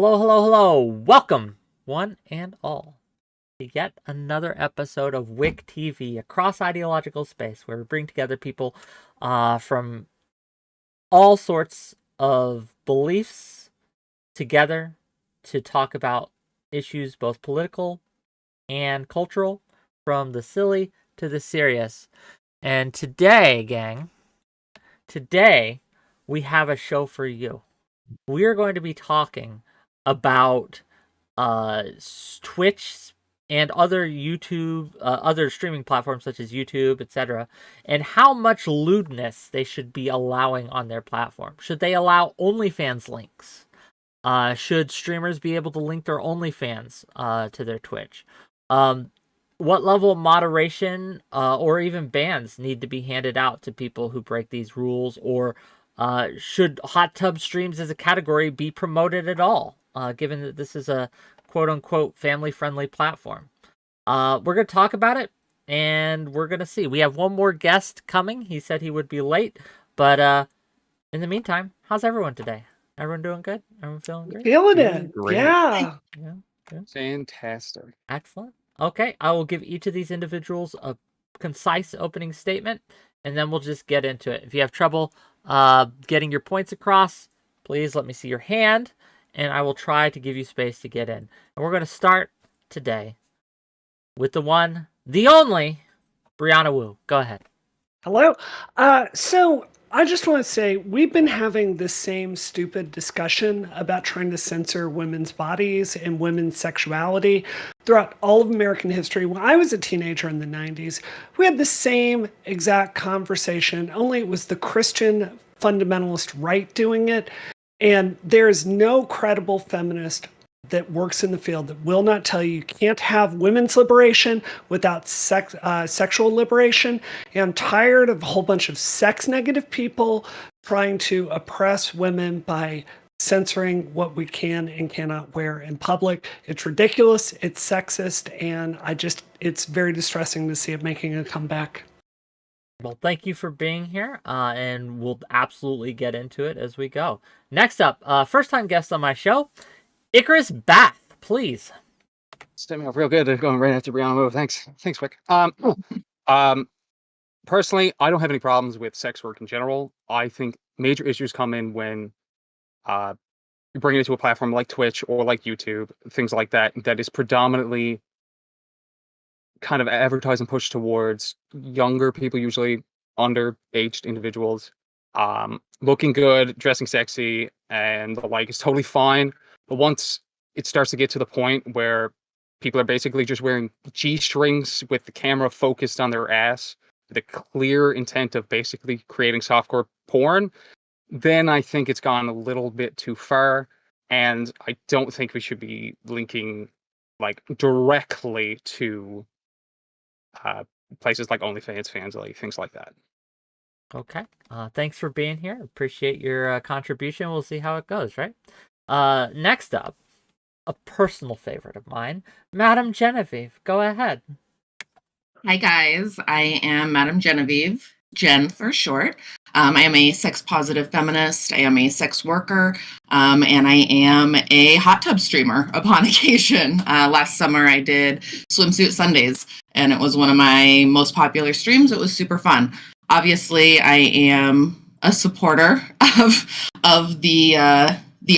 Hello, hello, hello. Welcome, one and all, to yet another episode of WhickTV, a cross-ideological space where we bring together people from all sorts of beliefs together to talk about issues both political and cultural, from the silly to the serious. And today, gang, we have a show for you. We are going to be talking about Twitch and other other streaming platforms such as YouTube, etc., and how much lewdness they should be allowing on their platform. Should they allow OnlyFans links? Should streamers be able to link their OnlyFans to their Twitch? What level of moderation or even bans need to be handed out to people who break these rules? Or should hot tub streams as a category be promoted at all, given that this is a quote-unquote family-friendly platform? We're going to talk about it, and we're going to see. We have one more guest coming. He said he would be late, but in the meantime, how's everyone today? Everyone doing good? Everyone feeling great? Feeling it. Great. Yeah. Fantastic. Excellent. Okay, I will give each of these individuals a concise opening statement, and then we'll just get into it. If you have trouble getting your points across, please let me see your hand, and I will try to give you space to get in. And we're going to start today with the one, the only, 𝕵𝖎𝖙. Go ahead. Hello. So I just want to say we've been having the same stupid discussion about trying to censor women's bodies and women's sexuality throughout all of American history. When I was a teenager in the 90s, we had the same exact conversation, only it was the Christian fundamentalist right doing it. And there is no credible feminist that works in the field that will not tell you can't have women's liberation without sexual liberation. And I'm tired of a whole bunch of sex-negative people trying to oppress women by censoring what we can and cannot wear in public. It's ridiculous, it's sexist, and it's very distressing to see it making a comeback. Well, thank you for being here, and we'll absolutely get into it as we go. Next up, first-time guest on my show, 𝕾𝖍𝖎𝖙, please. Stemming off real good. They're going right after 𝕵𝖎𝖙. Thanks, Wick. Personally, I don't have any problems with sex work in general. I think major issues come in when you bring it to a platform like Twitch or like YouTube, things like that, that is predominantly kind of advertised and pushed towards younger people, usually underaged individuals. Looking good, dressing sexy, and the like is totally fine. But once it starts to get to the point where people are basically just wearing G-strings with the camera focused on their ass, with a clear intent of basically creating softcore porn, then I think it's gone a little bit too far. And I don't think we should be linking like directly to places like OnlyFans, Fansly, things like that. Okay. Thanks for being here. Appreciate your contribution. We'll see how it goes, right? Next up, a personal favorite of mine, Madam Genevieve. Go ahead. Hi, guys. I am Madam Genevieve, Jen for short. I am a sex-positive feminist. I am a sex worker, and I am a hot tub streamer upon occasion. Last summer, I did Swimsuit Sundays, and it was one of my most popular streams. It was super fun. Obviously, I am a supporter of the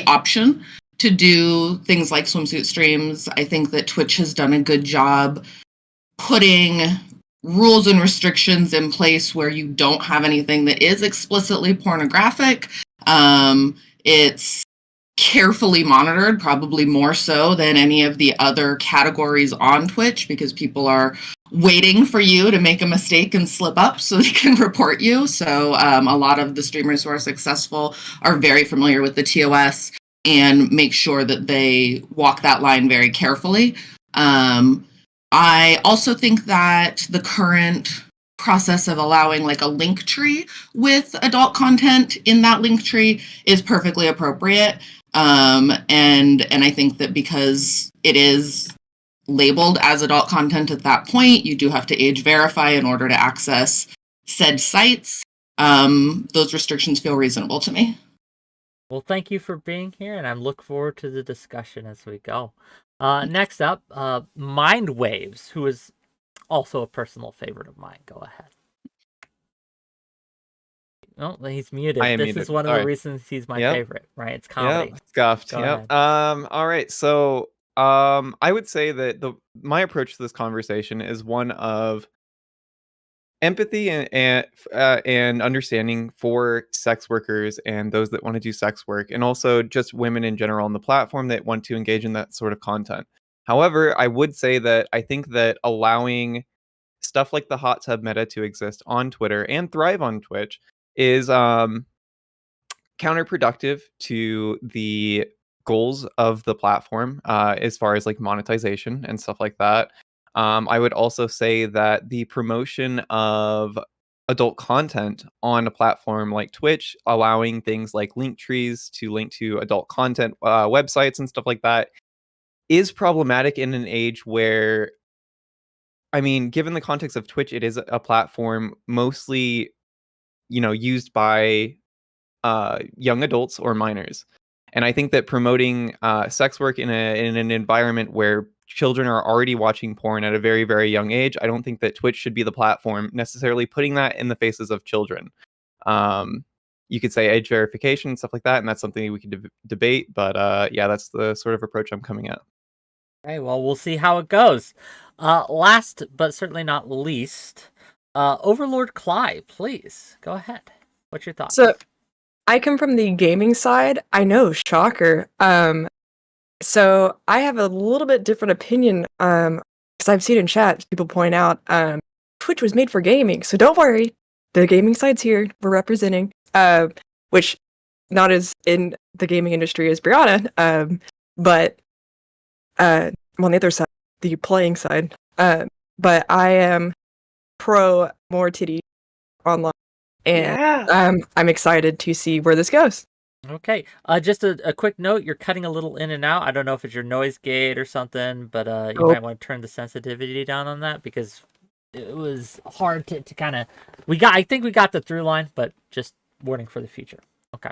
option to do things like swimsuit streams. I think that Twitch has done a good job putting rules and restrictions in place where you don't have anything that is explicitly pornographic. It's carefully monitored, probably more so than any of the other categories on Twitch, because people are waiting for you to make a mistake and slip up so they can report you. So a lot of the streamers who are successful are very familiar with the TOS and make sure that they walk that line very carefully. I also think that the current process of allowing like a link tree with adult content in that link tree is perfectly appropriate. And I think that because it is labeled as adult content at that point, you do have to age verify in order to access said sites. Those restrictions feel reasonable to me. Well, thank you for being here, and I look forward to the discussion as we go. Next up, 𝕾𝖍𝖎𝖙, who is also a personal favorite of mine. Go ahead. Oh, he's muted. I am This muted. is one of the Sorry. reasons he's my Yep. favorite, right? It's comedy. Yep. Scuffed. Go Yep. ahead. All right. So I would say that my approach to this conversation is one of empathy and understanding for sex workers and those that want to do sex work, and also just women in general on the platform that want to engage in that sort of content. However, I would say that I think that allowing stuff like the hot tub meta to exist on Twitter and thrive on Twitch is counterproductive to the goals of the platform, as far as like monetization and stuff like that. I would also say that the promotion of adult content on a platform like Twitch, allowing things like link trees to link to adult content websites and stuff like that, is problematic in an age where, I mean, given the context of Twitch, it is a platform mostly, used by young adults or minors. And I think that promoting sex work in an environment where children are already watching porn at a very, very young age, I don't think that Twitch should be the platform necessarily putting that in the faces of children. You could say age verification and stuff like that, and that's something we could debate. But yeah, that's the sort of approach I'm coming at. Okay, well, we'll see how it goes. Last but certainly not least, Overlord Cly, please go ahead. What's your thoughts? So, I come from the gaming side. I know, shocker. So I have a little bit different opinion. Because I've seen in chat people point out, Twitch was made for gaming. So don't worry, the gaming side's here. We're representing. Which not as in the gaming industry as 𝕵𝖎𝖙, but I'm on the other side, the playing side. But I am pro more titty online. And Yeah. I'm excited to see where this goes. Okay, just a quick note, you're cutting a little in and out. I don't know if it's your noise gate or something, but you might want to turn the sensitivity down on that, because it was hard to kind of... I think we got the through line, but just warning for the future. Okay.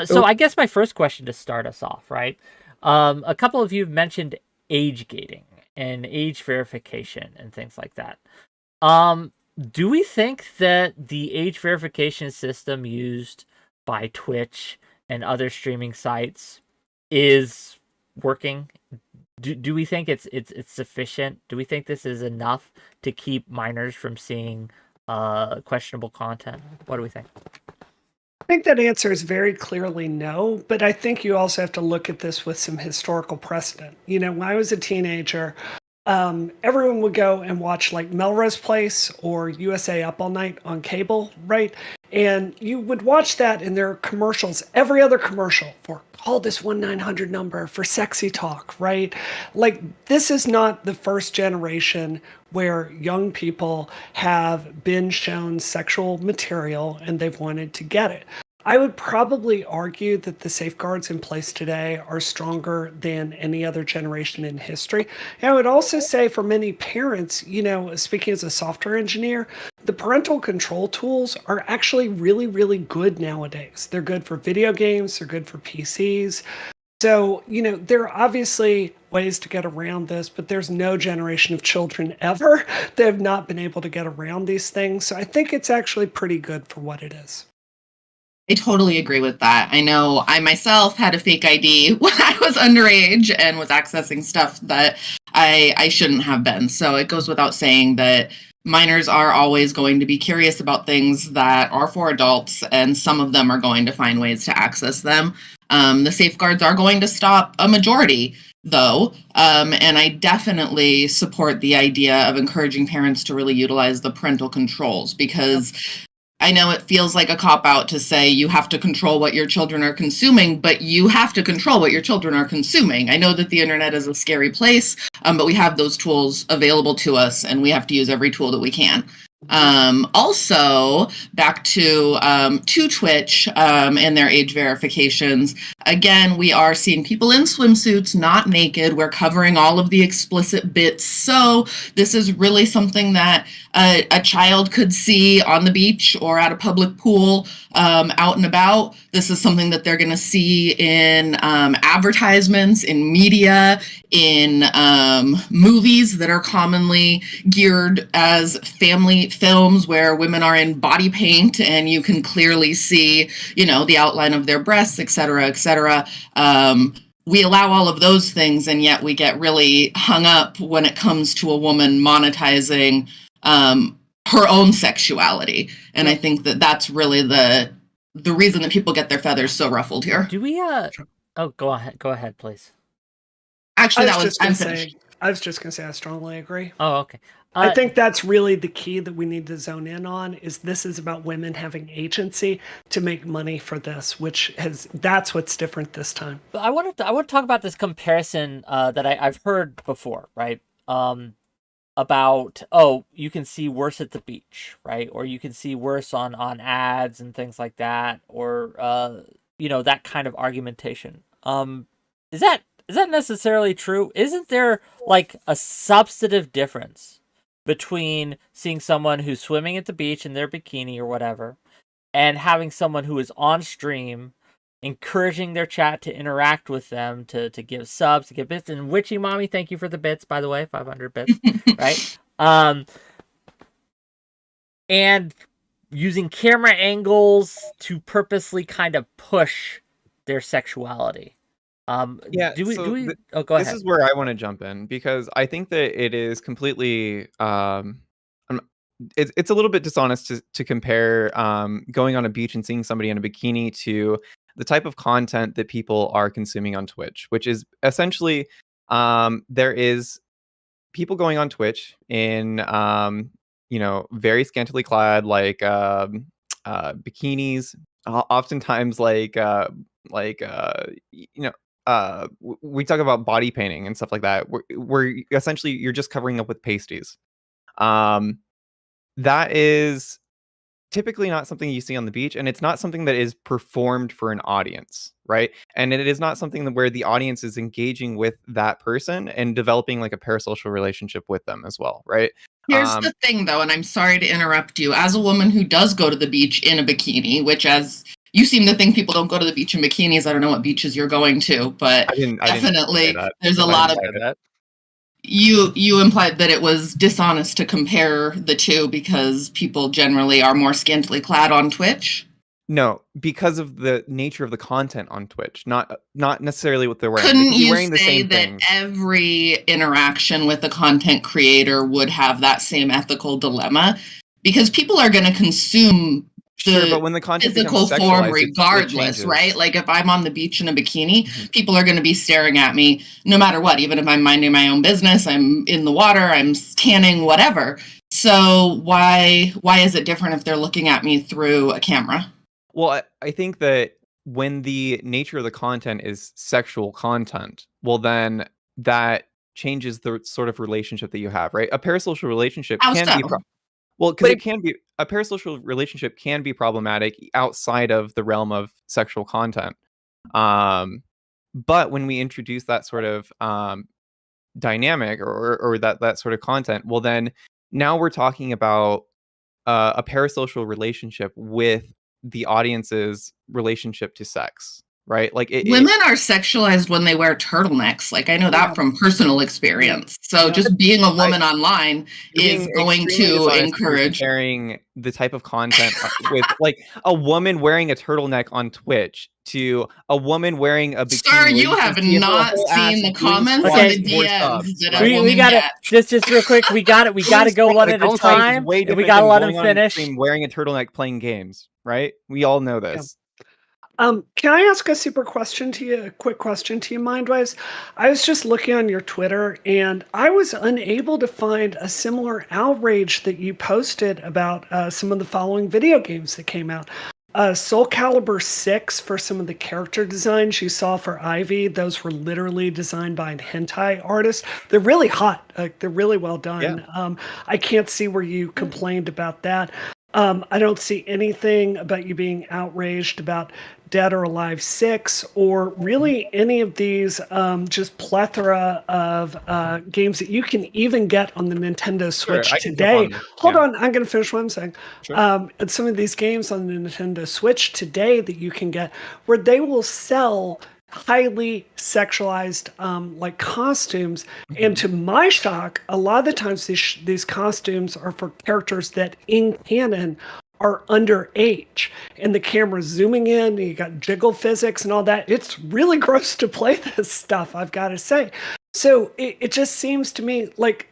So I guess my first question to start us off, right? A couple of you mentioned age gating and age verification and things like that. Do we think that the age verification system used by Twitch and other streaming sites is working? Do we think it's sufficient? Do we think this is enough to keep minors from seeing questionable content? What do we think? I think that answer is very clearly no, but I think you also have to look at this with some historical precedent. When I was a teenager, everyone would go and watch like Melrose Place or USA Up All Night on cable, right? And you would watch that, and there are commercials, every other commercial for call this 1-900 number for sexy talk, right? Like, this is not the first generation where young people have been shown sexual material and they've wanted to get it. I would probably argue that the safeguards in place today are stronger than any other generation in history. And I would also say for many parents, speaking as a software engineer, the parental control tools are actually really, really good nowadays. They're good for video games, they're good for PCs. So, there are obviously ways to get around this, but there's no generation of children ever that have not been able to get around these things. So I think it's actually pretty good for what it is. I totally agree with that. I know I myself had a fake ID when I was underage and was accessing stuff that I shouldn't have been. So it goes without saying that minors are always going to be curious about things that are for adults, and some of them are going to find ways to access them. The safeguards are going to stop a majority, though, and I definitely support the idea of encouraging parents to really utilize the parental controls, because I know it feels like a cop-out to say you have to control what your children are consuming, but you have to control what your children are consuming. I know that the internet is a scary place, but we have those tools available to us, and we have to use every tool that we can. Also, back to Twitch and their age verifications, again, we are seeing people in swimsuits, not naked. We're covering all of the explicit bits. So this is really something that a child could see on the beach or at a public pool, out and about. This is something that they're going to see in advertisements, in media, in movies that are commonly geared as family films where women are in body paint and you can clearly see, you know, the outline of their breasts, et cetera, et cetera. We allow all of those things, and yet we get really hung up when it comes to a woman monetizing her own sexuality. And I think that that's really the reason that people get their feathers so ruffled here. Do we oh, go ahead, please. Actually, I'm just gonna say I strongly agree. Oh, okay. I think that's really the key that we need to zone in on. Is this is about women having agency to make money for this, that's what's different this time. But I want to talk about this comparison that I've heard before, right? About, oh, you can see worse at the beach, right? Or you can see worse on ads and things like that, or you know, that kind of argumentation. Is that necessarily true? Isn't there like a substantive difference between seeing someone who's swimming at the beach in their bikini or whatever, and having someone who is on stream encouraging their chat to interact with them, to give subs, to give bits? And Witchy Mommy, thank you for the bits, by the way, 500 bits, right? And using camera angles to purposely kind of push their sexuality. Yeah, do we so oh, go ahead. This is where I want to jump in, because I think that it is completely it's a little bit dishonest to compare going on a beach and seeing somebody in a bikini to the type of content that people are consuming on Twitch, which is essentially there is people going on Twitch in you know, very scantily clad, like bikinis, oftentimes like you know, we talk about body painting and stuff like that, where essentially you're just covering up with pasties. That is typically not something you see on the beach, and it's not something that is performed for an audience, right? And it is not something where the audience is engaging with that person and developing like a parasocial relationship with them as well, right? Here's the thing, though, and I'm sorry to interrupt you. As a woman who does go to the beach in a bikini, which, as you seem to think people don't go to the beach in bikinis, I don't know what beaches you're going to, but definitely there's a lot of that. You implied that it was dishonest to compare the two because people generally are more scantily clad on Twitch. No, because of the nature of the content on Twitch, not necessarily what they're wearing. Couldn't you you wearing the say same that things. every interaction with a content creator would have that same ethical dilemma? Because people are going to consume Sure, but when the content physical becomes form sexualized, it regardless, changes. right? Like if I'm on the beach in a bikini, people are going to be staring at me no matter what, even if I'm minding my own business, I'm in the water, I'm tanning, whatever. So why is it different if they're looking at me through a camera? Well, I think that when the nature of the content is sexual content, well, then that changes the sort of relationship that you have, right? A parasocial relationship How can so? be well, because it can be a parasocial relationship can be problematic outside of the realm of sexual content. But when we introduce that sort of dynamic or that sort of content, well, then now we're talking about a parasocial relationship with the audience's relationship to sex, right? Like women are sexualized when they wear turtlenecks. Like I know that from personal experience. So just being a woman online is going to encourage comparing the type of content with like a woman wearing a turtleneck on Twitch to a woman wearing a bikini. Sir, you have not seen the comments on the DMs. We got it. Just real quick. We got it. We got to go one at a time. And we got to let him finish. Wearing a turtleneck playing games, right? We all know this. Can I ask a quick question to you, Mindwaves? I was just looking on your Twitter, and I was unable to find a similar outrage that you posted about some of the following video games that came out. Soul Calibur 6 for some of the character designs you saw for Ivy. Those were literally designed by a hentai artist. They're really hot. They're really well done. Yeah. I can't see where you complained about that. I don't see anything about you being outraged about Dead or Alive 6 or really any of these just plethora of games that you can even get on the Nintendo Switch I can jump today. on. Hold Yeah. on, I'm going to finish what I'm saying. Sure. And some of these games on the Nintendo Switch today that you can get where they will sell highly sexualized like costumes, and to my shock, a lot of the times these costumes are for characters that in canon are underage, and the camera's zooming in, and you got jiggle physics and all that. It's really gross to play this stuff, I've got to say. So it just seems to me like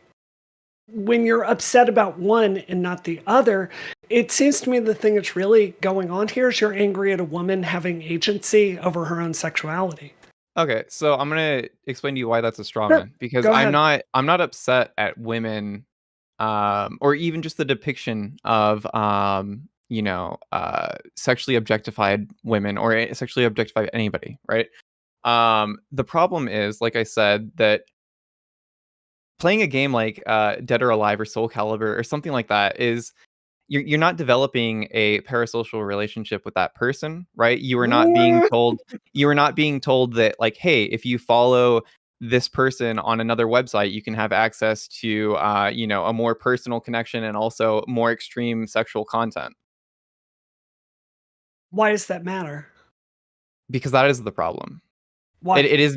when you're upset about one and not the other, it seems to me the thing that's really going on here is you're angry at a woman having agency over her own sexuality. Okay, so I'm gonna explain to you why that's a straw Sure, man, because go I'm ahead. not upset at women, or even just the depiction of sexually objectified women or sexually objectified anybody, right? The problem is, like I said, that playing a game like Dead or Alive or Soul Calibur or something like that is you're not developing a parasocial relationship with that person, right? You are not being told that, like, hey, if you follow this person on another website, you can have access to a more personal connection and also more extreme sexual content. Why does that matter? Because that is the problem. Why? It is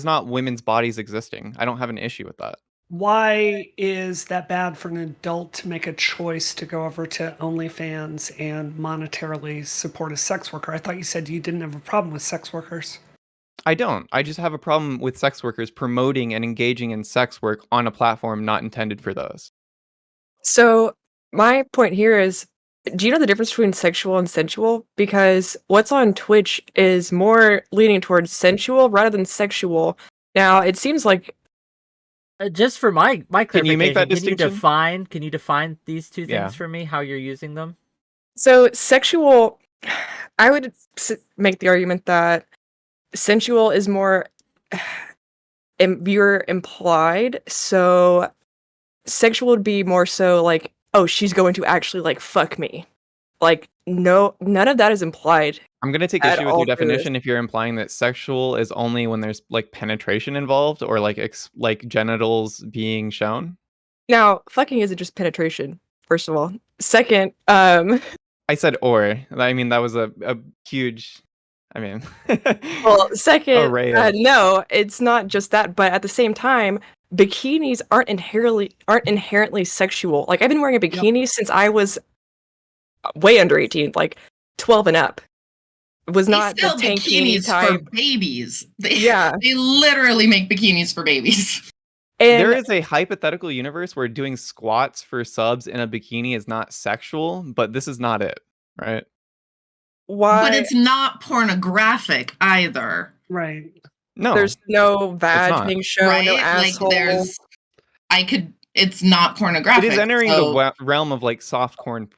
not women's bodies existing. I don't have an issue with that. Why is that bad for an adult to make a choice to go over to OnlyFans and monetarily support a sex worker? I thought you said you didn't have a problem with sex workers. I don't. I just have a problem with sex workers promoting and engaging in sex work on a platform not intended for those. So my point here is, do you know the difference between sexual and sensual? Because what's on Twitch is more leaning towards sensual rather than sexual. Now, it seems like Just for my clarification, Can you make that distinction? Can you define these two things Yeah. for me? How you're using them? so sexual. I would make the argument that sensual is more viewer implied. So sexual would be more so like, oh, she's going to actually like fuck me. Like, no, none of that is implied. I'm going to take At issue with all your through this. definition if you're implying that sexual is only when there's like penetration involved or like like genitals being shown. Now, fucking isn't just penetration, first of all. Second, I said or. I mean, that was a huge, I mean, well, second, array of... no, it's not just that, but at the same time, bikinis aren't inherently sexual. Like, I've been wearing a bikini since I was way under 18, like 12 and up. It was not They the sell tankini bikinis type. for babies. Yeah. They literally make bikinis for babies. And There is a hypothetical universe where doing squats for subs in a bikini is not sexual, but this is not it, right? why But it's not pornographic either. Right. No. there's no not. vag being shown, Right? no Like asshole. it's not pornographic. It is entering so- the realm of like softcore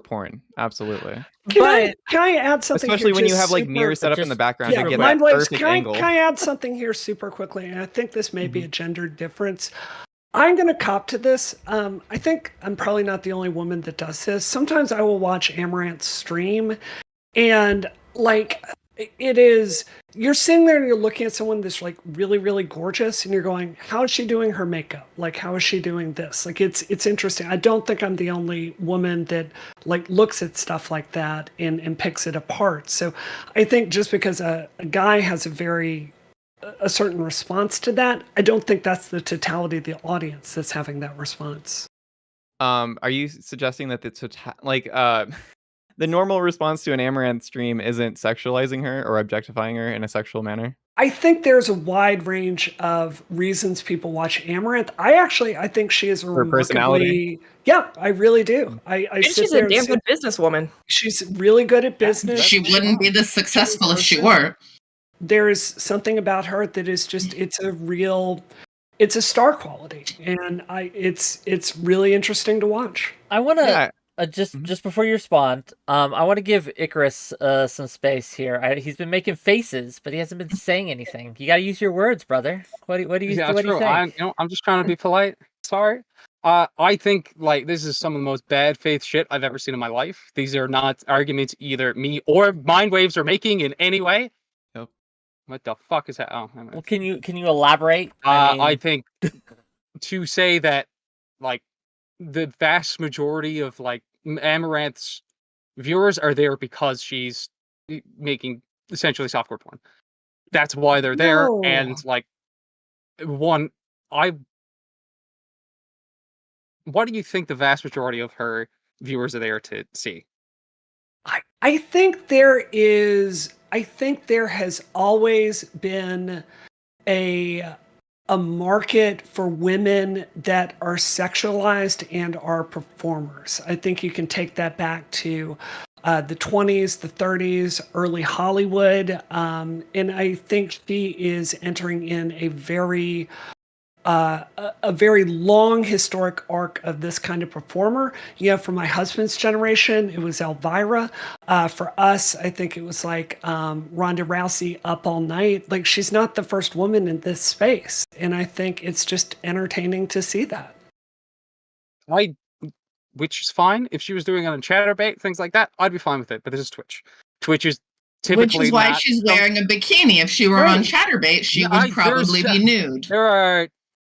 porn. Absolutely. But Can I add something Especially here when you just have like super- mirrors set up in the background Yeah, to get Mind that Waves, perfect can I, angle. can I add something here super quickly? And I think this may be a gender difference. I'm going to cop to this. I think I'm probably not the only woman that does this. Sometimes I will watch Amaranth stream, and like it is, you're sitting there and you're looking at someone that's like really, really gorgeous, and you're going, how is she doing her makeup? Like, how is she doing this? Like, it's interesting. I don't think I'm the only woman that like looks at stuff like that and picks it apart. So I think just because a guy has a certain response to that, I don't think that's the totality of the audience that's having that response. Are you suggesting that the normal response to an Amaranth stream isn't sexualizing her or objectifying her in a sexual manner? I think there's a wide range of reasons people watch Amaranth. I think she is a Her personality? Yeah, I really do. I and sit she's there a and damn say- good businesswoman. She's really good at business. she wouldn't be this successful if she weren't. There is something about her that is just, it's a star quality, and it's really interesting to watch. I want to. Yeah. just before you respond, I want to give Icarus some space here. He's been making faces, but he hasn't been saying anything. You got to use your words, brother. What do you Yeah, what do you true. think? I'm just trying to be polite. Sorry. I think like this is some of the most bad faith shit I've ever seen in my life. These are not arguments either me or Mind Waves are making in any way. Yep. What the fuck is that? Oh, Well, can you elaborate? I think to say that like the vast majority of like Amaranth's viewers are there because she's making essentially softcore porn. That's why they're there, and No. like one, I. What do you think the vast majority of her viewers are there to see? I think there is. I think there has always been a market for women that are sexualized and are performers. I think you can take that back to the 20s, the 30s, early Hollywood, and I think she is entering in a very long historic arc of this kind of performer. You know, for my husband's generation, it was Elvira. For us, I think it was like Ronda Rousey up all night. Like, she's not the first woman in this space. And I think it's just entertaining to see that. Which is fine. If she was doing it on ChatterBait, things like that, I'd be fine with it. But this is Twitch. Twitch is typically Which is why not she's wearing a bikini. If she were on ChatterBait, she would probably be nude. There are,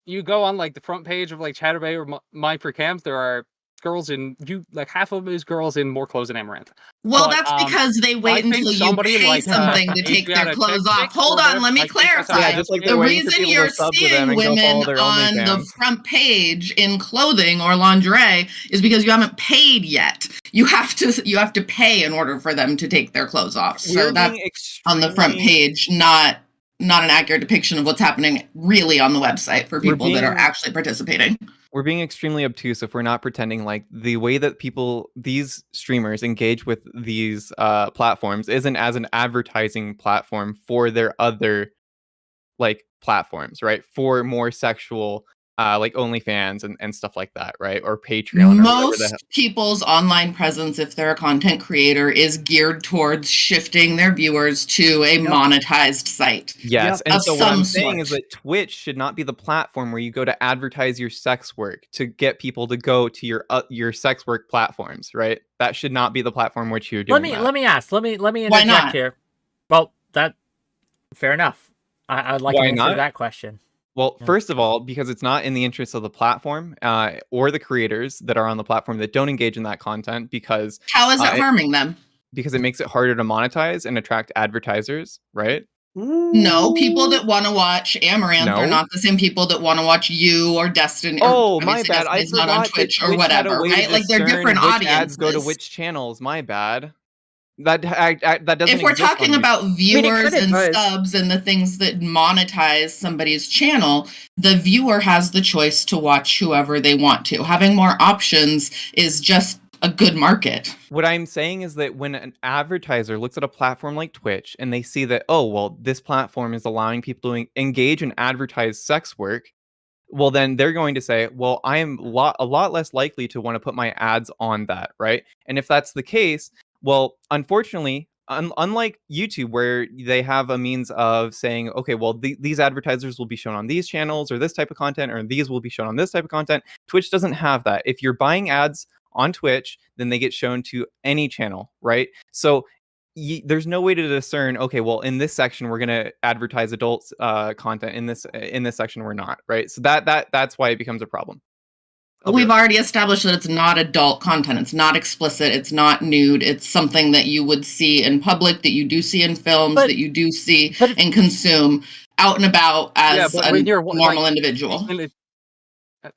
you go on like the front page of like ChatterBait or My For Cams, there are girls in like half of them is girls in more clothes than Amaranth. Well, But, that's because they wait until you pay something to take their clothes off. Hold on, let me clarify. Yeah, just like the reason you're seeing women on the front page in clothing or lingerie is because you haven't paid yet. You have to pay in order for them to take their clothes off. So that's on the front page, not an accurate depiction of what's happening really on the website for people that are actually participating. We're being extremely obtuse if we're not pretending like the way that these streamers engage with these platforms isn't as an advertising platform for their other like platforms, right? For more sexual like OnlyFans and stuff like that, right? Or Patreon. Most people's online presence, if they're a content creator, is geared towards shifting their viewers to a monetized site. Yes, and so what I'm saying is that Twitch should not be the platform where you go to advertise your sex work to get people to go to your sex work platforms, right? That should not be the platform which you're doing. Let me interject here. Well, that fair enough. I'd like to answer that question. Well, first of all, because it's not in the interest of the platform or the creators that are on the platform that don't engage in that content. Because how is it harming them? Because it makes it harder to monetize and attract advertisers, right? No, people that want to watch Amaranth are not the same people that want to watch you or Destiny. Oh, my bad. I forgot not on Twitch or whatever, right? Like they're different audiences. Ads go to which channels? My bad. That doesn't. If we're talking about viewers and subs and the things that monetize somebody's channel, the viewer has the choice to watch whoever they want to. Having more options is just a good market. What I'm saying is that when an advertiser looks at a platform like Twitch and they see that, oh, well, this platform is allowing people to engage and advertise sex work, well, then they're going to say, well, I am a lot less likely to want to put my ads on that, right? And if that's the case, well, unfortunately, unlike YouTube, where they have a means of saying, okay, well, these advertisers will be shown on these channels or this type of content, or these will be shown on this type of content, Twitch doesn't have that. If you're buying ads on Twitch, then they get shown to any channel, right? So there's no way to discern, okay, well, in this section, we're going to advertise adult content. In this section, we're not, right? So that's why it becomes a problem. We've already established that it's not adult content. It's not explicit. It's not nude. It's something that you would see in public, that you do see in films, that you do see and consume out and about as a normal individual.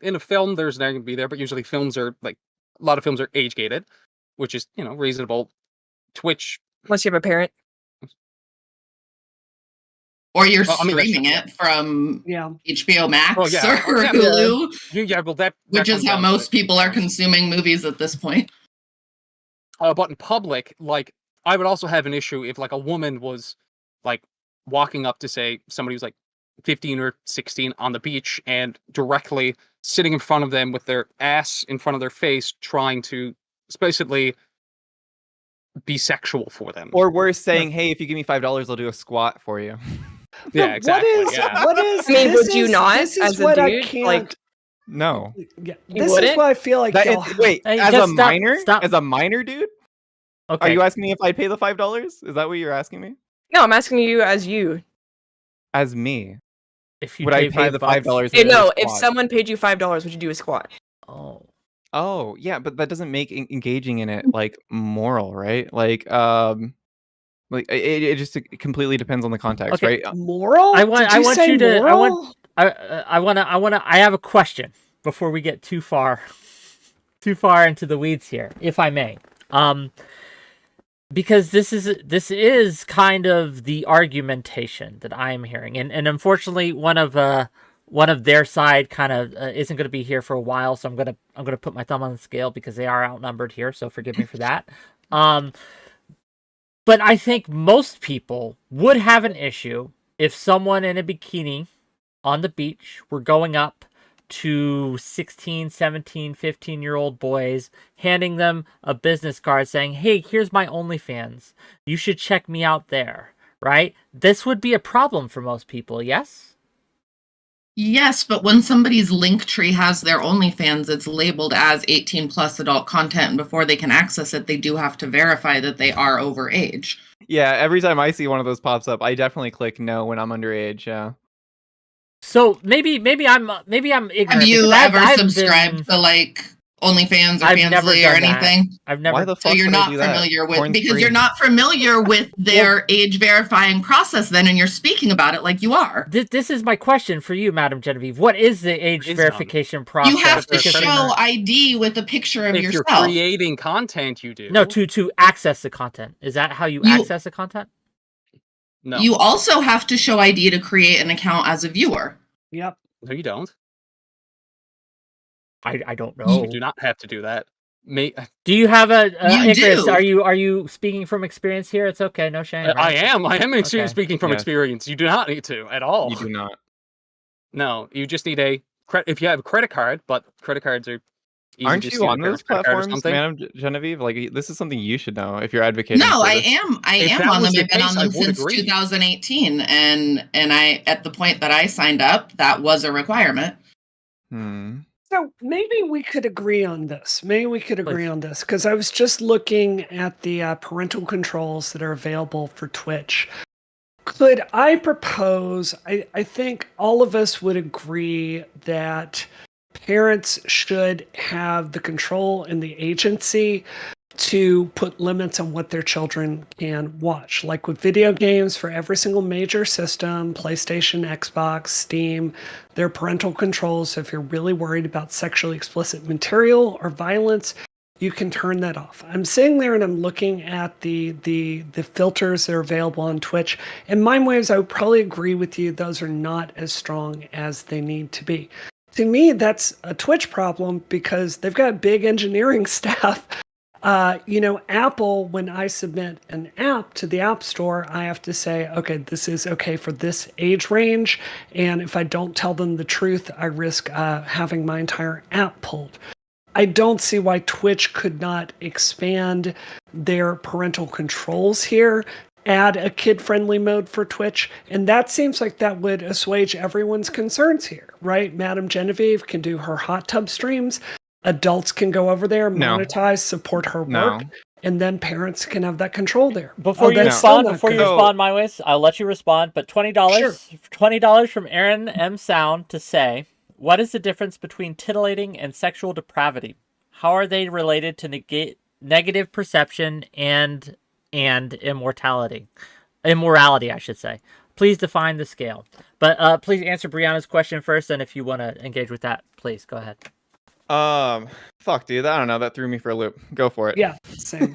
In a film, there's not going to be there, but usually films are like, a lot of films are age gated, which is, reasonable. Twitch. Unless you have a parent. Or you're streaming it from HBO Max or Hulu, which is how most people are consuming movies at this point. But in public, like, I would also have an issue if, like, a woman was, like, walking up to, say, somebody who's, like, 15 or 16 on the beach and directly sitting in front of them with their ass in front of their face trying to It's basically be sexual for them. Or worse, saying, "Hey, if you give me $5, I'll do a squat for you." Yeah, But exactly. What is? I mean, this would you is- not, This is as a what I dude? can't. Like, No. Yeah, You this is wouldn't? why I feel like That y'all. is, wait, Hey, as just a stop- minor, stop. as a minor dude, Okay. are you asking me if I'd pay the $5? Is that what you're asking me? no, I'm asking you as you. As me, if you would I pay the $5? $5? Hey, to do a no, if squat? someone paid you $5, would you do a squat? Oh. Oh, yeah, but that doesn't make engaging in it like moral, right? Like it just completely depends on the context, Okay. right? Moral? I want say you to moral? I have a question before we get too far into the weeds here, if I may. Because this is kind of the argumentation that I am hearing, and unfortunately one of their side kind of isn't going to be here for a while, so I'm gonna put my thumb on the scale because they are outnumbered here, so forgive me for that. But I think most people would have an issue if someone in a bikini on the beach were going up to 16, 17, 15-year-old boys, handing them a business card saying, "Hey, here's my OnlyFans. You should check me out there," right? This would be a problem for most people, yes? Yes, but when somebody's link tree has their OnlyFans, it's labeled as 18 plus adult content, and before they can access it, they do have to verify that they are over age. Yeah, every time I see one of those pops up, I definitely click no when I'm underage. Yeah. So maybe I'm ignorant. Have you because ever I've subscribed to like OnlyFans or I've never Fansly or done that. anything? I've never. Why the So fuck you're would I not do that? familiar with Porn's because free. you're not familiar with their age verifying process then, and you're speaking about it like you are. This is my question for you, Madam Genevieve. What is the age is verification process? You have to Because Because- show ID with a picture of If you're yourself. creating content, you do. No, to access the content. Is that how you access the content? No. You also have to show ID to create an account as a viewer. Yep. No, you don't. I don't know. You do not have to do that. Do you have a You Icarus, do. are you speaking from experience here? It's okay, no shame. I right? am Okay. speaking from Yes. experience. You do not need to at all. You do not. No, you just need if you have a credit card, but credit cards are easy Aren't to you steal on a those credit card or platforms, something. Madam Genevieve? Like, this is something you should know if you're advocating. No, for I this. am. I If am that on was them. the I've been case, on I them would since agree. 2018, and I at the point that I signed up, that was a requirement. Hmm. So maybe we could agree on this. Maybe we could agree Please. on this because I was just looking at the parental controls that are available for Twitch. Could I propose? I think all of us would agree that parents should have the control and the agency to put limits on what their children can watch. Like with video games for every single major system, PlayStation, Xbox, Steam, there are parental controls. So if you're really worried about sexually explicit material or violence, you can turn that off. I'm sitting there and I'm looking at the filters that are available on Twitch. And MindWaves, I would probably agree with you, those are not as strong as they need to be. To me, that's a Twitch problem because they've got a big engineering staff. Apple, when I submit an app to the App Store, I have to say, okay, this is okay for this age range. And if I don't tell them the truth, I risk having my entire app pulled. I don't see why Twitch could not expand their parental controls here, add a kid-friendly mode for Twitch, and that seems like that would assuage everyone's concerns here, right? Madam Genevieve can do her hot tub streams. Adults can go over there, No. monetize, support her work, No. and then parents can have that control there. Before you that's still respond, not good. my ways, I'll let you respond. But $20 from Aaron M. Sound to say, what is the difference between titillating and sexual depravity? How are they related to negative perception and immorality, I should say. Please define the scale. But please answer Brianna's question first, and if you want to engage with that, please go ahead. Fuck, dude. I don't know. That threw me for a loop. Go for it. Yeah, same.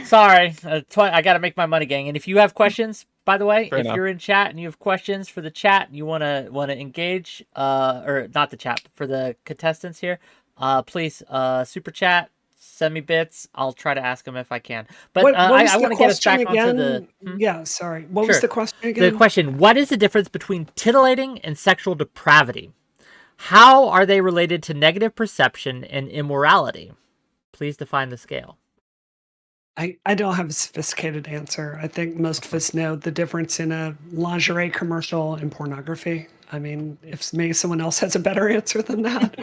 Sorry, I got to make my money, gang. And if you have questions, by the way, Fair if enough. you're in chat and you have questions for the chat, and you want to engage, or not the chat, but for the contestants here, please super chat. Send me bits. I'll try to ask them if I can. But What was I the want to get us back question onto again? the. Yeah, sorry. What was Sure. the question again? The question: what is the difference between titillating and sexual depravity? How are they related to negative perception and immorality? Please define the scale. I don't have a sophisticated answer. I think most of us know the difference in a lingerie commercial and pornography. I mean, if maybe someone else has a better answer than that.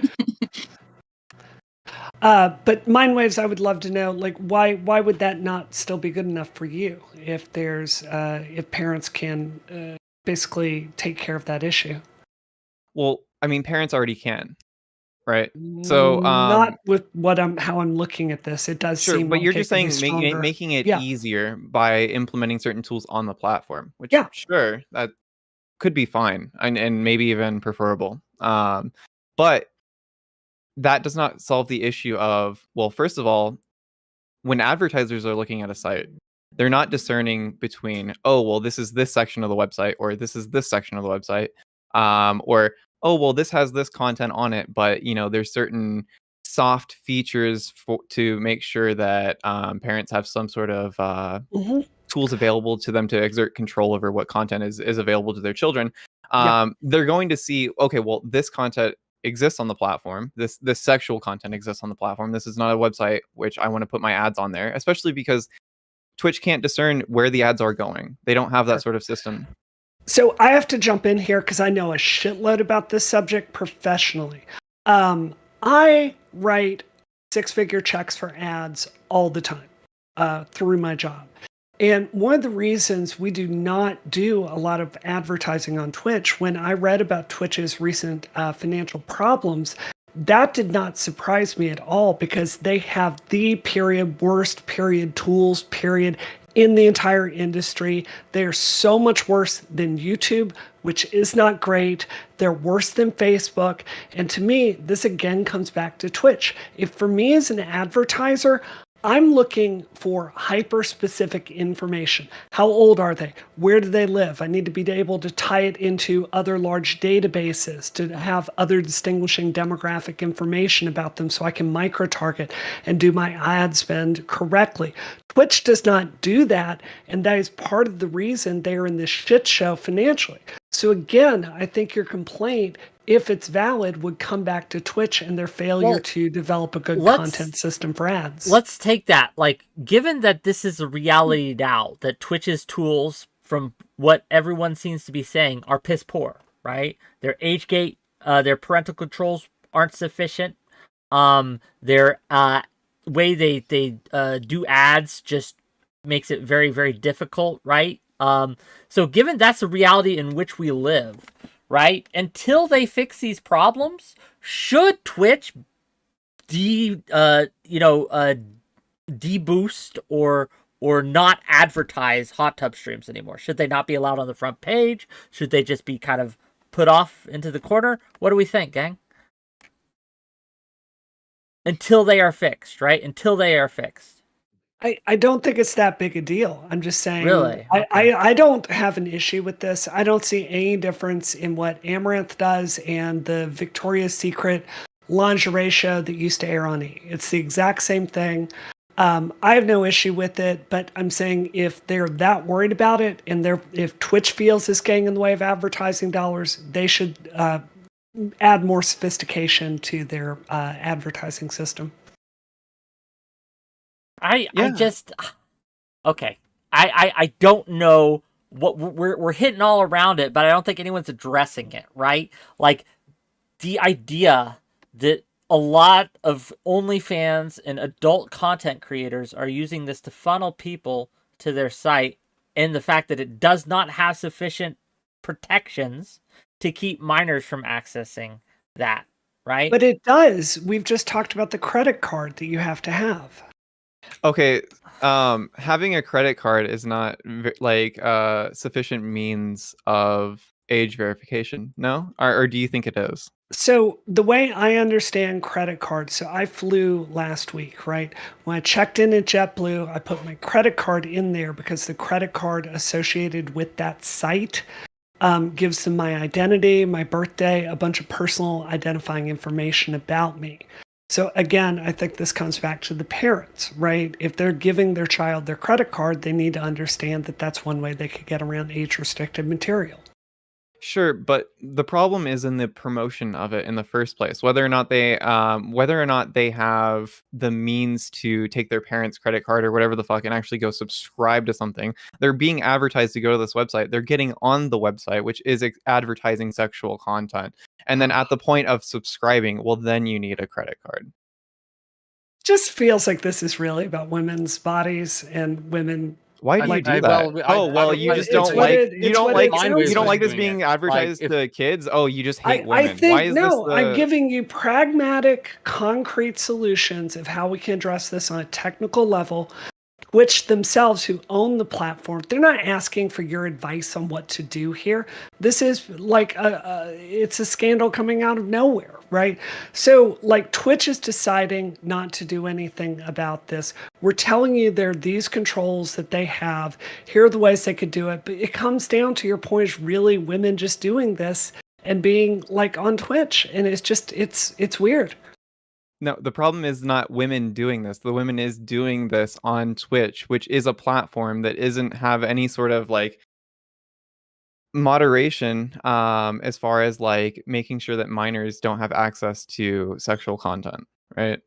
But mind waves, I would love to know, like, why would that not still be good enough for you if there's if parents can basically take care of that issue? Well, I mean, parents already can, right? So, Not with how I'm looking at this. It does sure, seem but like you're it just could be saying stronger. making it Yeah, easier by implementing certain tools on the platform, which yeah. sure, that could be fine and maybe even preferable. But that does not solve the issue of, well, first of all, when advertisers are looking at a site, they're not discerning between, oh, well, this is this section of the website, or this is this section of the website, or oh, well, this has this content on it, but there's certain soft features to make sure that parents have some sort of Hmm. tools available to them to exert control over what content is available to their children. Yeah. They're going to see, okay, well, this content exists on the platform. This sexual content exists on the platform. This is not a website which I want to put my ads on there, especially because Twitch can't discern where the ads are going. They don't have that sort of system. So I have to jump in here because I know a shitload about this subject professionally. I write six-figure checks for ads all the time through my job. And one of the reasons we do not do a lot of advertising on Twitch, when I read about Twitch's recent financial problems, that did not surprise me at all because they have the worst tools in the entire industry. They're so much worse than YouTube, which is not great. They're worse than Facebook. And to me, this again comes back to Twitch. If for me as an advertiser, I'm looking for hyper-specific information. How old are they? Where do they live? I need to be able to tie it into other large databases to have other distinguishing demographic information about them so I can micro-target and do my ad spend correctly. Twitch does not do that, and that is part of the reason they're in this shit show financially. So again, I think your complaint, if it's valid, would come back to Twitch and their failure to develop a good content system for ads. Let's take that. Like, given that this is a reality now, that Twitch's tools, from what everyone seems to be saying, are piss poor, right? Their age gate, their parental controls aren't sufficient. Their way they do ads just makes it very, very difficult, right? So given that's the reality in which we live, right? Until they fix these problems, should Twitch deboost or not advertise hot tub streams anymore? Should they not be allowed on the front page? Should they just be kind of put off into the corner? What do we think, gang? Until they are fixed, right? Until they are fixed. I don't think it's that big a deal. I'm just saying, Really? I don't have an issue with this. I don't see any difference in what Amaranth does and the Victoria's Secret lingerie show that used to air on E! It's the exact same thing. I have no issue with it, but I'm saying if they're that worried about it and if Twitch feels it's getting in the way of advertising dollars, they should add more sophistication to their advertising system. I don't know what we're hitting all around it, but I don't think anyone's addressing it, right? Like the idea that a lot of OnlyFans and adult content creators are using this to funnel people to their site, and the fact that it does not have sufficient protections to keep minors from accessing that, right? But it does. We've just talked about the credit card that you have to have. Okay, having a credit card is not sufficient means of age verification, no? Or do you think it is? So the way I understand credit cards, so I flew last week, right? When I checked in at JetBlue, I put my credit card in there because the credit card associated with that site gives them my identity, my birthday, a bunch of personal identifying information about me. So again, I think this comes back to the parents, right? If they're giving their child their credit card, they need to understand that that's one way they could get around age-restricted material. Sure, but the problem is in the promotion of it in the first place. Whether or not they have the means to take their parents' credit card or whatever the fuck and actually go subscribe to something. They're being advertised to go to this website. They're getting on the website, which is advertising sexual content. And then at the point of subscribing, well, then you need a credit card. Just feels like this is really about women's bodies and women. Why do you I- do I- that? well, I- Oh, well, I- you just it's don't what like it- you it's don't what like it sounds you don't like this like. being Like, advertised if- to kids. Oh, you just hate I women. think Why is no. this I'm giving you pragmatic, concrete solutions of how we can address this on a technical level. Twitch themselves, who own the platform, they're not asking for your advice on what to do here. This is like it's a scandal coming out of nowhere, right? So like Twitch is deciding not to do anything about this. We're telling you there are these controls that they have. Here are the ways they could do it. But it comes down to your point is really women just doing this and being like on Twitch. And it's just, it's weird. No, the problem is not women doing this. The women is doing this on Twitch, which is a platform that isn't have any sort of like moderation as far as like making sure that minors don't have access to sexual content, right?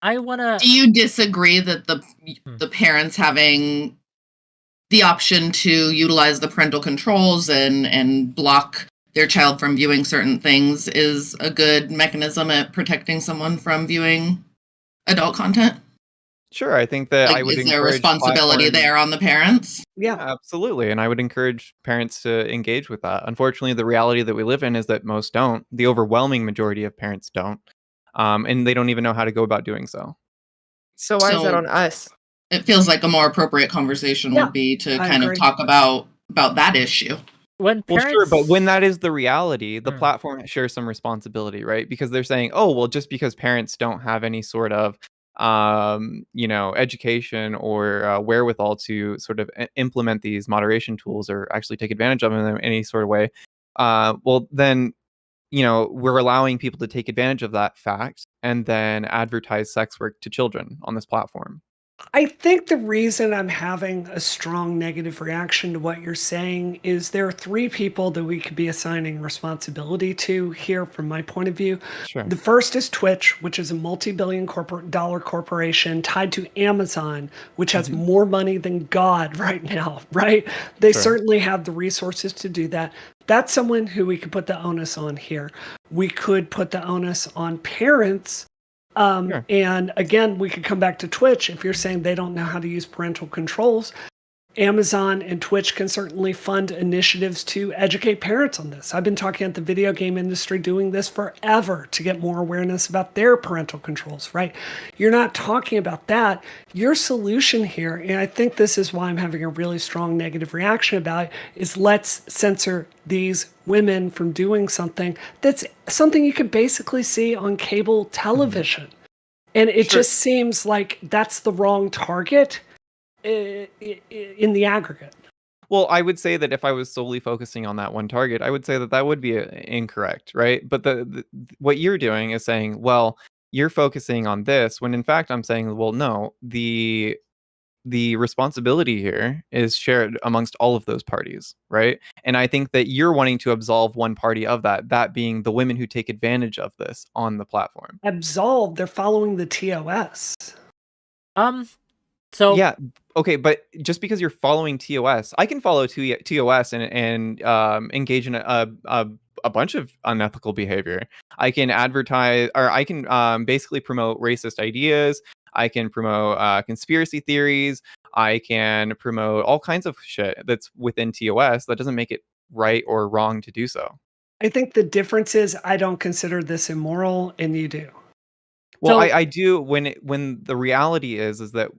I want to. Do you disagree that the parents having the option to utilize the parental controls and block their child from viewing certain things is a good mechanism at protecting someone from viewing adult content? Sure, I think that Like, I would is there encourage responsibility platforms- there on the parents? Yeah. Absolutely, and I would encourage parents to engage with that. Unfortunately, the reality that we live in is that most don't. The overwhelming majority of parents don't, and they don't even know how to go about doing so. So why is that So- on us? It feels like a more appropriate conversation Yeah, would be to I kind agree. of talk about that issue. When Well, parents, sure, but when that is the reality, the Hmm. platform shares some responsibility, right? Because they're saying, "Oh, well, just because parents don't have any sort of, education or wherewithal to sort of implement these moderation tools or actually take advantage of them in any sort of way, well, then, we're allowing people to take advantage of that fact and then advertise sex work to children on this platform." I think the reason I'm having a strong negative reaction to what you're saying is there are three people that we could be assigning responsibility to here from my point of view. Sure. The first is Twitch, which is a multi-billion dollar corporation tied to Amazon, which has more money than God right now, right? They Sure. certainly have the resources to do that. That's someone who we could put the onus on here. We could put the onus on parents. Sure. And again, we could come back to Twitch. If you're saying they don't know how to use parental controls, Amazon and Twitch can certainly fund initiatives to educate parents on this. I've been talking at the video game industry doing this forever to get more awareness about their parental controls, right? You're not talking about that. Your solution here, and I think this is why I'm having a really strong negative reaction about it, is let's censor these women from doing something that's something you could basically see on cable television. And it Sure. just seems like that's the wrong target in the aggregate. Well, I would say that if I was solely focusing on that one target, I would say that that would be incorrect, right? But what you're doing is saying, well, you're focusing on this, when in fact I'm saying, well, no, the responsibility here is shared amongst all of those parties, right? And I think that you're wanting to absolve one party of that being the women who take advantage of this on the platform. Absolved, they're following the TOS. so Yeah, okay, but just because you're following TOS, I can follow TOS and engage in a bunch of unethical behavior. I can advertise, or I can basically promote racist ideas. I can promote conspiracy theories. I can promote all kinds of shit that's within TOS. That doesn't make it right or wrong to do so. I think the difference is I don't consider this immoral, and you do. Well, So- I do when the reality is that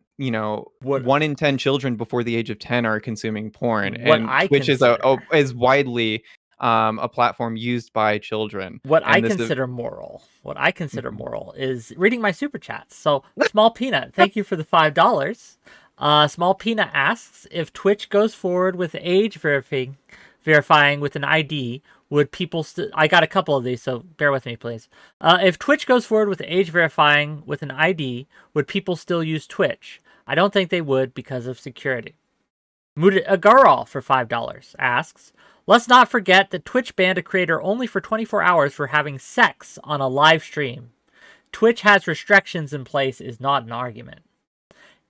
What- 1 in 10 children before the age of 10 are consuming porn, What and I Twitch consider- is widely a platform used by children. what I And this is- consider moral, is reading my super chats. So, Small Peanut, thank you for the $5. Small Peanut asks, if Twitch goes forward with age verifying with an ID, would people still... I got a couple of these, so bear with me, please. If Twitch goes forward with age verifying with an ID, would people still use Twitch? I don't think they would because of security. 𝕵𝖔𝖎𝖙 for $5 asks, Let's not forget that Twitch banned a creator only for 24 hours for having sex on a live stream. Twitch has restrictions in place is not an argument.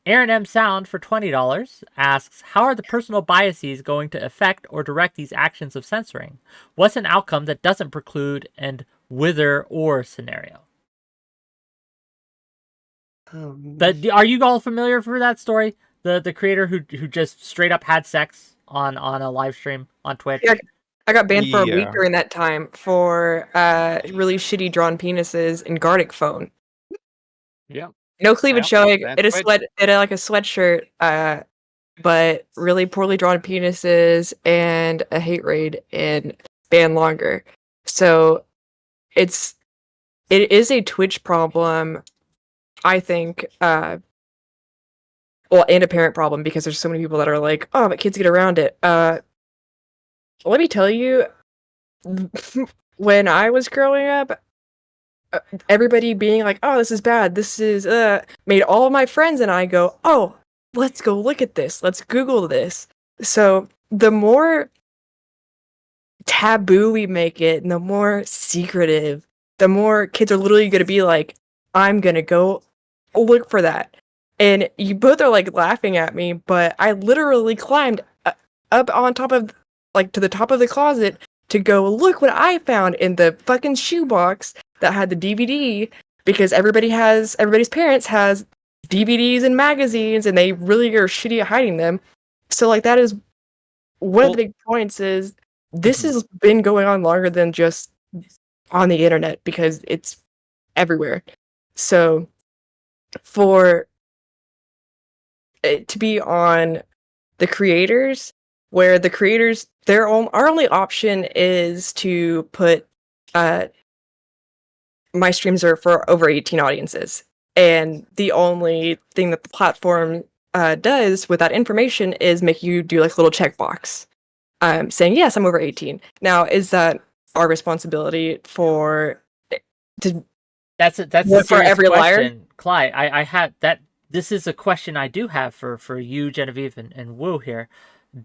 Aaron M. Sound for $20 asks, how are the personal biases going to affect or direct these actions of censoring? What's an outcome that doesn't preclude and wither or scenario? But are you all familiar for that story? The creator who just straight up had sex on a live stream on Twitch? Yeah, I got banned for a week Yeah. during that time for really shitty drawn penises in Gartic phone. Yeah. No cleavage Well, showing. that's It is what- it had like a sweatshirt, but really poorly drawn penises and a hate raid and banned longer. So it is a Twitch problem, I think. Well, and a parent problem because there's so many people that are like, oh, but kids get around it. Let me tell you, when I was growing up, everybody being like, oh, this is bad, this is made all of my friends and I go, oh, let's go look at this, let's Google this. So the more taboo we make it and the more secretive, the more kids are literally going to be like, I'm going to go look for that. And you both are like laughing at me, but I literally climbed up on top of, like, to the top of the closet to go look what I found in the fucking shoebox that had the DVD, because everybody's parents has DVDs and magazines and they really are shitty at hiding them. So like that is one of the big points is this has been going on longer than just on the internet because it's everywhere. So for it to be on the creators, where the creators, our only option is to put my streams are for over 18 audiences. And the only thing that the platform does with that information is make you do like a little checkbox saying, yes, I'm over 18. Now, is that our responsibility for That's a for every liar? question. Clyde, I had that. This is a question I do have for you, Genevieve, and Wu here.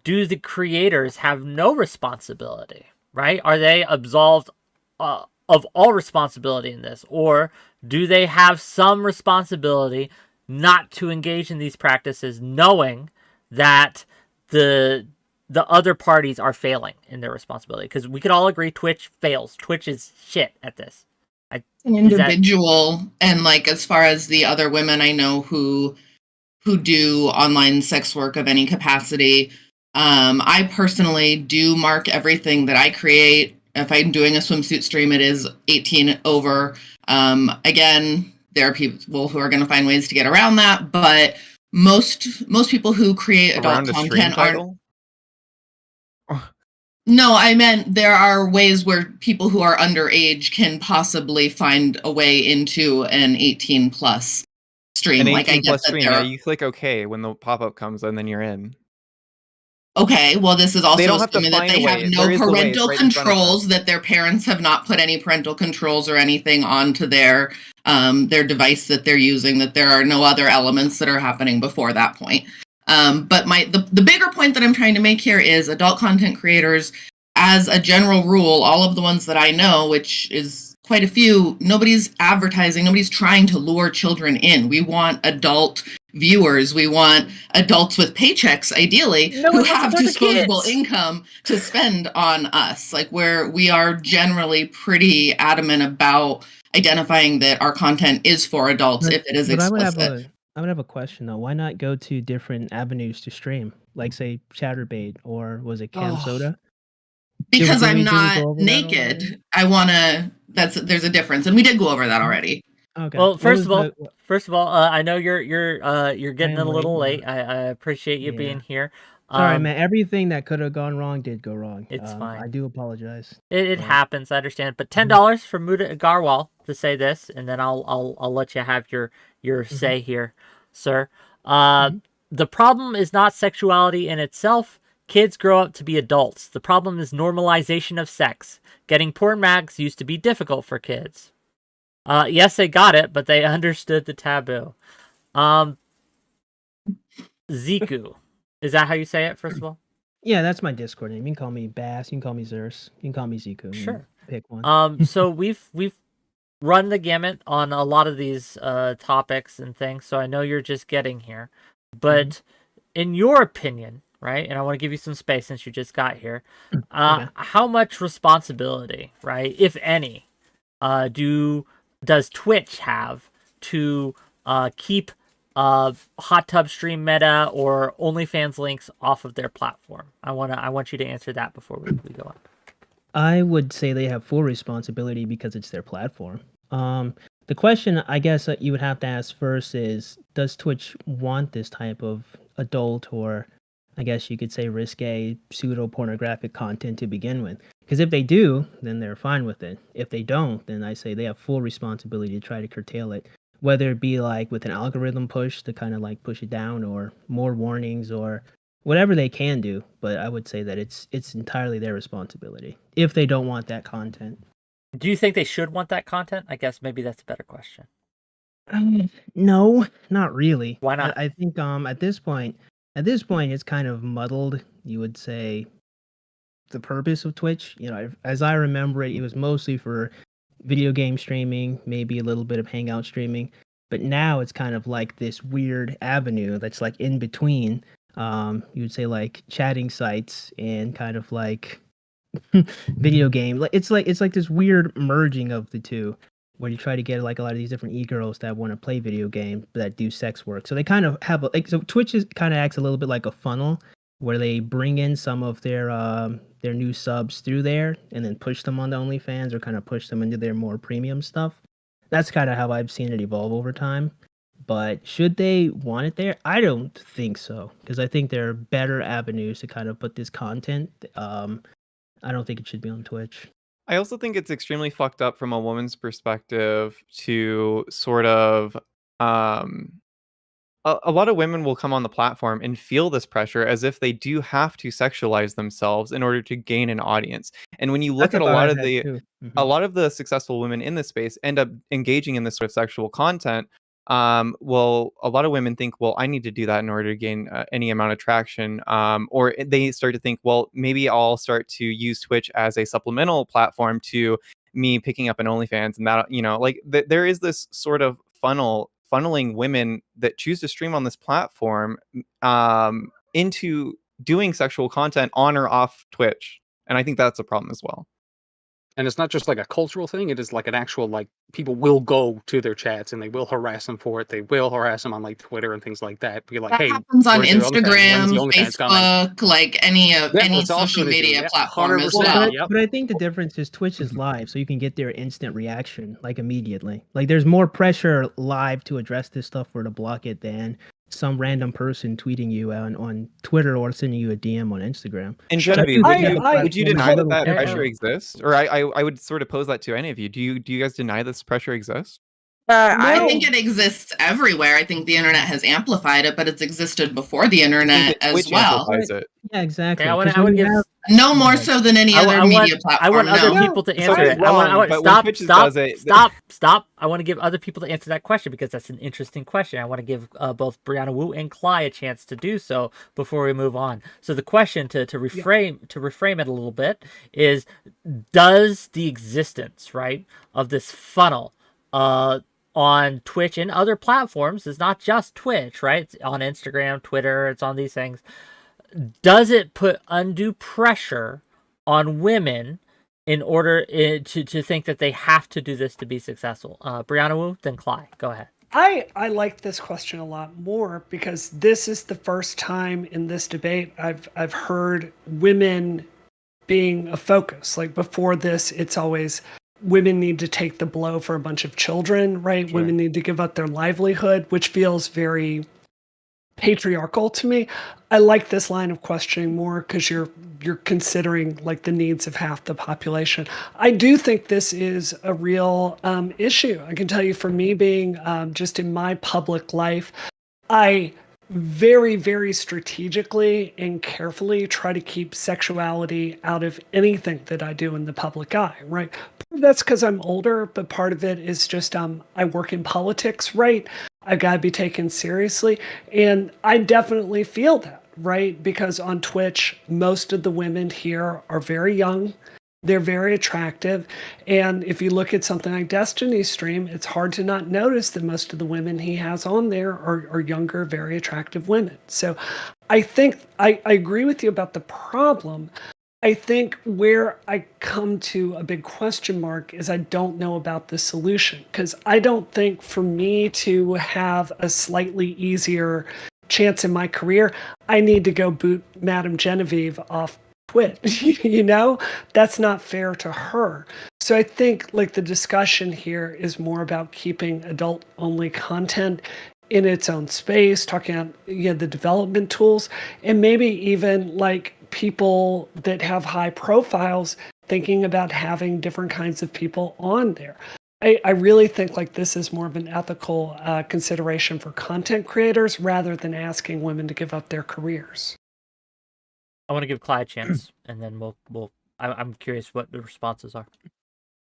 Do the creators have no responsibility, right? Are they absolved of all responsibility in this? Or do they have some responsibility not to engage in these practices knowing that the other parties are failing in their responsibility? Because we could all agree Twitch fails. Twitch is shit at this. Individual, and like as far as the other women I know who do online sex work of any capacity, I personally do mark everything that I create. If I'm doing a swimsuit stream, it is 18 over. Again, there are people who are going to find ways to get around that, but most people who create adult content aren't. No, I meant there are ways where people who are underage can possibly find a way into an 18 plus stream. An 18 like I get plus that stream, there yeah, are... you click OK when the pop-up comes and then you're in. Okay, well, this is also assuming that they have no parental controls, that their parents have not put any parental controls or anything onto their device that they're using, that there are no other elements that are happening before that point. But the bigger point that I'm trying to make here is adult content creators, as a general rule, all of the ones that I know, which is quite a few, nobody's advertising, nobody's trying to lure children in. We want adult viewers, we want adults with paychecks, ideally, who have disposable income to spend on us. Like, where we are generally pretty adamant about identifying that our content is for adults if it is explicit. I would have a question though. Why not go to different avenues to stream, like say Chatterbait, or was it Cam Soda? Because I'm not naked. I want to. There's a difference, and we did go over that already. Okay. Well, first of all, I know you're getting a little late. I appreciate you being here. Sorry, man. Everything that could have gone wrong did go wrong. It's fine. I do apologize. It happens. I understand. But $10 for 𝕵𝖎𝖙 to say this, and then I'll let you have your say here, sir. The problem is not sexuality in itself. Kids grow up to be adults. The problem is normalization of sex. Getting porn mags used to be difficult for kids. Yes, they got it, but they understood the taboo. 𝕍𝖎. Is that how you say it, first of all? Yeah, that's my Discord name. You can call me Bass. You can call me Xerxes. You can call me Ziku. Sure. Pick one. So we've run the gamut on a lot of these topics and things, so I know you're just getting here. But in your opinion, right, and I want to give you some space since you just got here, Okay. how much responsibility, right, if any, does Twitch have to keep hot tub stream meta or OnlyFans links off of their platform? I want you to answer that before we go on. I would say they have full responsibility because it's their platform. The question I guess that you would have to ask first is, does Twitch want this type of adult, or I guess you could say risque, pseudo-pornographic content to begin with? Because if they do, then they're fine with it. If they don't, then I say they have full responsibility to try to curtail it, whether it be like with an algorithm push to kind of like push it down, or more warnings, or whatever they can do. But I would say that it's entirely their responsibility if they don't want that content. Do you think they should want that content? I guess maybe that's a better question. No, not really. Why not? I think at this point it's kind of muddled. You would say the purpose of Twitch. You know, as I remember it, it was mostly for video game streaming, maybe a little bit of hangout streaming. But now it's kind of like this weird avenue that's like in between. You would say like chatting sites and kind of like video game. It's like this weird merging of the two, where you try to get like a lot of these different e-girls that want to play video games that do sex work. So they kind of have so Twitch kind of acts a little bit like a funnel, where they bring in some of their new subs through there and then push them on the OnlyFans, or kind of push them into their more premium stuff. That's kind of how I've seen it evolve over time. But should they want it there? I don't think so, because I think there are better avenues to kind of put this content. I don't think it should be on Twitch. I also think it's extremely fucked up from a woman's perspective to sort of a lot of women will come on the platform and feel this pressure as if they do have to sexualize themselves in order to gain an audience. And when you look That's at a thought I've had too. a lot of the successful women in this space end up engaging in this sort of sexual content. Well, a lot of women think, well, I need to do that in order to gain any amount of traction. Or they start to think, well, maybe I'll start to use Twitch as a supplemental platform to me picking up an OnlyFans, and that, you know, like there is this sort of funneling women that choose to stream on this platform into doing sexual content on or off Twitch, and I think that's a problem as well. And it's not just like a cultural thing, it is like an actual, like, people will go to their chats and they will harass them for it. They will harass them on like Twitter and things like that. Be like, That hey, happens on where's your OnlyFans? When's Instagram, the OnlyFans coming? Facebook, like any that's also social an issue. media Yeah, platform as 100%. well. Yep. But I think the difference is Twitch is live, so you can get their instant reaction like immediately. Like there's more pressure live to address this stuff or to block it than some random person tweeting you on Twitter or sending you a DM on Instagram. And Genevieve, I- would you deny that Yeah. pressure exists? Or I would sort of pose that to any of you. Do you guys deny this pressure exists? I think it exists everywhere. I think the internet has amplified it, but it's existed before the internet as Twitch well. amplifies it. Yeah, exactly. Okay, I 'Cause would when you give- have- No more so than any other media platform. I want other no. people to It's answer always it. wrong, but when Twitch does it- Stop. I want to give other people to answer that question because that's an interesting question. I want to give both 𝕵𝖎𝖙 and 𝕾𝖍 a chance to do so before we move on. So the question to reframe it a little bit is, does the existence, right, of this funnel on Twitch and other platforms, is not just Twitch, right? It's on Instagram, Twitter, it's on these things. Does it put undue pressure on women in order to think that they have to do this to be successful? 𝕵𝖎𝖙, then 𝕾𝖍. Go ahead. I like this question a lot more because this is the first time in this debate I've heard women being a focus. Like before this, it's always women need to take the blow for a bunch of children, right? Sure. Women need to give up their livelihood, which feels very patriarchal to me. I like this line of questioning more because you're considering like the needs of half the population. I do think this is a real issue. I can tell you, for me being just in my public life, I very, very strategically and carefully try to keep sexuality out of anything that I do in the public eye, right? That's because I'm older, but part of it is just I work in politics, right? I've got to be taken seriously. And I definitely feel that, right? Because on Twitch, most of the women here are very young. They're very attractive. And if you look at something like Destiny's stream, it's hard to not notice that most of the women he has on there are younger, very attractive women. So I think I agree with you about the problem. I think where I come to a big question mark is I don't know about the solution, because I don't think for me to have a slightly easier chance in my career, I need to go boot Madame Genevieve off Twitch. That's not fair to her. So I think like the discussion here is more about keeping adult only content in its own space, talking about the development tools, and maybe even like people that have high profiles thinking about having different kinds of people on there. I really think like this is more of an ethical consideration for content creators rather than asking women to give up their careers. I want to give Clyde a chance, and then I'm curious what the responses are.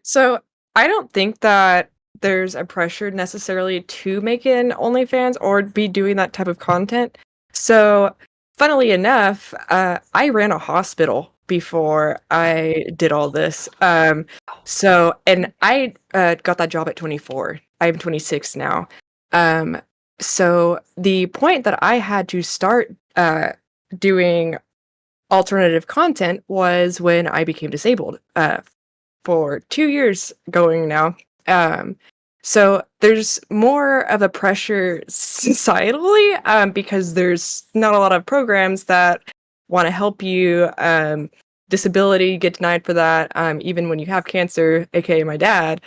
So I don't think that there's a pressure necessarily to make an OnlyFans or be doing that type of content. So funnily enough, I ran a hospital before I did all this. And I got that job at 24. I'm 26 now. So the point that I had to start doing alternative content was when I became disabled for 2 years going now. So there's more of a pressure societally because there's not a lot of programs that want to help you. Disability, get denied for that, even when you have cancer, aka my dad.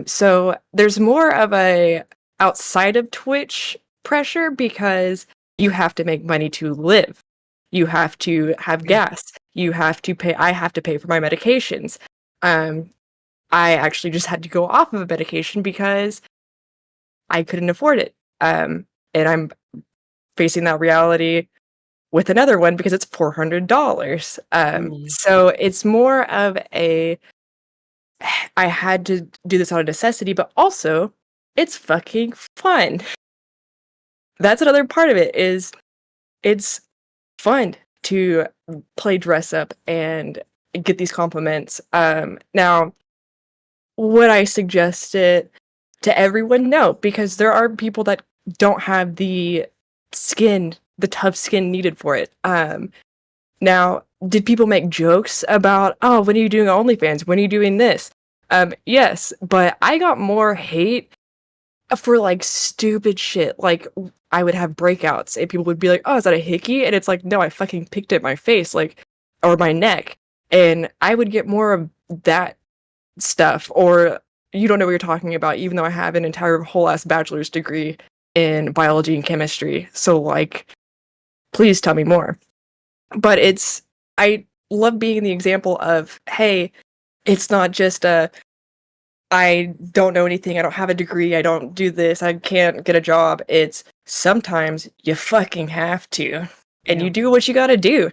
So there's more of a outside of Twitch pressure because you have to make money to live. You have to have gas. You have to pay. I have to pay for my medications. I actually just had to go off of a medication because I couldn't afford it. And I'm facing that reality with another one because it's $400. So it's more of I had to do this out of necessity, but also it's fucking fun. That's another part of it is it's fun to play dress up and get these compliments. Now, would I suggest it to everyone? No, because there are people that don't have the tough skin needed for it. Now, did people make jokes about, oh, when are you doing OnlyFans? When are you doing this? Yes, but I got more hate for like stupid shit. Like I would have breakouts and people would be like, oh, is that a hickey? And it's like, no, I fucking picked at my face, or my neck. And I would get more of that stuff, or you don't know what you're talking about, even though I have an entire whole ass bachelor's degree in biology and chemistry. So like, please tell me more. But I love being the example of, hey, it's not just I don't know anything, I don't have a degree, I don't do this, I can't get a job. It's sometimes you fucking have to, and you do what you gotta do.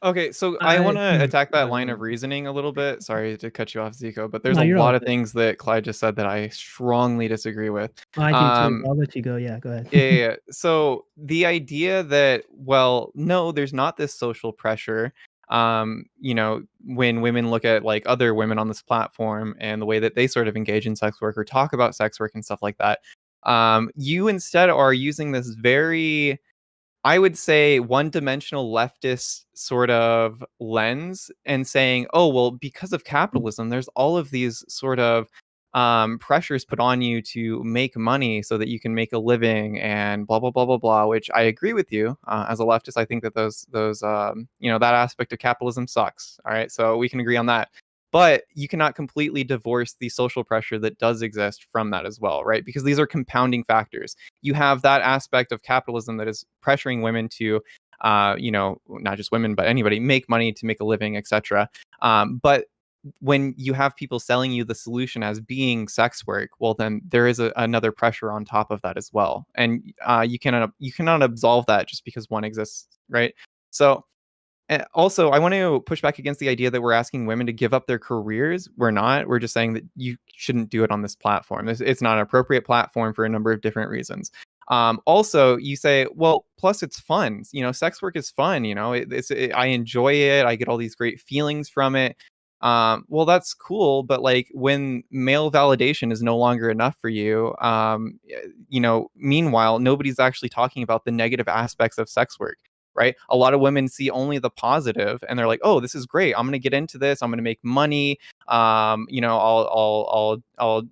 Okay, so I want to attack that line of reasoning a little bit. Sorry to cut you off, Zico, but there's No, a you're all lot of good. things that Clyde just said that I strongly disagree with. I do too. I'll let you go. Yeah, go ahead. Yeah. So the idea that, well, no, there's not this social pressure. When women look at like other women on this platform and the way that they sort of engage in sex work or talk about sex work and stuff like that, you instead are using this very, I would say, one-dimensional leftist sort of lens and saying, oh, well, because of capitalism, there's all of these sort of pressures put on you to make money so that you can make a living and blah, blah, blah, blah, blah, which I agree with you. As a leftist, I think that those that aspect of capitalism sucks. All right. So we can agree on that. But you cannot completely divorce the social pressure that does exist from that as well, right? Because these are compounding factors. You have that aspect of capitalism that is pressuring women to, not just women, but anybody, make money to make a living, etc. But when you have people selling you the solution as being sex work, well, then there is another pressure on top of that as well. And you cannot absolve that just because one exists, right? So, and also, I want to push back against the idea that we're asking women to give up their careers. We're not. We're just saying that you shouldn't do it on this platform. It's not an appropriate platform for a number of different reasons. Also, you say, well, plus it's fun. Sex work is fun. I enjoy it. I get all these great feelings from it. Well, that's cool, but like when male validation is no longer enough for you, meanwhile, nobody's actually talking about the negative aspects of sex work, right? A lot of women see only the positive, and they're like, "Oh, this is great. I'm gonna get into this. I'm gonna make money. I'll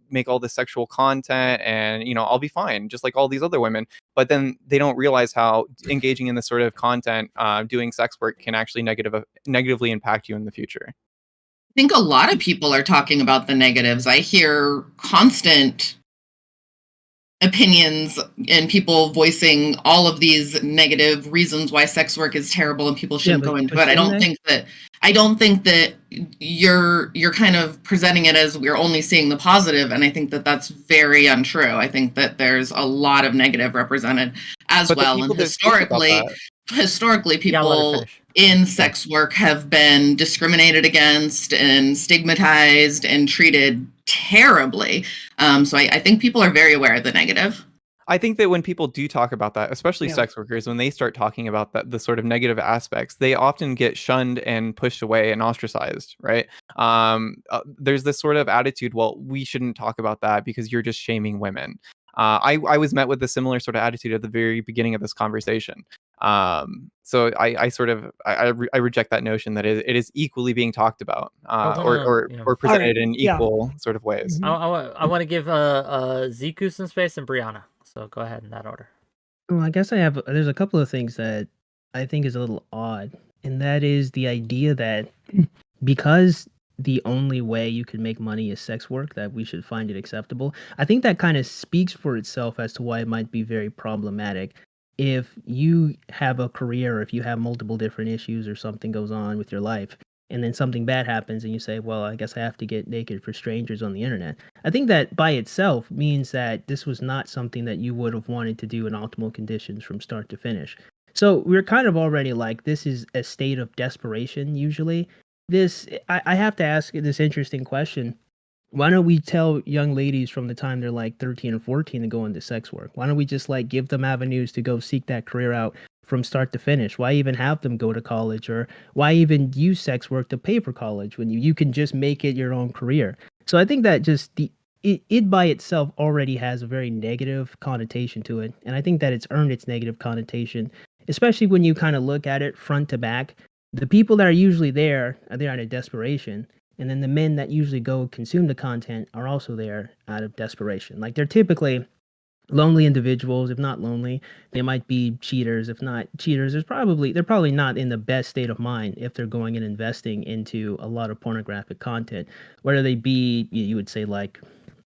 make all this sexual content, and I'll be fine, just like all these other women." But then they don't realize how engaging in this sort of content, doing sex work, can actually negatively impact you in the future. I think a lot of people are talking about the negatives. I hear constant opinions and people voicing all of these negative reasons why sex work is terrible and people shouldn't go into it. I don't think that you're kind of presenting it as we're only seeing the positive, and I think that that's very untrue. I think that there's a lot of negative represented as well, and historically people in sex work have been discriminated against and stigmatized and treated terribly. So I think people are very aware of the negative. I think that when people do talk about that, especially sex workers, when they start talking about the sort of negative aspects, they often get shunned and pushed away and ostracized, right? There's this sort of attitude, well, we shouldn't talk about that because you're just shaming women. I was met with a similar sort of attitude at the very beginning of this conversation. So I reject that notion that it is equally being talked about, or presented in equal sort of ways. I want to give Ziku some space and Brianna. So go ahead in that order. Well, I guess there's a couple of things that I think is a little odd, and that is the idea that because the only way you can make money is sex work, that we should find it acceptable. I think that kind of speaks for itself as to why it might be very problematic. If you have a career, or if you have multiple different issues or something goes on with your life, and then something bad happens and you say, well, I guess I have to get naked for strangers on the internet. I think that by itself means that this was not something that you would have wanted to do in optimal conditions from start to finish. So we're kind of already like, this is a state of desperation usually. I have to ask this interesting question. Why don't we tell young ladies from the time they're like 13 or 14 to go into sex work? Why don't we just like give them avenues to go seek that career out from start to finish? Why even have them go to college, or why even use sex work to pay for college when you can just make it your own career? So I think that just it by itself already has a very negative connotation to it. And I think that it's earned its negative connotation, especially when you kind of look at it front to back. The people that are usually there are there out of desperation. And then the men that usually go consume the content are also there out of desperation. Like, they're typically lonely individuals. If not lonely, they might be cheaters. If not cheaters, they're probably not in the best state of mind if they're going and investing into a lot of pornographic content. Whether they be, you would say, like,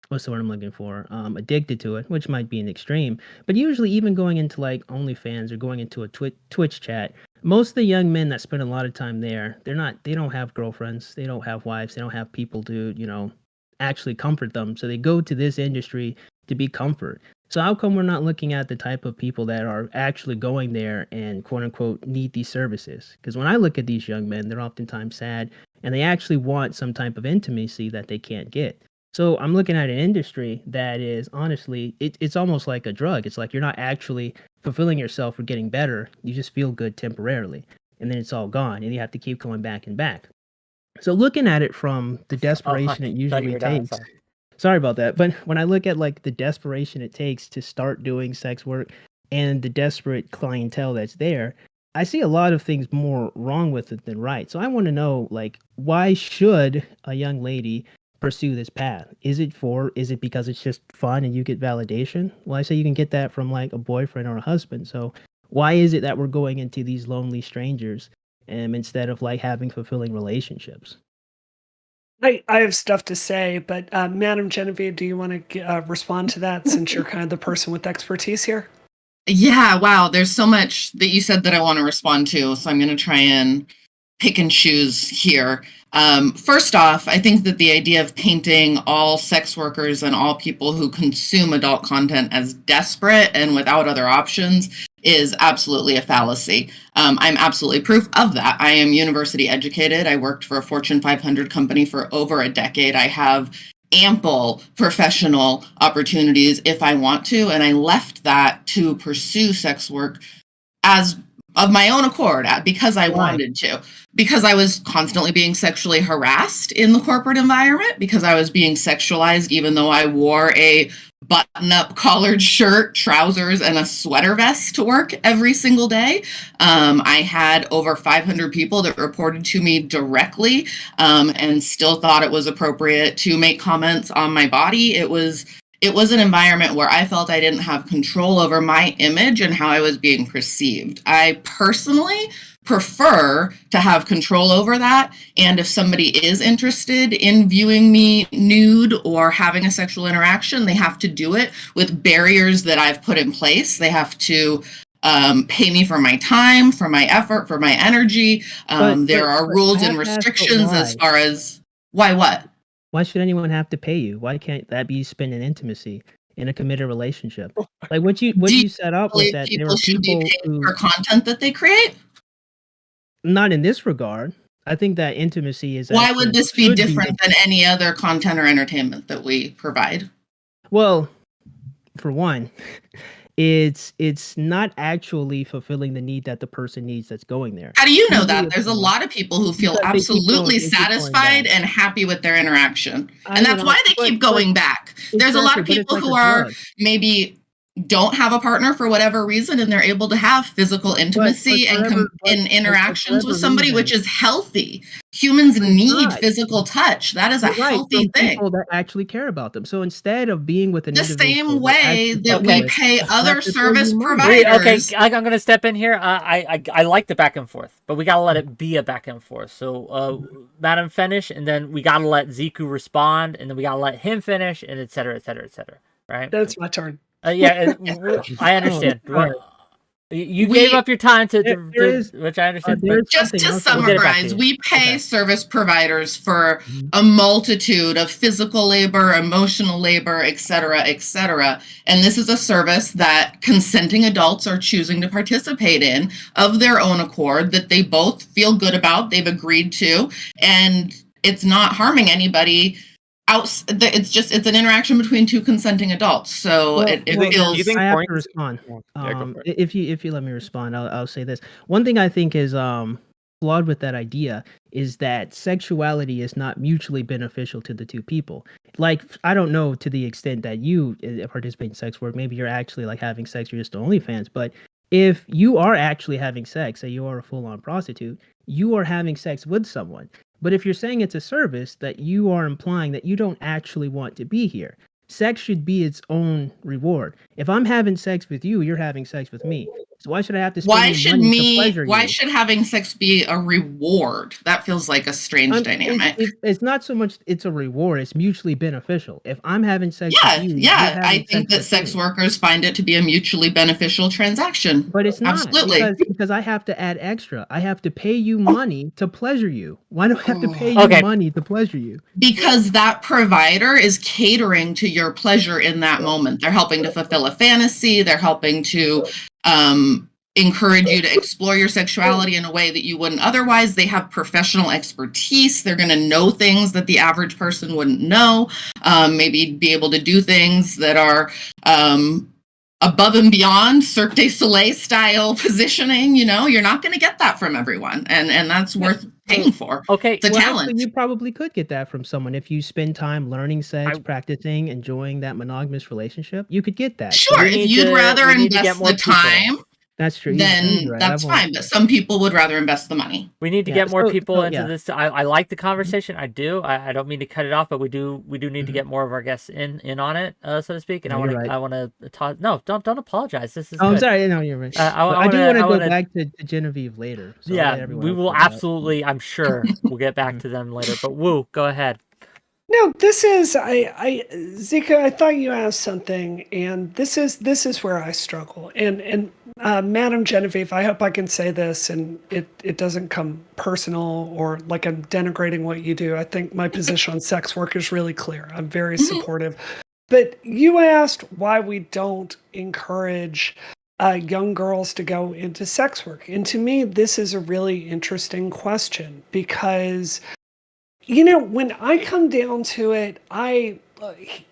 what's the word I'm looking for? Addicted to it, which might be an extreme. But usually even going into like OnlyFans or going into a Twitch chat, most of the young men that spend a lot of time there, they don't have girlfriends, they don't have wives, they don't have people to, actually comfort them. So they go to this industry to be comfort. So how come we're not looking at the type of people that are actually going there and quote unquote need these services? Because when I look at these young men, they're oftentimes sad and they actually want some type of intimacy that they can't get. So I'm looking at an industry that is honestly, it's almost like a drug. It's like you're not actually fulfilling yourself or getting better. You just feel good temporarily, and then it's all gone, and you have to keep going back and back. So looking at it from the desperation it usually takes. Sorry about that. But when I look at like the desperation it takes to start doing sex work and the desperate clientele that's there, I see a lot of things more wrong with it than right. So I want to know, like, why should a young lady pursue this path? Is it because it's just fun and you get validation? Well, I say you can get that from like a boyfriend or a husband. So why is it that we're going into these lonely strangers instead of like having fulfilling relationships? I have stuff to say, but Madam Genevieve, do you want to respond to that since you're kind of the person with expertise here? Yeah, wow. There's so much that you said that I want to respond to, so I'm going to try and pick and choose here. First off, I think that the idea of painting all sex workers and all people who consume adult content as desperate and without other options is absolutely a fallacy. I'm absolutely proof of that. I am university educated. I worked for a Fortune 500 company for over a decade. I have ample professional opportunities if I want to. And I left that to pursue sex work as of my own accord because I wanted to, because I was constantly being sexually harassed in the corporate environment, because I was being sexualized even though I wore a button-up collared shirt, trousers, and a sweater vest to work every single day. I had over 500 people that reported to me directly and still thought it was appropriate to make comments on my body. It was an environment where I felt I didn't have control over my image and how I was being perceived. I personally prefer to have control over that. And if somebody is interested in viewing me nude or having a sexual interaction, they have to do it with barriers that I've put in place. They have to pay me for my time, for my effort, for my energy. There are rules and restrictions as far as what? Why should anyone have to pay you? Why can't that be spent in intimacy in a committed relationship? Like what you set up with that, there are people who for content that they create. Not in this regard. I think that intimacy is. Why would this be different than any other content or entertainment that we provide? Well, for one, it's not actually fulfilling the need that the person needs that's going there. How do you know that? There's a lot of people who feel absolutely satisfied and happy with their interaction. And that's why they keep going back. There's a lot of people who are maybe don't have a partner for whatever reason, and they're able to have physical intimacy and interactions with somebody, which is healthy. Humans need physical touch. That is a healthy thing. People that actually care about them. So instead of being with an the individual same way that we pay other service providers. Okay, I'm going to step in here. I like the back and forth, but we got to let it be a back and forth. So, Madam finish, and then we got to let 𝕍𝖎 respond, and then we got to let him finish, and et cetera, et cetera, et cetera. Right? That's my turn. Yeah, I understand. You gave up your time to which I understand. Just to summarize, we pay service providers for a multitude of physical labor, emotional labor, et cetera, et cetera. And this is a service that consenting adults are choosing to participate in of their own accord, that they both feel good about, they've agreed to, and it's not harming anybody. It's an interaction between two consenting adults, so it feels. I have to respond. If you let me respond, I'll say this. One thing I think is flawed with that idea is that sexuality is not mutually beneficial to the two people. Like, I don't know to the extent that you participate in sex work. Maybe you're actually like having sex, you're just OnlyFans. But if you are actually having sex, say you are a full-on prostitute, you are having sex with someone. But if you're saying it's a service, that you are implying that you don't actually want to be here. Sex should be its own reward. If I'm having sex with you, you're having sex with me. So why should I have to spend money to pleasure you? Why should having sex be a reward? That feels like a strange dynamic. It's not so much it's a reward, it's mutually beneficial. If I'm having sex with you, I think that sex workers find it to be a mutually beneficial transaction. But it's not. Absolutely. Because I have to add extra. I have to pay you money to pleasure you. Why do I have to pay you money to pleasure you? Because that provider is catering to your pleasure in that moment. They're helping to fulfill a fantasy. They're helping to encourage you to explore your sexuality in a way that you wouldn't otherwise. They have professional expertise. They're going to know things that the average person wouldn't know. Maybe be able to do things that are above and beyond Cirque du Soleil style positioning. You know, you're not going to get that from everyone, and that's worth paying for. Okay, it's a talent. You probably could get that from someone if you spend time learning sex, practicing, enjoying that monogamous relationship. You could get that. Sure, if you'd rather invest the time. That's true. Then that's fine. But some people would rather invest the money. We need to get more people into this. I like the conversation. I do. I don't mean to cut it off, but we do need to get more of our guests in on it, so to speak. And I want to talk. No, don't apologize. This is. I'm sorry. No, you're right. I do want to go back to 𝕍𝖎 later. So we will absolutely. I'm sure we'll get back to them later. But Woo, go ahead. No, this is 𝕍𝖎, I thought you asked something, and this is where I struggle. And Madam Genevieve, I hope I can say this and it doesn't come personal or like I'm denigrating what you do. I think my position on sex work is really clear. I'm very supportive. But you asked why we don't encourage young girls to go into sex work. And to me, this is a really interesting question because When I come down to it,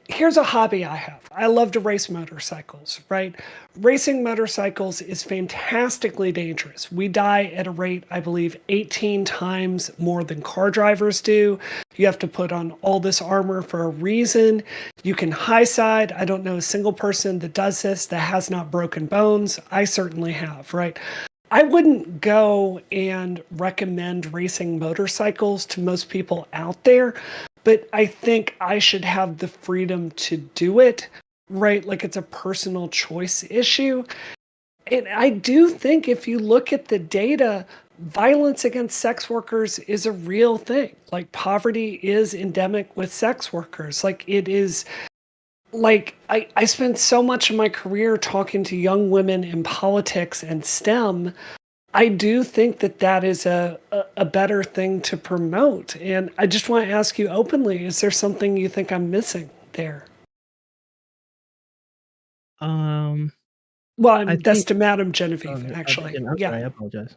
here's a hobby I have. I love to race motorcycles, right? Racing motorcycles is fantastically dangerous. We die at a rate, I believe, 18 times more than car drivers do. You have to put on all this armor for a reason. You can high side. I don't know a single person that does this that has not broken bones. I certainly have, right? I wouldn't go and recommend racing motorcycles to most people out there, but I think I should have the freedom to do it, right? Like it's a personal choice issue. And I do think if you look at the data, violence against sex workers is a real thing. Like poverty is endemic with sex workers. Like it is. Like I spent so much of my career talking to young women in politics and STEM. I do think that is a better thing to promote. And I just want to ask you openly, is there something you think I'm missing there? I That's think to Madam Genevieve, I'm actually. sorry, Yeah. I apologize.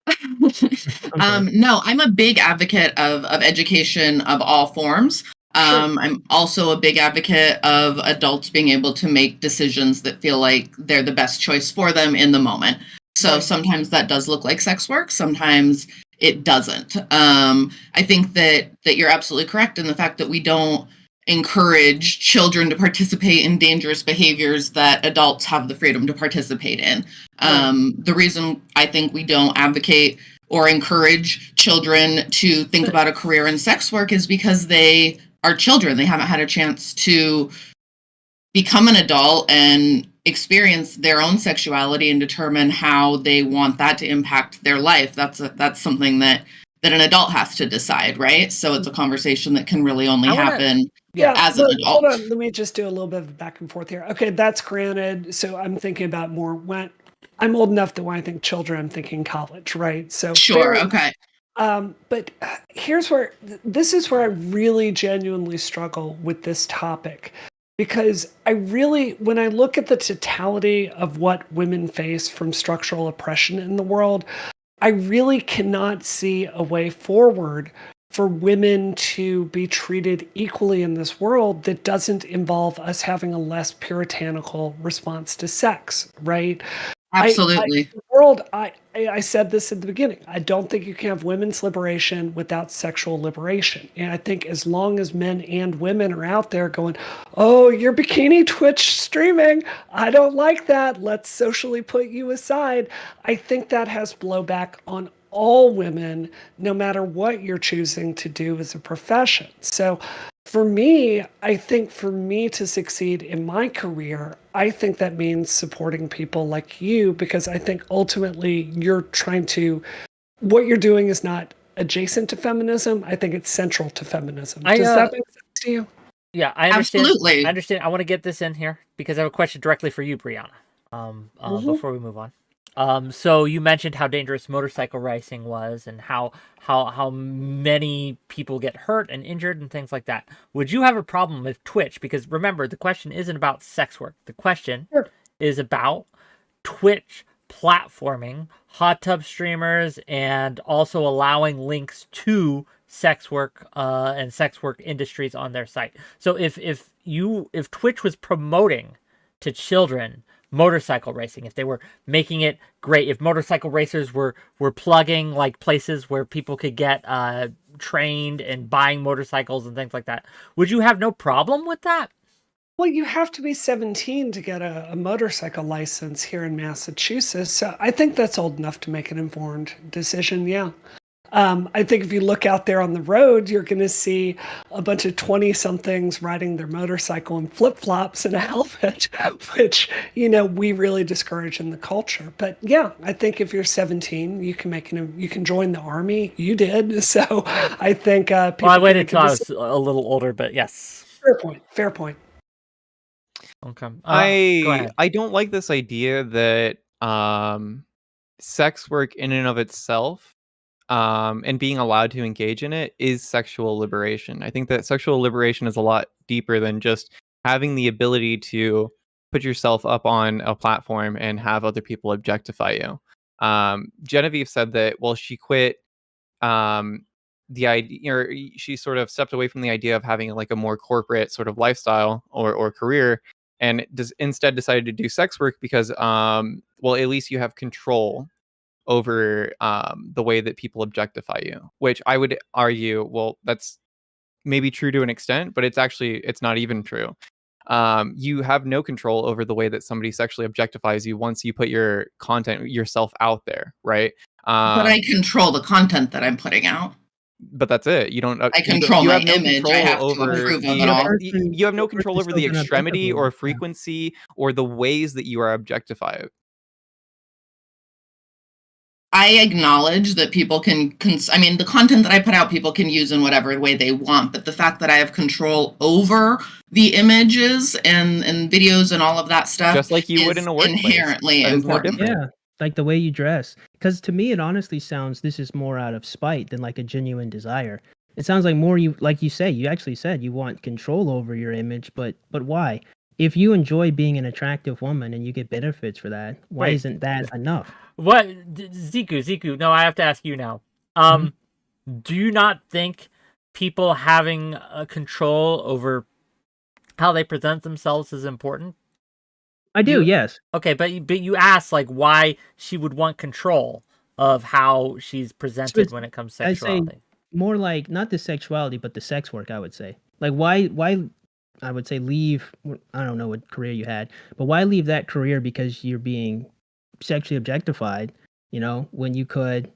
I'm sorry. No, I'm a big advocate of education of all forms. Sure. I'm also a big advocate of adults being able to make decisions that feel like they're the best choice for them in the moment. So Right. sometimes that does look like sex work. Sometimes it doesn't. I think that you're absolutely correct in the fact that we don't encourage children to participate in dangerous behaviors that adults have the freedom to participate in. The reason I think we don't advocate or encourage children to think about a career in sex work is because they are children. They haven't had a chance to become an adult and experience their own sexuality and determine how they want that to impact their life. That's something that an adult has to decide, right? So it's a conversation that can really only happen as an adult. Hold on. Let me just do a little bit of back and forth here. Okay, that's granted. So I'm thinking about more when I'm old enough that when I think children, I'm thinking college, right? So sure, okay. But this is where I really genuinely struggle with this topic. Because when I look at the totality of what women face from structural oppression in the world, I really cannot see a way forward for women to be treated equally in this world that doesn't involve us having a less puritanical response to sex, right? Absolutely. I said this at the beginning. I don't think you can have women's liberation without sexual liberation. And I think as long as men and women are out there going, oh, you're bikini Twitch streaming, I don't like that, let's socially put you aside, I think that has blowback on all women, no matter what you're choosing to do as a profession. So for me, I think for me to succeed in my career, I think that means supporting people like you, because I think ultimately what you're doing is not adjacent to feminism. I think it's central to feminism. Does that make sense to you? Yeah, I understand. Absolutely. I understand. I want to get this in here because I have a question directly for you, Brianna. Before we move on. So you mentioned how dangerous motorcycle racing was and how many people get hurt and injured and things like that. Would you have a problem with Twitch? Because remember, the question isn't about sex work. The question is about Twitch platforming hot tub streamers and also allowing links to sex work and sex work industries on their site. So if Twitch was promoting to children motorcycle racing, if they were making it great, if motorcycle racers were plugging like places where people could get trained and buying motorcycles and things like that, would you have no problem with that? Well, you have to be 17 to get a motorcycle license here in Massachusetts. So I think that's old enough to make an informed decision. Yeah. I think if you look out there on the road, you're going to see a bunch of 20-somethings riding their motorcycle in flip-flops and a helmet, which, we really discourage in the culture. But yeah, I think if you're 17, you can join the army. You did. So I think people. Well, I waited until I was a little older, but yes. Fair point. Okay. Go ahead. I don't like this idea that sex work in and of itself and being allowed to engage in it is sexual liberation. I think that sexual liberation is a lot deeper than just having the ability to put yourself up on a platform and have other people objectify you. Genevieve said that, well, she quit the idea, or she sort of stepped away from the idea of having like a more corporate sort of lifestyle or career, and instead decided to do sex work because well, at least you have control over the way that people objectify you, which I would argue, well, that's maybe true to an extent, but it's not even true. You have no control over the way that somebody sexually objectifies you once you put your content yourself out there, right? But I control the content that I'm putting out. But that's it. You don't. I control You my have no image. I control have to over approve of the. it all. You have no control over the still gonna extremity objectify or you. Yeah. frequency or the ways that you are objectified. I acknowledge that people can, I mean, the content that I put out, people can use in whatever way they want. But the fact that I have control over the images and videos and all of that stuff, Just like you would is in a workplace. inherently That is no important. different. Yeah, like the way you dress. Because to me, it honestly sounds this is more out of spite than like a genuine desire. It sounds like more you, like you say, you actually said you want control over your image, but why? If you enjoy being an attractive woman and you get benefits for that, why Wait. isn't that enough? What, Ziku? No, I have to ask you now. Do you not think people having control over how they present themselves is important? I do, yes. Okay, but you asked like why she would want control of how she's presented when it comes to I say sexuality. more like not the sexuality, but the sex work. I would say, like, why? I would say leave. I don't know what career you had, but why leave that career because you're being sexually objectified? You know, when you could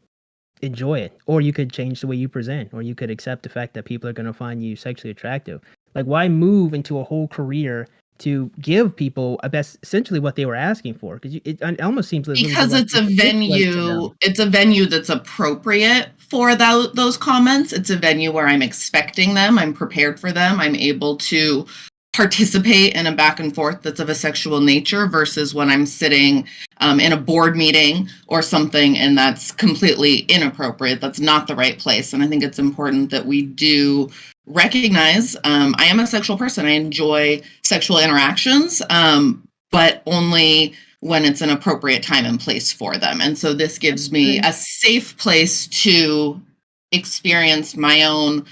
enjoy it, or you could change the way you present, or you could accept the fact that people are going to find you sexually attractive. Like, why move into a whole career to give people essentially what they were asking for? Because it almost seems a little bit Because like it's a you capitulate to venue, them. it's a venue that's appropriate for those comments. It's a venue where I'm expecting them, I'm prepared for them, I'm able to participate in a back and forth that's of a sexual nature, versus when I'm sitting in a board meeting or something and that's completely inappropriate. That's not the right place. And I think it's important that we do recognize I am a sexual person. I enjoy sexual interactions, but only when it's an appropriate time and place for them. And so this gives me a safe place to experience my own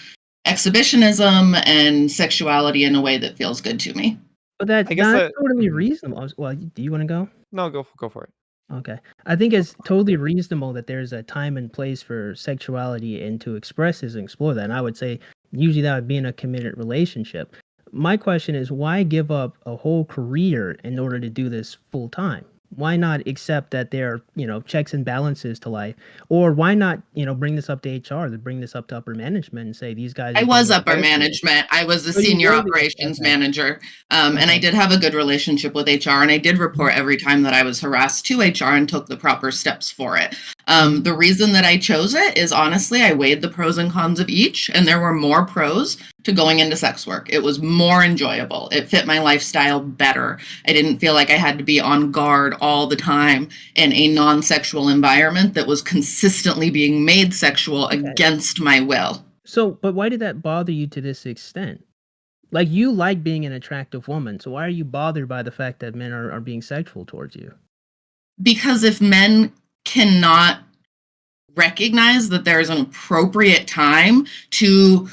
exhibitionism and sexuality in a way that feels good to me. But that's I guess that totally reasonable. Well, do you want to go? No, go for it. Okay. I think it's totally reasonable that there's a time and place for sexuality and to express this and explore that. And I would say usually that would be in a committed relationship. My question is, why give up a whole career in order to do this full time? Why not accept that there are, checks and balances to life? Or why not, bring this up to HR, to bring this up to upper management and say these guys I are was being upper inappropriate? management. I was the Oh, you senior were the- operations okay. manager. And I Okay. did have a good relationship with HR, and I did report every time that I was harassed to HR and took the proper steps for it. The reason that I chose it is honestly, I weighed the pros and cons of each, and there were more pros to going into sex work. It was more enjoyable. It fit my lifestyle better. I didn't feel like I had to be on guard all the time in a non-sexual environment that was consistently being made sexual against my will. So, but why did that bother you to this extent? Like, you like being an attractive woman, so why are you bothered by the fact that men are being sexual towards you? Because if men cannot recognize that there is an appropriate time to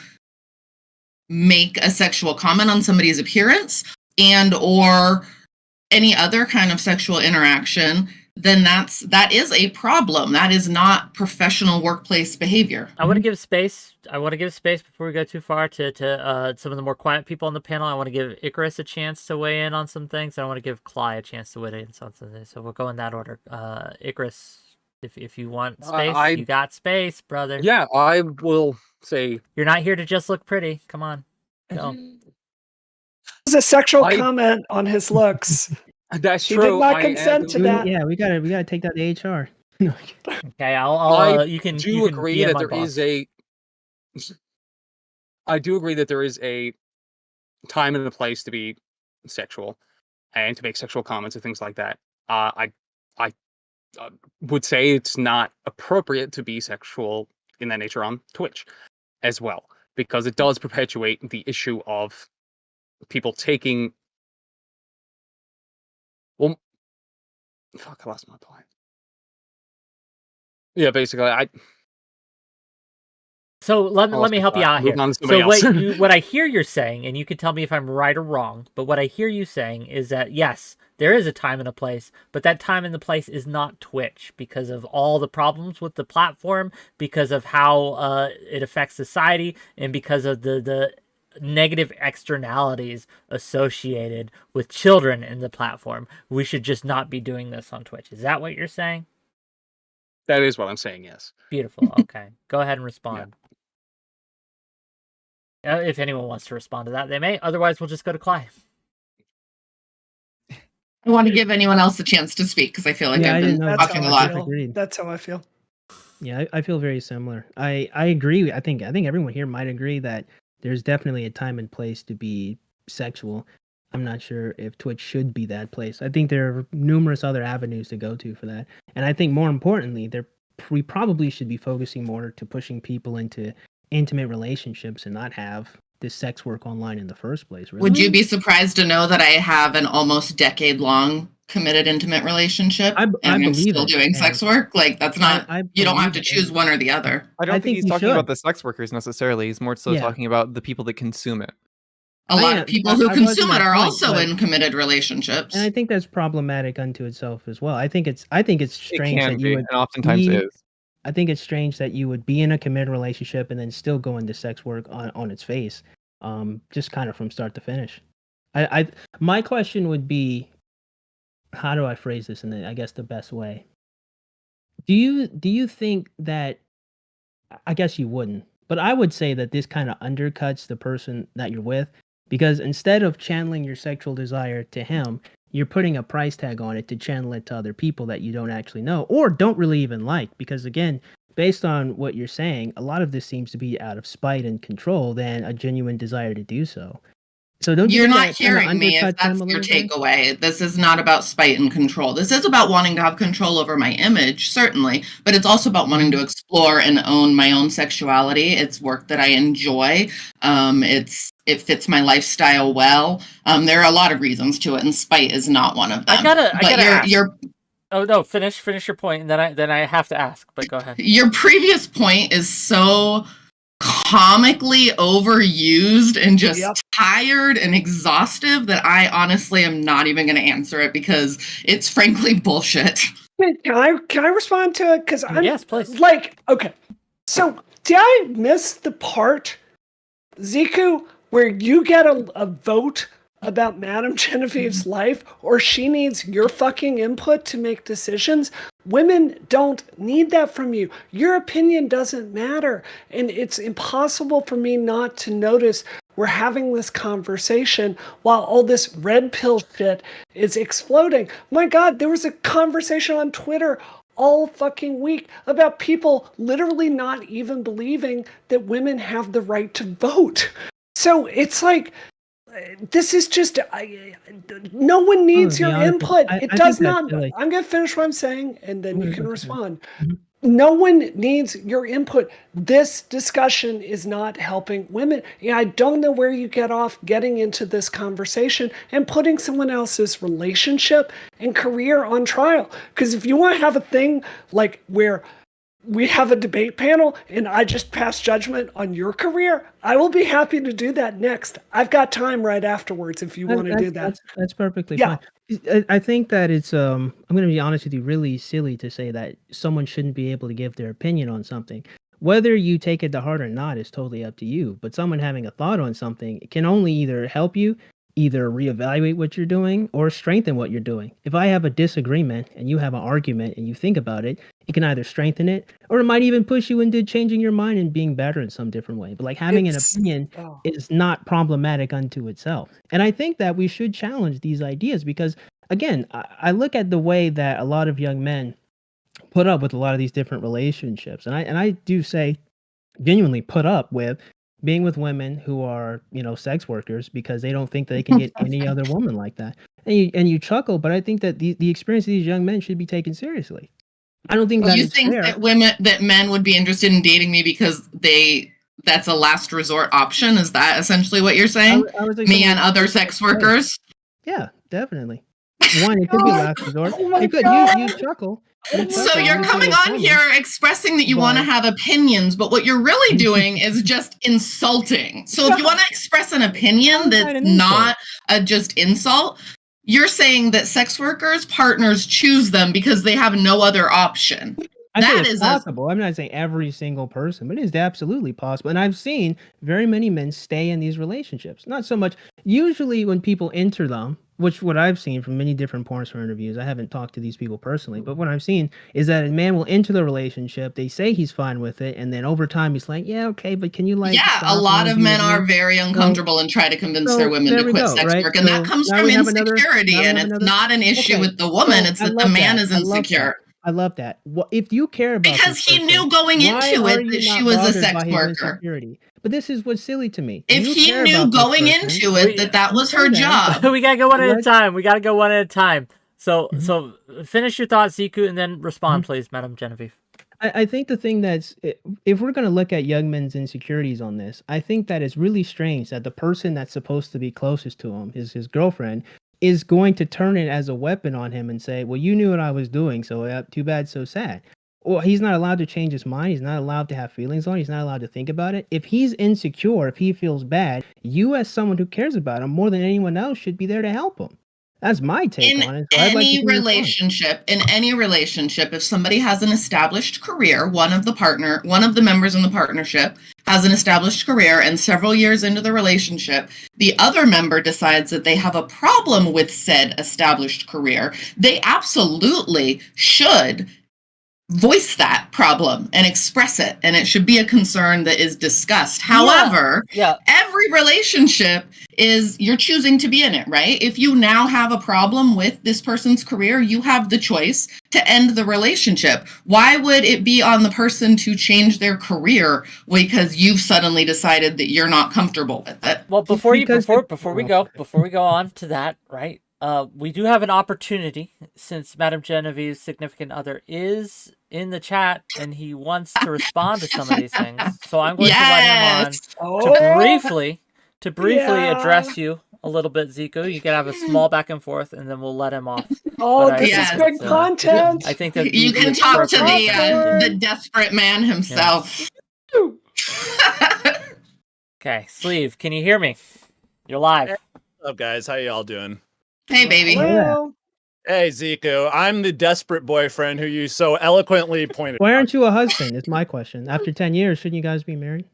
make a sexual comment on somebody's appearance and or any other kind of sexual interaction, then that is a problem. That is not professional workplace behavior. I want to give space. Before we go too far to some of the more quiet people on the panel. I want to give 𝕾𝖍 a chance to weigh in on some things. I want to give 𝕾𝖍 a chance to weigh in on something. So we'll go in that order. 𝕾𝖽, if you want space, you got space, brother. Yeah, I will say You're not here to just look pretty. Come on. Go. It was a sexual comment on his looks. That's He true. did not consent to that. Yeah, we gotta take that to HR. Okay, I'll you can agree DM that my there boss. is a. I do agree that there is a time and a place to be sexual and to make sexual comments and things like that. I would say it's not appropriate to be sexual in that nature on Twitch as well, because it does perpetuate the issue of people taking. Well, fuck, I lost my point. Yeah, basically, So let I'll me help you out move here. on to somebody So else. what I hear you're saying, and you can tell me if I'm right or wrong, but what I hear you saying is that yes, there is a time and a place, but that time and the place is not Twitch because of all the problems with the platform, because of how it affects society, and because of the negative externalities associated with children in the platform. We should just not be doing this on Twitch. Is that what you're saying? That is what I'm saying, yes. Beautiful. Okay. Go ahead and respond. If anyone wants to respond to that, they may. Otherwise, we'll just go to Clay. I want to give anyone else a chance to speak because I feel like Yeah, I I've didn't been know That's talking how a I lot. feel. Agreed. That's how I feel. Yeah, I feel very similar. I agree. I think everyone here might agree that there's definitely a time and place to be sexual. I'm not sure if Twitch should be that place. I think there are numerous other avenues to go to for that. And I think more importantly, we probably should be focusing more to pushing people into intimate relationships and not have this sex work online in the first place. Really. Would you be surprised to know that I have an almost decade-long committed intimate relationship I and I'm believe still it, doing sex work? Like, that's not, I you don't have believe to it, choose and one or the other. I don't I think think he's you talking about should. the sex workers necessarily. He's more so Yeah. talking about the people that consume it. A lot am. of people who I wasn't consume it that are point, also but- in committed relationships. And I think that's problematic unto itself as well. I think it's It strange can that be, you would and oftentimes be, is. I think it's strange that you would be in a committed relationship and then still go into sex work on its face, just kind of from start to finish. My question would be, how do I phrase this in I guess the best way? Do you think that, I guess you wouldn't, but I would say that this kind of undercuts the person that you're with, because instead of channeling your sexual desire to him, you're putting a price tag on it to channel it to other people that you don't actually know or don't really even like. Because again, based on what you're saying, a lot of this seems to be out of spite and control than a genuine desire to do so. So don't you You're think not that kinda hearing me if undercuts them that's a your little bit? takeaway. This is not about spite and control. This is about wanting to have control over my image, certainly, but it's also about wanting to explore and own my own sexuality. It's work that I enjoy. It fits my lifestyle well. There are a lot of reasons to it, and spite is not one of them. I gotta ask. Your Oh no, finish your point, and then I have to ask. But go ahead. your previous point is so comically overused and just Yep. tired and exhaustive that I honestly am not even going to answer it because it's frankly bullshit. Can I respond to it? Because I'm Yes, please. like, okay. So did I miss the part, Ziku, where you get a vote about Madame Genevieve's life, or she needs your fucking input to make decisions? Women don't need that from you. Your opinion doesn't matter. And it's impossible for me not to notice we're having this conversation while all this red pill shit is exploding. My God, there was a conversation on Twitter all fucking week about people literally not even believing that women have the right to vote. So it's like, this is just, no one needs to be your honest, input. I It think does that's not. silly. I'm going to finish what I'm saying, and then you Okay, can okay. respond. Mhm. No one needs your input. This discussion is not helping women. Yeah, I don't know where you get off getting into this conversation and putting someone else's relationship and career on trial. Because if you want to have a thing like where we have a debate panel and I just pass judgment on your career, I will be happy to do that next. I've got time right afterwards if you want to do that. That's perfectly Yeah. fine. I think that it's I'm going to be honest with you, really silly to say that someone shouldn't be able to give their opinion on something. Whether you take it to heart or not is totally up to you. But someone having a thought on something can only either help you, either reevaluate what you're doing or strengthen what you're doing. If I have a disagreement and you have an argument and you think about it, it can either strengthen it or it might even push you into changing your mind and being better in some different way. But like having an opinion is not problematic unto itself. And I think that we should challenge these ideas because, again, I look at the way that a lot of young men put up with a lot of these different relationships. And I do say genuinely put up with being with women who are, sex workers because they don't think they can get any other woman like that. And you chuckle, but I think that the experience of these young men should be taken seriously. I don't think that You is think fair. that men would be interested in dating me because that's a last resort option? Is that essentially what you're saying? I was like Me someone- and other sex workers? Yeah, definitely. one, it could be last resort. Oh my It could. God. You chuckle. You So chuckle, you're you coming feel on funny, here expressing that you want to but- have opinions, but what you're really doing is just insulting. So if you want to express an opinion How's that that's an insult? not a just insult, you're saying that sex workers' partners choose them because they have no other option. I say That it's is possible. I'm not saying every single person, but it is absolutely possible. And I've seen very many men stay in these relationships. Not so much. Usually, when people enter them, which what I've seen from many different porn star interviews, I haven't talked to these people personally, but what I've seen is that a man will enter the relationship. They say he's fine with it, and then over time he's like, "Yeah, okay, but can you like?" yeah, stop a lot and of be men with are me?" very uncomfortable and try to convince their women there to we quit go, sex right? work, and that So comes now from we have another- insecurity, now we and have it's another- not an issue Okay, with the woman; so it's I that the love man that. is I love insecure. that. I love that. Well, if you care about Because this he person, knew going why into are it you that she not was a bothered sex by his worker. insecurity? But this is what's silly to me. If You he care knew about this going person, into it that was her Okay. job, We gotta go one at a Let- time. We gotta go one at a time. So, Mhm. so finish your thoughts, Ziku, and then respond, Mhm. please, Madam Genevieve. I think the thing if we're going to look at young men's insecurities on this, I think that it's really strange that the person that's supposed to be closest to him, his girlfriend, is going to turn it as a weapon on him and say, well, you knew what I was doing, so too bad, so sad. Well, he's not allowed to change his mind. He's not allowed to have feelings on it. He's not allowed to think about it. If he's insecure, if he feels bad, you as someone who cares about him more than anyone else should be there to help him. That's my take in on it. So I'd like to any hear your thoughts. relationship, if somebody has an established career, one of the members in the partnership has an established career, and several years into the relationship, the other member decides that they have a problem with said established career, they absolutely should voice that problem and express it, and it should be a concern that is discussed. However, every relationship is you're choosing to be in it, right? If you now have a problem with this person's career, you have the choice to end the relationship. Why would it be on the person to change their career because you've suddenly decided that you're not comfortable with it? Well, before we go on to that, right? We do have an opportunity, since Madam Genevieve's significant other is in the chat and he wants to respond to some of these things. So I'm going to let him on to briefly address you a little bit, Zico. You can have a small back and forth, and then we'll let him off. Oh, this is good content. I think that you can talk to the desperate man himself. Okay, Sleeve, can you hear me? You're live. What's up, guys? How y'all doing? Hey, baby. Hello. Hey, Zico. I'm the desperate boyfriend who you so eloquently pointed Why out. aren't you a husband? Is my question. After 10 years, shouldn't you guys be married?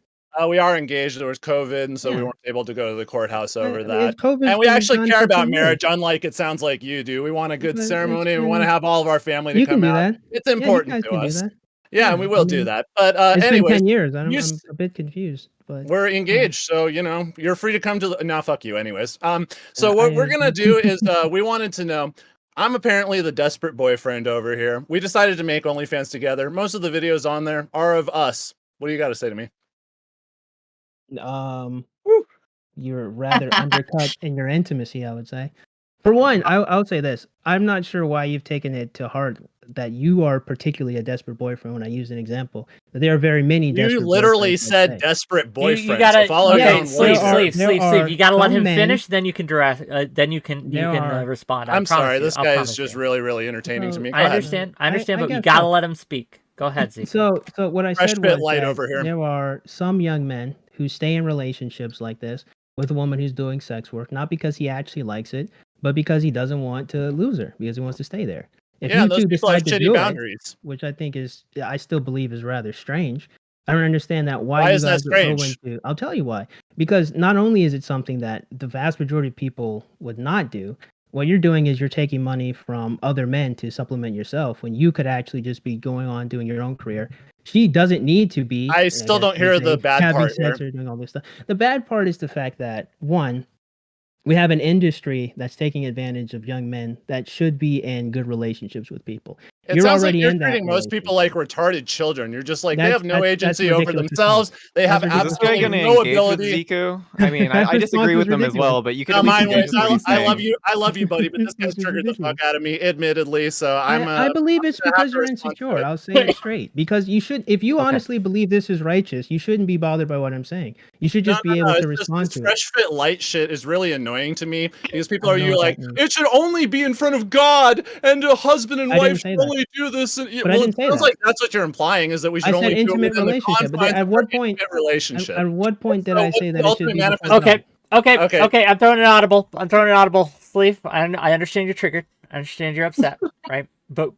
We are engaged. There was COVID, and so we Yeah. weren't able to go to the courthouse over that. If COVID's And we been actually done care for about 10 years. marriage, unlike it sounds like you do. We want a good But ceremony. it's We want to been- have all of our family to You can come do out. that. It's Yeah, you important guys to can do us. that. Yeah, and we will do that. But It's been anyways, 10 years. I'm you s- a bit confused. But we're engaged, so you're free to come to the. No, fuck you. Anyways, so I what we're am. gonna do is we wanted to know. I'm apparently the desperate boyfriend over here. We decided to make OnlyFans together. Most of the videos on there are of us. What do you got to say to me? You're rather undercut in your intimacy, I would say. For one, I'll say this. I'm not sure why you've taken it to heart that you are particularly a desperate boyfriend when I used an example. But there are very many You desperate literally boyfriends, said I'd say. desperate boyfriend. You gotta so follow your own Sleeve. lead. You gotta let some him men- finish, then you can then you can respond. I'm sorry, promise this you. guy I'll is promise just you. really, really entertaining to me. Go I ahead. understand, I but you guess gotta so. let him speak. Go ahead, Zeke. So what I Fresh said bit was light that over here. there are some young men who stay in relationships like this with a woman who's doing sex work, not because he actually likes it, but because he doesn't want to lose her, because he wants to stay there. If Yeah, you those two people have decide to shitty do boundaries. it, which I still believe is rather strange. I don't understand that why Why you is that guys would go strange? into. I'll tell you why. Because not only is it something that the vast majority of people would not do, what you're doing is you're taking money from other men to supplement yourself when you could actually just be going on doing your own career. She doesn't need to be. I still don't hear the bad having part sex here. or doing all this stuff. The bad part is the fact that one, we have an industry that's taking advantage of young men that should be in good relationships with people. It You're sounds like already you're in that treating most people like relationship. retarded children. You're just like, they That's have no agency over ridiculous response. themselves. They have That's Is this guy ridiculous. absolutely gonna no engage with ability. Ziku? I mean, That I disagree response with was him as well, ridiculous. but you can No, at least mine engage was, with what he's I love saying. you. I love you, buddy, but this This guy's was triggered the fuck ridiculous. out of me, admittedly. So I believe it's gonna have because to you're respond to insecure. it. I'll say it straight. Because you should, if you Okay. honestly believe this is righteous, you shouldn't be bothered by what I'm saying. You should just be able to It's just respond this to it. fresh fit light shit is really annoying to me because people I are don't know you what like that means. it should only be in front of God and a husband and I wife didn't say should that. only do this. And, But I well, it didn't say sounds that. like that's what you're implying is that we I should said only do it intimate within the relationship. But confines at of what our point? intimate relationship. At what point did So I what's say the that it should ultimate be before manifestation? God? Okay. I'm throwing an audible. Sleeve. I understand you're triggered. I understand you're upset, right? But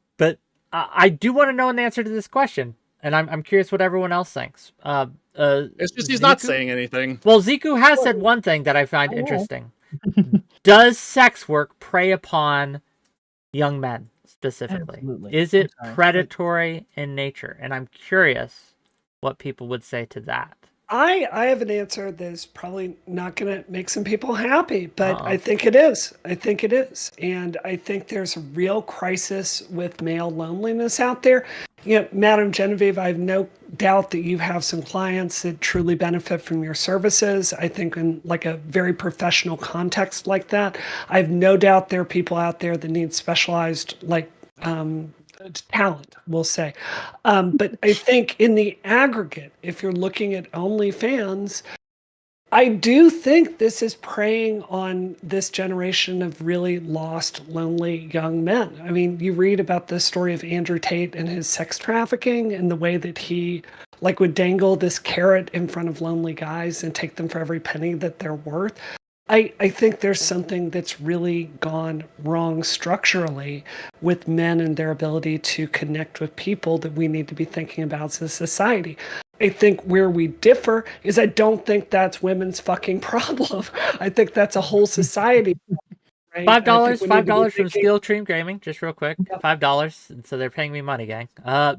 I do want to know an answer to this question, and I'm curious what everyone else thinks. It's just he's not Ziku? saying anything. Well, Ziku has said one thing that I find I will. interesting. Does sex work prey upon young men specifically? Absolutely. Is it I'm sorry. predatory in nature? And I'm curious what people would say to that. I have an answer that's probably not going to make some people happy, but Uh-oh. I think it is. I think it is. And I think there's a real crisis with male loneliness out there. You know, Madam Genevieve, I have no doubt that you have some clients that truly benefit from your services. I think in like a very professional context like that, I have no doubt there are people out there that need specialized talent, we'll say. But I think in the aggregate, if you're looking at OnlyFans, I do think this is preying on this generation of really lost, lonely young men. I mean, you read about the story of Andrew Tate and his sex trafficking and the way that he like would dangle this carrot in front of lonely guys and take them for every penny that they're worth. I think there's something that's really gone wrong structurally with men and their ability to connect with people that we need to be thinking about as a society. I think where we differ is I don't think that's women's fucking problem. I think that's a whole society. Right? $5 from Skill Stream Gaming, just real quick. $5, and so they're paying me money, gang.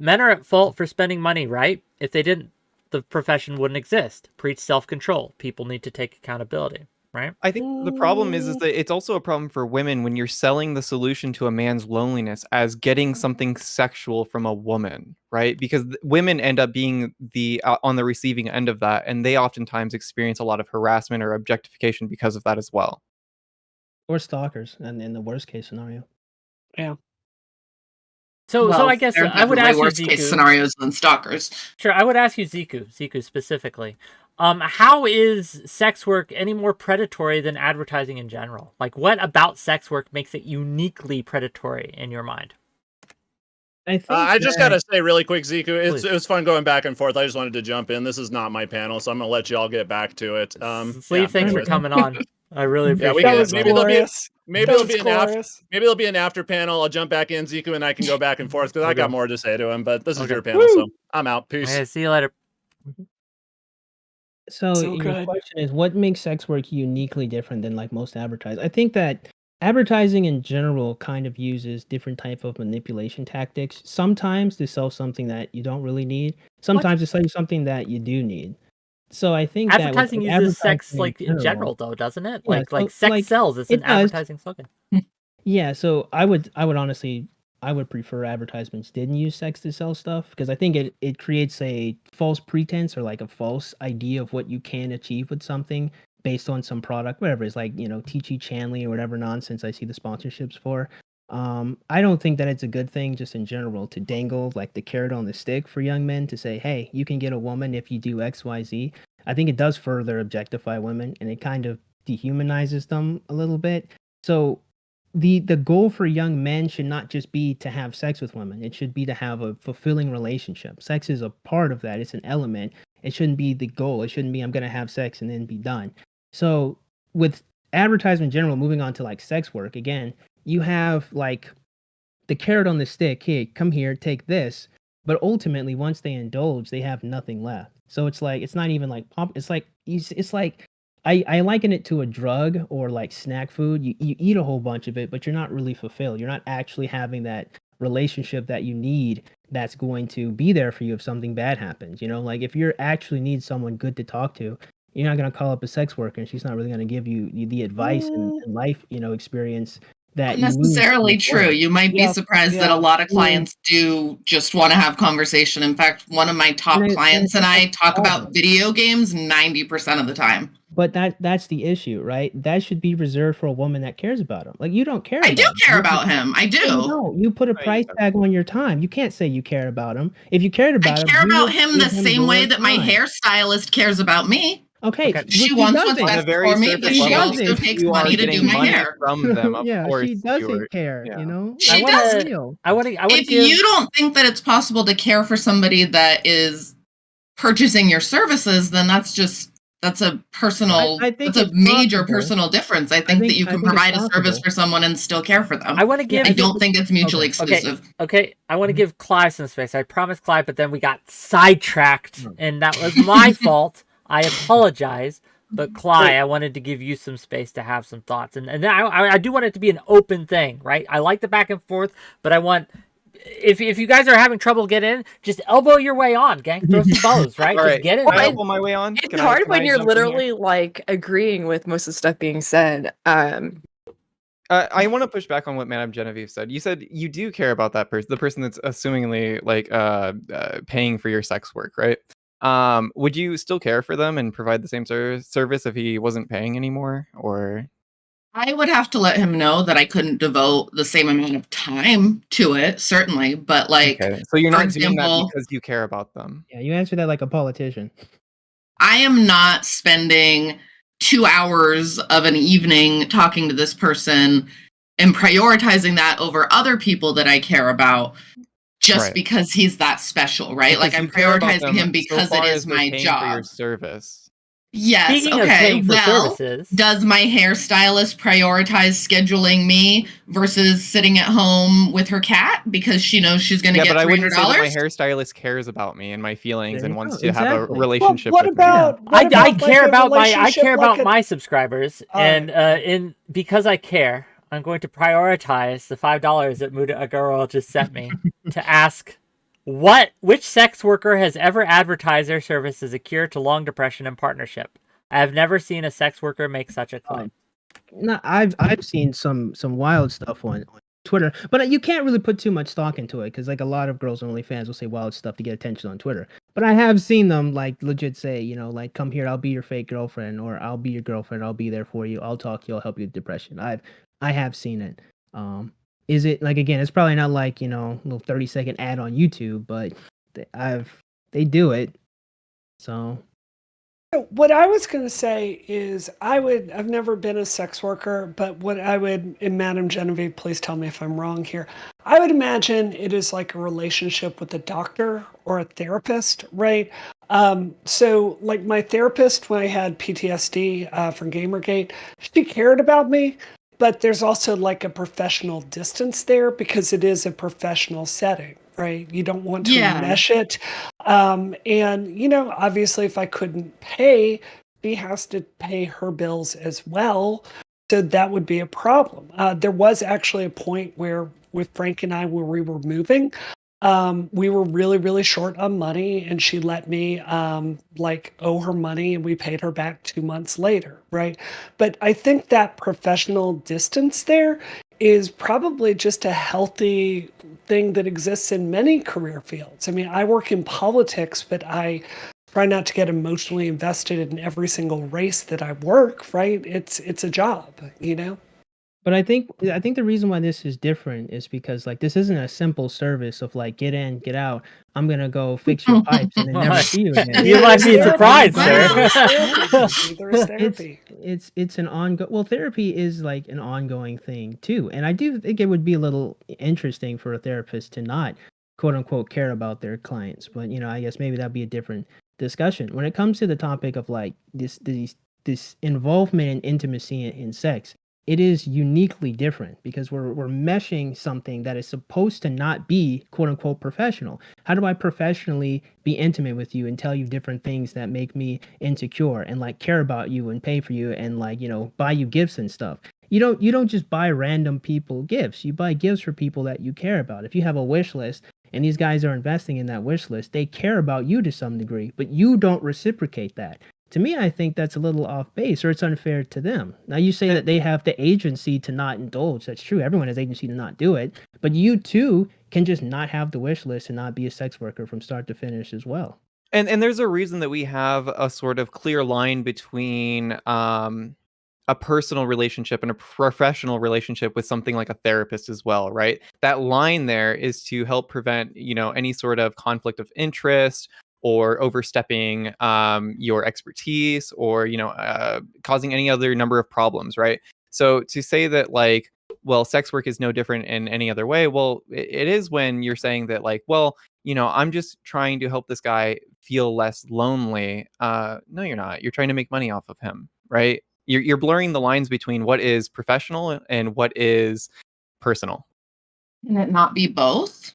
Men are at fault for spending money, right? If they didn't, the profession wouldn't exist. Preach self-control. People need to take accountability. Right? I think the problem is that it's also a problem for women when you're selling the solution to a man's loneliness as getting something sexual from a woman, right? Because women end up being the on the receiving end of that, and they oftentimes experience a lot of harassment or objectification because of that as well. Or stalkers, and in the worst case scenario. Yeah. So I guess there are I would ask you, worse case Ziku. scenarios than stalkers. Sure, I would ask you, Ziku specifically. How is sex work any more predatory than advertising in general? Like, what about sex work makes it uniquely predatory in your mind? I just gotta say really quick, Ziku, Please. it was fun going back and forth. I just wanted to jump in. This is not my panel, so I'm gonna let you all get back to it. Sleeve, thanks for coming on. I really appreciate that it. was glorious. Maybe there'll be an after panel. I'll jump back in, Ziku, and I can go back and forth because I got more to say to him. But this is your panel, so I'm out. Peace. Okay, see you later. So your question is, what makes sex work uniquely different than like most advertising? I think that advertising in general kind of uses different type of manipulation tactics. Sometimes to sell something that you don't really need. Sometimes to sell you something that you do need. So I think advertising that uses sex like in general, though, doesn't it? Yeah, like sex sells. It's an advertising slogan. Yeah, so I would honestly, I would prefer advertisements didn't use sex to sell stuff because I think it creates a false pretense or like a false idea of what you can achieve with something based on some product, whatever it's like, Teachy Chanley or whatever nonsense I see the sponsorships for. I don't think that it's a good thing just in general to dangle like the carrot on the stick for young men to say, hey, you can get a woman if you do XYZ. I think it does further objectify women and it kind of dehumanizes them a little bit. So the goal for young men should not just be to have sex with women. It should be to have a fulfilling relationship. Sex is a part of that. It's an element. It shouldn't be the goal. It shouldn't be I'm going to have sex and then be done. So with advertisement in general, moving on to like sex work, again, you have like the carrot on the stick. Hey, come here, take this. But ultimately, once they indulge, they have nothing left. So it's like, it's not even like pop. It's like I liken it to a drug or like snack food. You eat a whole bunch of it, but you're not really fulfilled. You're not actually having that relationship that you need that's going to be there for you if something bad happens. Like if you actually need someone good to talk to, you're not going to call up a sex worker and she's not really going to give you the advice and life, experience, that Not you need necessarily to true. avoid. You might be Yeah, surprised that yeah, a lot of I mean- clients do just want to have conversation. In fact, one of my top And I clients and think I that's the talk about problem. video games 90% of the time. But that's the issue, right? That should be reserved for a woman that cares about him. Like, you don't care I about do him. care about him. I No, you do. don't. You put a No, you price don't. tag on your time. You can't say you care about him. If you cared I about him, care you about would him the give him same way your that my time. hairstylist cares about me. Okay, Okay. which She he wants what's doesn't. On a best very for me, but surface He she level, also doesn't. if takes you are money to do getting my money hair. from them, of Yeah, course she you doesn't are. care, Yeah. you know? She I want That's to. real. I want to. I want to If give. you don't think that it's possible to care for somebody that is purchasing your services, then that's a personal, I think that's a it's major possible. personal difference. I think that you I can think it's provide a service possible. for someone and still care for them. I want to give. I don't think it's mutually Okay. exclusive. Okay, I want to Mhm. give Clive some space. I promised Clive, but then we got sidetracked, Mm. and that was my fault. I apologize. But Clive, I wanted to give you some space to have some thoughts, and I do want it to be an open thing, right? I like the back and forth, but I want if you guys are having trouble getting in, just elbow your way on, gang. Throw some bows, right? All Just right. get in Can I there. elbow my way on? It's Can hard can when you're jump in here? literally like agreeing with most of the stuff being said. I want to push back on what Madame Genevieve said. You said you do care about that person, the person that's assumingly like paying for your sex work, right? Would you still care for them and provide the same service if he wasn't paying anymore, or? I would have to let him know that I couldn't devote the same amount of time to it, certainly. But like, Okay, so you're for not doing that example, because you care about them. Yeah, you answer that like a politician. I am not spending 2 hours of an evening talking to this person and prioritizing that over other people that I care about just Right. because he's that special, right? Like Because I'm you care about prioritizing them him so because far it as is they're my paying for your job. service. Yes. Speaking of Okay. paying for Well, services, does my hairstylist prioritize scheduling me versus sitting at home with her cat because she knows she's going to Yeah, get but I wouldn't say that my $300? hairstylist cares about me and my feelings There and you wants go. to have a Exactly. Well, relationship what with me. about I like, care a about my relationship like a- my subscribers, All and right. because I care, I'm going to prioritize the $5 that a girl just sent me to ask which sex worker has ever advertised their service as a cure to long depression and partnership. I have never seen a sex worker make such a claim. No, I've seen some wild stuff on Twitter, but you can't really put too much stock into it because like a lot of girls on OnlyFans will say wild stuff to get attention on Twitter. But I have seen them like legit say, you know, like come here, I'll be your fake girlfriend, or I'll be your girlfriend, I'll be there for you, I'll talk to you, I'll help you with depression. I have seen it. Is it like again? It's probably not like a little 30-second ad on YouTube, but they do it. So What I was going to say is I've never been a sex worker, but what I would, and Madam Genevieve, please tell me if I'm wrong here. I would imagine it is like a relationship with a doctor or a therapist, right? So like my therapist, when I had PTSD from Gamergate, she cared about me, but there's also like a professional distance there because it is a professional setting, right? You don't want to Yeah. mesh it. And obviously if I couldn't pay, she has to pay her bills as well. So that would be a problem. There was actually a point where with Frank and I, where we were moving, we were really, really short on money, and she let me owe her money, and we paid her back 2 months later, right? But I think that professional distance there is probably just a healthy thing that exists in many career fields. I mean, I work in politics, but I try not to get emotionally invested in every single race that I work, right? It's a job, But I think the reason why this is different is because like this isn't a simple service of like get in, get out. I'm gonna go fix your pipes and then never see you again. You might be surprised, Well, sir. There's therapy. It's an ongoing. Well, therapy is like an ongoing thing too, and I do think it would be a little interesting for a therapist to not quote unquote care about their clients. But I guess maybe that'd be a different discussion when it comes to the topic of like this involvement and intimacy in sex. It is uniquely different because we're meshing something that is supposed to not be quote unquote professional. How do I professionally be intimate with you and tell you different things that make me insecure and like care about you and pay for you and like buy you gifts and stuff? You don't just buy random people gifts. You buy gifts for people that you care about. If you have a wish list and these guys are investing in that wish list, they care about you to some degree, but you don't reciprocate that. To me, I think that's a little off base, or it's unfair to them. Now, you say that they have the agency to not indulge. That's true. Everyone has agency to not do it. But you too can just not have the wish list and not be a sex worker from start to finish as well. And there's a reason that we have a sort of clear line between a personal relationship and a professional relationship with something like a therapist as well, right? That line there is to help prevent, any sort of conflict of interest or overstepping your expertise or, causing any other number of problems, right? So to say that like, well, sex work is no different in any other way. Well, it is when you're saying that like, well, I'm just trying to help this guy feel less lonely. No, you're not. You're trying to make money off of him, right? You're blurring the lines between what is professional and what is personal. Can it not be both?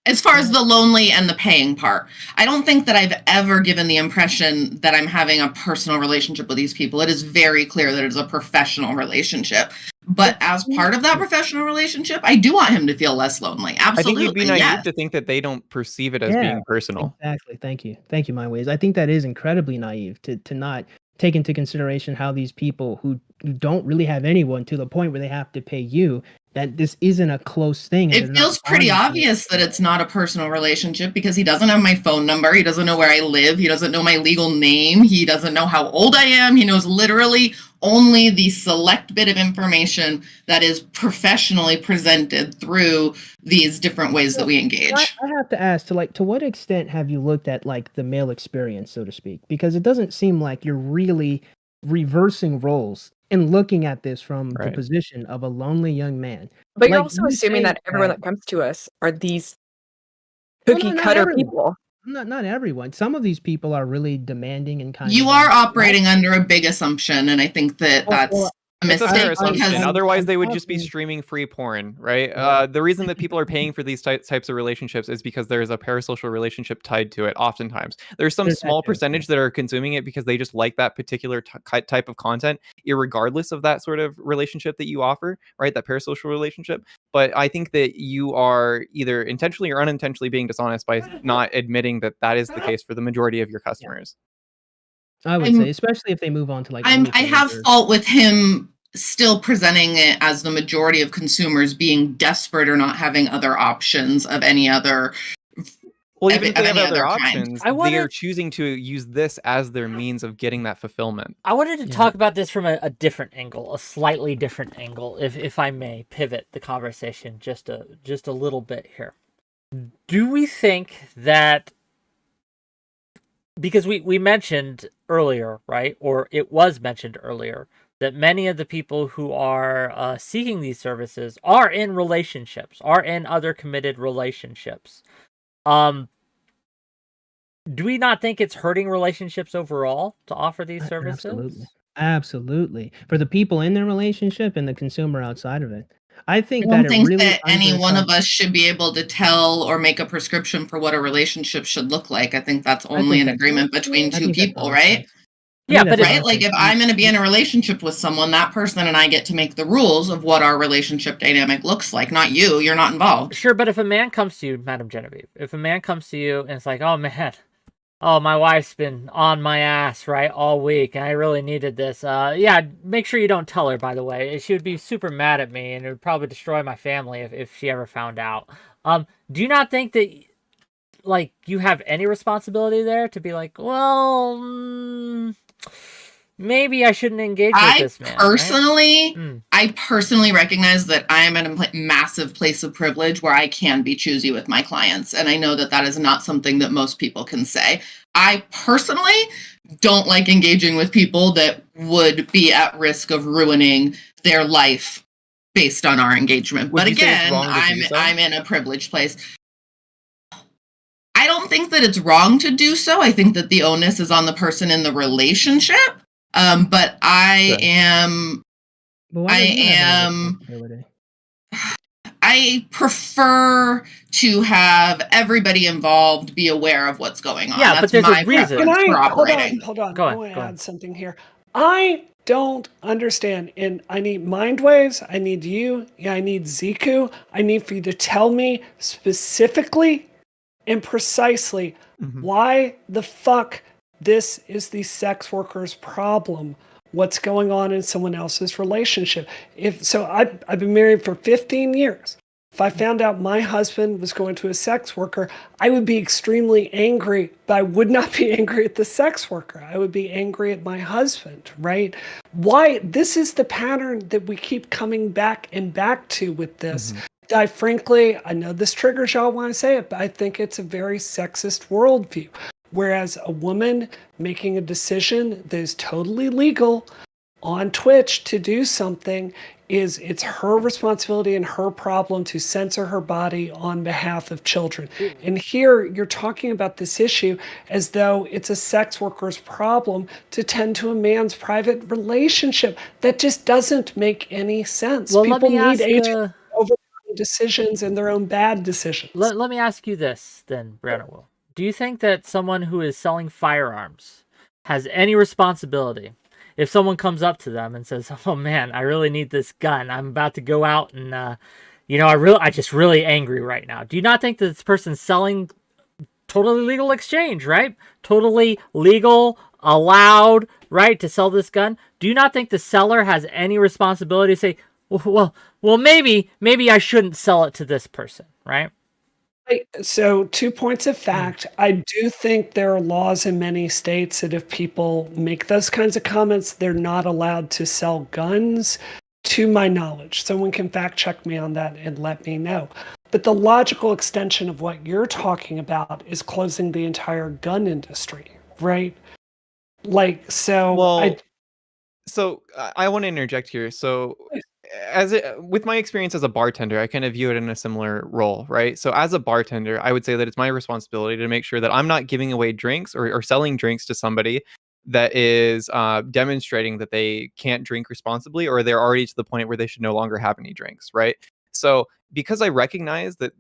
As far as the lonely and the paying part, I don't think that I've ever given the impression that I'm having a personal relationship with these people. It is very clear that it is a professional relationship. But as part of that professional relationship, I do want him to feel less lonely. Absolutely. I think you'd be naive yes. to think that they don't perceive it as being personal. Exactly. Thank you. Thank you, 𝕾𝖍𝖎. I think that is incredibly naive to not take into consideration how these people who don't really have anyone to the point where they have to pay you, that this isn't a close thing. It feels pretty obvious that it's not a personal relationship because he doesn't have my phone number. He doesn't know where I live. He doesn't know my legal name. He doesn't know how old I am. He knows literally only the select bit of information that is professionally presented through these different ways that we engage. I have to ask, to what extent have you looked at like the male experience, so to speak? Because it doesn't seem like you're really reversing roles and looking at this from the position of a lonely young man. But you're also assuming that everyone that comes to us are these cookie cutter people. Not everyone. Some of these people are really demanding and kind You are operating under a big assumption, and I think that that's a mistake. Because otherwise they would just be streaming free porn, right? The reason that people are paying for these types of relationships is because there's a parasocial relationship tied to it. Oftentimes, there's some small percentage that are consuming it because they just like that particular type of content, irregardless of that sort of relationship that you offer, right? That parasocial relationship. But I think that you are either intentionally or unintentionally being dishonest by not admitting that that is the case for the majority of your customers. I would say, especially if they move on to like. I have fault with him still presenting it as the majority of consumers being desperate or not having other options of any other. Well, even if they have other options, they are choosing to use this as their means of getting that fulfillment. I wanted to talk about this from a different angle, a slightly different angle, if I may pivot the conversation just a little bit here. Do we think that, because we mentioned earlier, right, or it was mentioned earlier, that many of the people who are seeking these services are in relationships, are in other committed relationships. Do we not think it's hurting relationships overall to offer these services? Absolutely. For the people in their relationship and the consumer outside of it. I think I don't that think really that any one of us should be able to tell or make a prescription for what a relationship should look like. I think that's only an agreement between two people, right? Yeah, but right, like if I'm going to be in a relationship with someone, that person and I get to make the rules of what our relationship dynamic looks like. Not you. You're not involved. Sure, but if a man comes to you, Madam Genevieve, if a man comes to you and it's like, oh man, my wife's been on my ass, right, all week, and I really needed this. Yeah, make sure you don't tell her, by the way. She would be super mad at me, and it would probably destroy my family if she ever found out. Do you not think that, like, you have any responsibility there to be like, well, maybe I shouldn't engage with this man? I personally recognize that I am in a massive place of privilege where I can be choosy with my clients. And I know that that is not something that most people can say. I personally don't like engaging with people that would be at risk of ruining their life based on our engagement. But again, I'm in a privileged place. I don't think that it's wrong to do so. I think that the onus is on the person in the relationship. But I prefer to have everybody involved be aware of what's going on. Yeah, that's but there's my a reason. Hold on. I want to add something here. I don't understand, and I need 𝕾𝖍𝖎, I need you, I need 𝕾𝖎, I need for you to tell me specifically and precisely why the fuck This is the sex worker's problem. What's going on in someone else's relationship? I've been married for 15 years. If I found out my husband was going to a sex worker, I would be extremely angry, but I would not be angry at the sex worker. I would be angry at my husband, right? Why? This is the pattern that we keep coming back and back to with this. I know this triggers y'all when I say it, but I think it's a very sexist worldview. Whereas a woman making a decision that is totally legal on Twitch to do something it's her responsibility and her problem to censor her body on behalf of children. And here you're talking about this issue as though it's a sex worker's problem to tend to a man's private relationship. That just doesn't make any sense. Well, People need agency agency over their own decisions and their own bad decisions. let me ask you this then, 𝕵𝖎𝖏. Do you think that someone who is selling firearms has any responsibility if someone comes up to them and says, "Oh man, I really need this gun. I'm about to go out and I just really angry right now." Do you not think that this person's selling totally legal exchange, right? Totally legal, allowed, right, to sell this gun? Do you not think the seller has any responsibility to say, well, maybe I shouldn't sell it to this person, right? So 2 points of fact. I do think there are laws in many states that if people make those kinds of comments, they're not allowed to sell guns, to my knowledge. Someone can fact check me on that and let me know. But the logical extension of what you're talking about is closing the entire gun industry, right? Well, so I want to interject here. So with my experience as a bartender, I kind of view it in a similar role, right? So as a bartender, I would say that it's my responsibility to make sure that I'm not giving away drinks or selling drinks to somebody that is demonstrating that they can't drink responsibly, or they're already to the point where they should no longer have any drinks, right? So because I recognize that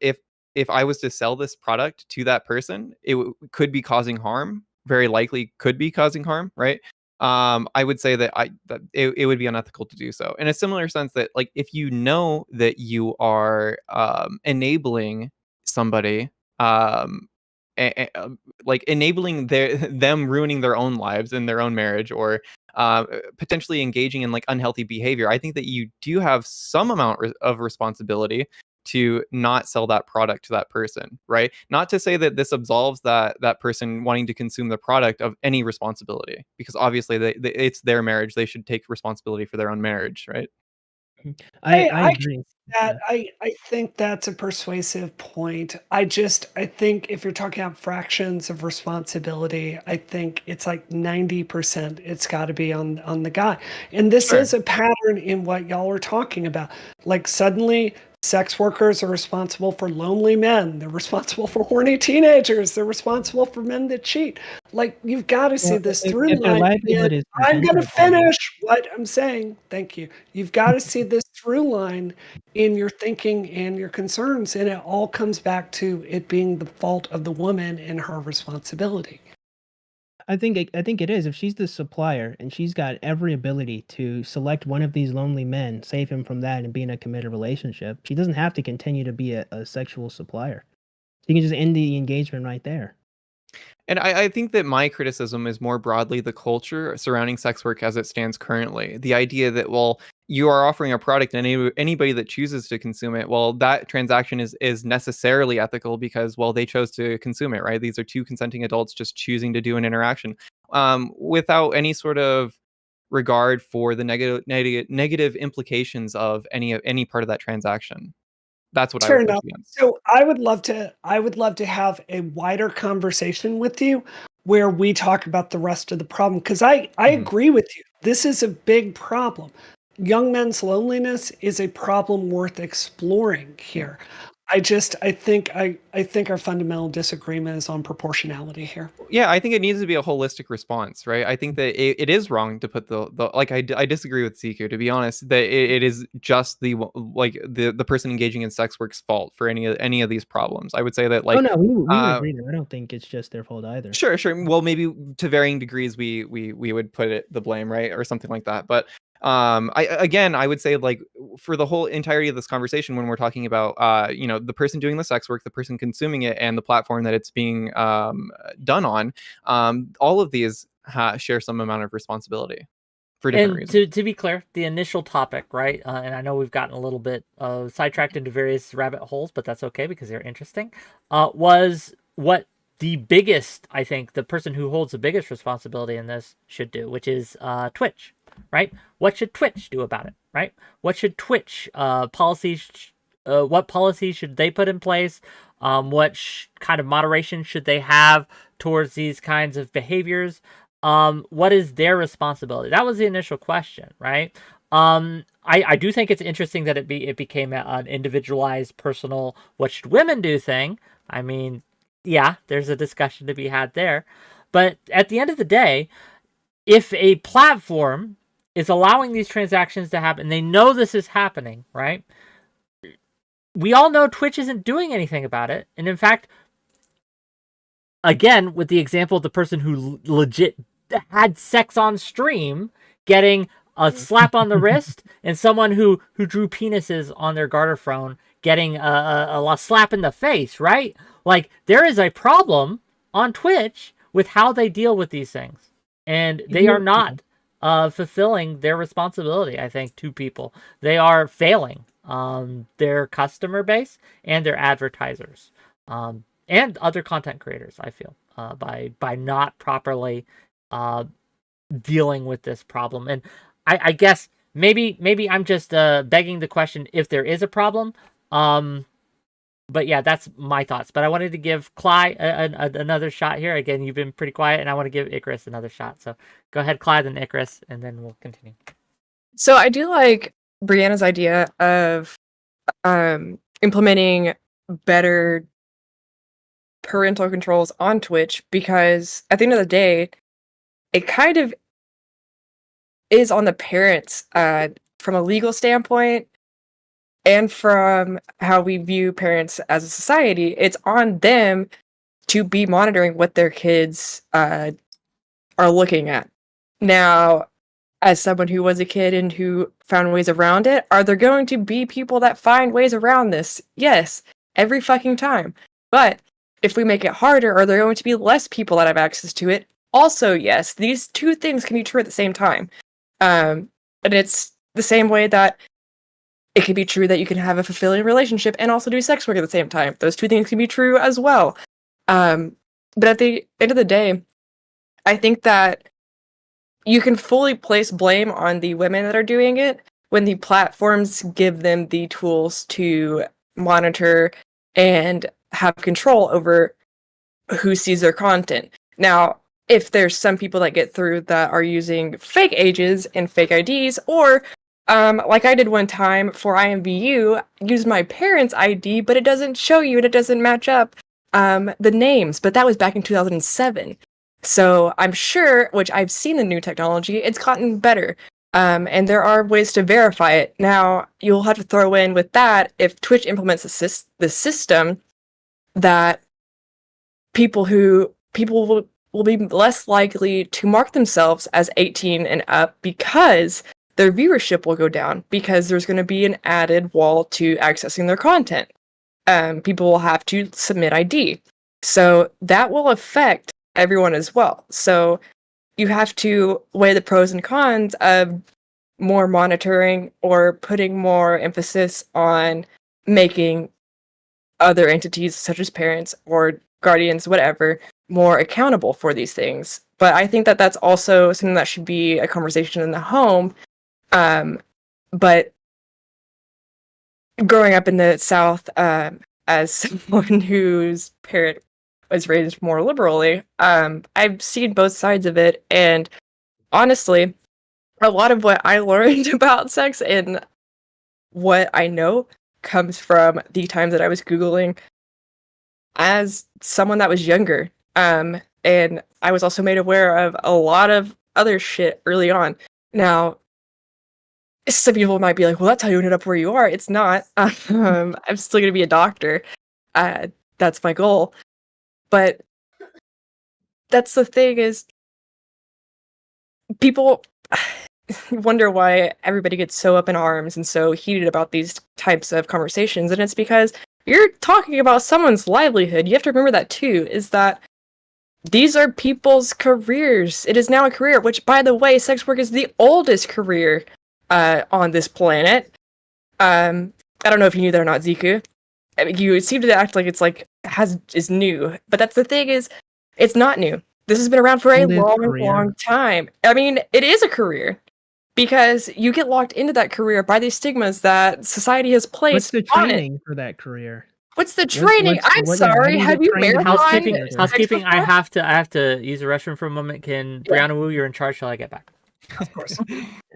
if I was to sell this product to that person, it could be causing harm, very likely could be causing harm, right? I would say that it would be unethical to do so. In a similar sense that, like, if you know that you are enabling somebody, like enabling them ruining their own lives and their own marriage, or potentially engaging in like unhealthy behavior, I think that you do have some amount of responsibility to not sell that product to that person, right? Not to say that this absolves that person wanting to consume the product of any responsibility, because obviously it's their marriage. They should take responsibility for their own marriage, right? I agree. I think that's a persuasive point. I think if you're talking about fractions of responsibility, I think it's like 90% it's got to be on the guy. And this is a pattern in what y'all are talking about. Like suddenly sex workers are responsible for lonely men. They're responsible for horny teenagers. They're responsible for men that cheat. Like, you've got to see this through line. I'm going to finish what I'm saying. Thank you. You've got to see this through line in your thinking and your concerns. And it all comes back to it being the fault of the woman and her responsibility. I think it is. If she's the supplier and she's got every ability to select one of these lonely men, save him from that, and be in a committed relationship, she doesn't have to continue to be a sexual supplier. She can just end the engagement right there. And I think that my criticism is more broadly the culture surrounding sex work as it stands currently. The idea that, well, you are offering a product and anybody that chooses to consume it, well, that transaction is necessarily ethical because, well, they chose to consume it, right? These are two consenting adults just choosing to do an interaction without any sort of regard for the negative implications of any part of that transaction. That's what I would push against. So I would love to have a wider conversation with you where we talk about the rest of the problem, because I agree with you. This is a big problem. Young men's loneliness is a problem worth exploring here. I think our fundamental disagreement is on proportionality here. Yeah, I think it needs to be a holistic response, right? I think that it is wrong to put the like I disagree with 𝕍𝖏, to be honest, that it is just the person engaging in sex work's fault for any of these problems. I would say that, like, no, we would agree there. I don't think it's just their fault either. Sure. Well, maybe to varying degrees we would put the blame, right, or something like that. But I would say, like, for the whole entirety of this conversation, when we're talking about the person doing the sex work, the person consuming it, and the platform that it's being done on, all of these share some amount of responsibility for different And reasons. to be clear, the initial topic, right? And I know we've gotten a little bit sidetracked into various rabbit holes, but that's okay because they're interesting. Was what the biggest, I think, the person who holds the biggest responsibility in this should do, which is Twitch, right? What should Twitch do about it, right? What should Twitch policies? What policies should they put in place? What kind of moderation should they have towards these kinds of behaviors? What is their responsibility? That was the initial question, right? I do think it's interesting that it became an individualized, personal, what should women do thing. I mean, yeah, there's a discussion to be had there. But at the end of the day, if a platform is allowing these transactions to happen, they know this is happening, right? We all know Twitch isn't doing anything about it. And in fact, again, with the example of the person who legit had sex on stream, getting a slap on the wrist, and someone who drew penises on their garter phone getting a slap in the face, right? Like, there is a problem on Twitch with how they deal with these things. And they are not fulfilling their responsibility, I think, to people. They are failing their customer base and their advertisers. And other content creators, I feel, by not properly dealing with this problem. And I guess maybe I'm just begging the question if there is a problem. But yeah, that's my thoughts. But I wanted to give Clyde another shot here. Again, you've been pretty quiet, and I want to give Icarus another shot. So go ahead, Clyde, and Icarus, and then we'll continue. So I do like Brianna's idea of implementing better parental controls on Twitch, because at the end of the day, it kind of is on the parents from a legal standpoint and from how we view parents as a society. It's on them to be monitoring what their kids are looking at. Now, as someone who was a kid and who found ways around it, are there going to be people that find ways around this? Yes, every fucking time. But if we make it harder, are there going to be less people that have access to it? Also, yes. These two things can be true at the same time. And it's the same way that it can be true that you can have a fulfilling relationship and also do sex work at the same time. Those two things can be true as well. But at the end of the day, I think that you can fully place blame on the women that are doing it when the platforms give them the tools to monitor and have control over who sees their content. Now, if there's some people that get through that are using fake ages and fake IDs, or like I did one time for IMVU, used my parents' ID, but it doesn't show you and it doesn't match up the names. But that was back in 2007. So I'm sure, which I've seen the new technology, it's gotten better. And there are ways to verify it. Now, you'll have to throw in with that, if Twitch implements the system, that people will be less likely to mark themselves as 18 and up, because their viewership will go down, because there's going to be an added wall to accessing their content. People will have to submit ID. So that will affect everyone as well. So you have to weigh the pros and cons of more monitoring or putting more emphasis on making other entities such as parents or guardians, whatever, more accountable for these things. But I think that that's also something that should be a conversation in the home. But growing up in the South, as someone whose parent was raised more liberally, I've seen both sides of it, and honestly, a lot of what I learned about sex and what I know comes from the time that I was Googling as someone that was younger. And I was also made aware of a lot of other shit early on. Now, some people might be like, well, that's how you ended up where you are. It's not. I'm still going to be a doctor. That's my goal. But that's the thing, is people wonder why everybody gets so up in arms and so heated about these types of conversations. And it's because you're talking about someone's livelihood. You have to remember that too, is that these are people's careers. It is now a career, which, by the way, sex work is the oldest career on this planet. I don't know if you knew that or not, Ziku. I mean, you seem to act like it's like is new, but that's the thing is, it's not new. This has been around for a long time. I mean, it is a career because you get locked into that career by these stigmas that society has placed. What's the training for that career? What's the training? I'm sorry. Have you marathon? Housekeeping. I have to use the restroom for a moment. Can Brianna Wu, you're in charge. Shall I get back? Of course.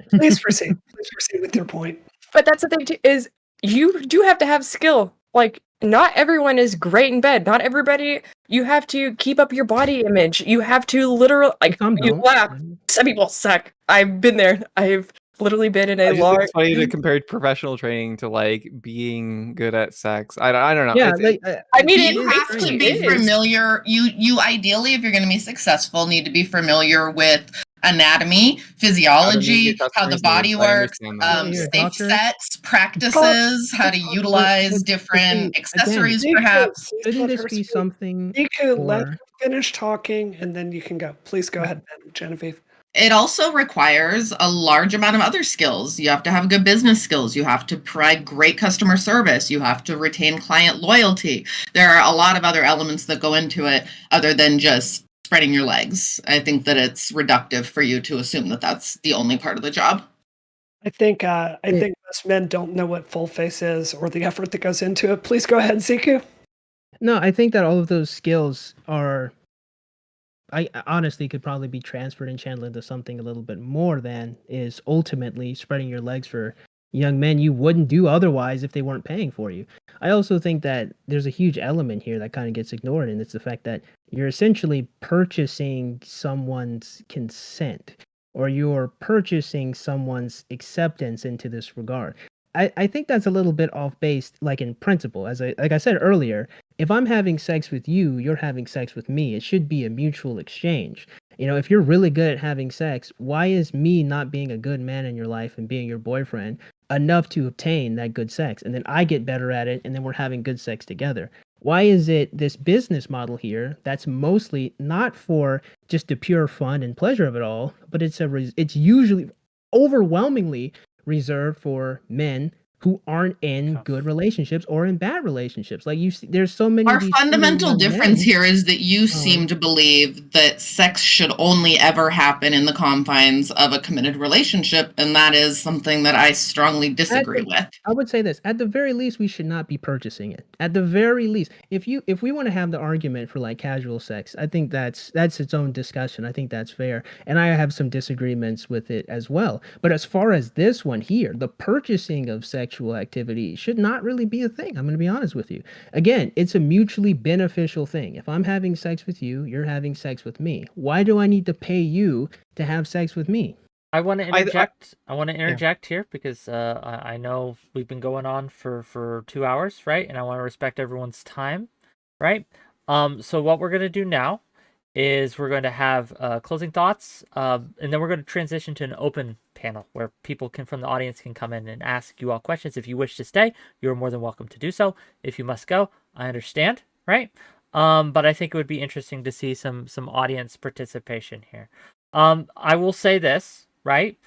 Please proceed. Please proceed with your point. But that's the thing too, is you do have to have skill. Like, not everyone is great in bed. Not everybody. You have to keep up your body image. You have to literally, like, you laugh. Some people suck. I've been there. I've literally been in a large. It's funny to compare professional training to like being good at sex. I don't know. Yeah, I mean, you have to be familiar. You ideally, if you're going to be successful, need to be familiar with anatomy, physiology, how the body works, safe sex practices, how to utilize different accessories, perhaps. Shouldn't this be something? You can let her finish talking, and then you can go. Please go ahead, Genevieve. It also requires a large amount of other skills. You have to have good business skills. You have to provide great customer service. You have to retain client loyalty. There are a lot of other elements that go into it other than just spreading your legs. I think that it's reductive for you to assume that that's the only part of the job. I think most men don't know what full face is or the effort that goes into it. Please go ahead, Ziku. No, I think that all of those skills are, I honestly could probably be transferred and channeled into something a little bit more than is ultimately spreading your legs for young men you wouldn't do otherwise if they weren't paying for you. I also think that there's a huge element here that kind of gets ignored, and it's the fact that you're essentially purchasing someone's consent, or you're purchasing someone's acceptance into this regard. I think that's a little bit off base, like in principle. Like I said earlier, if I'm having sex with you, you're having sex with me. It should be a mutual exchange. You know, if you're really good at having sex, why is me not being a good man in your life and being your boyfriend enough to obtain that good sex? And then I get better at it, and then we're having good sex together. Why is it this business model here that's mostly not for just the pure fun and pleasure of it all, but it's usually overwhelmingly reserved for men who aren't in good relationships or in bad relationships? Like, you see, there's so many. Our fundamental difference here is that you seem to believe that sex should only ever happen in the confines of a committed relationship, and that is something that I strongly disagree with. I would say this: at the very least, we should not be purchasing it. At the very least, if we want to have the argument for like casual sex, I think that's its own discussion. I think that's fair, and I have some disagreements with it as well. But as far as this one here, the purchasing of sexual activity should not really be a thing. I'm going to be honest with you. Again, it's a mutually beneficial thing. If I'm having sex with you, you're having sex with me. Why do I need to pay you to have sex with me? I want to interject. I want to interject here because I know we've been going on for 2 hours, right? And I want to respect everyone's time, right? So what we're going to do now is we're going to have closing thoughts, and then we're going to transition to an open panel where people from the audience can come in and ask you all questions. If you wish to stay, you're more than welcome to do so. If you must go, I understand, right? But I think it would be interesting to see some audience participation here. I will say this, right?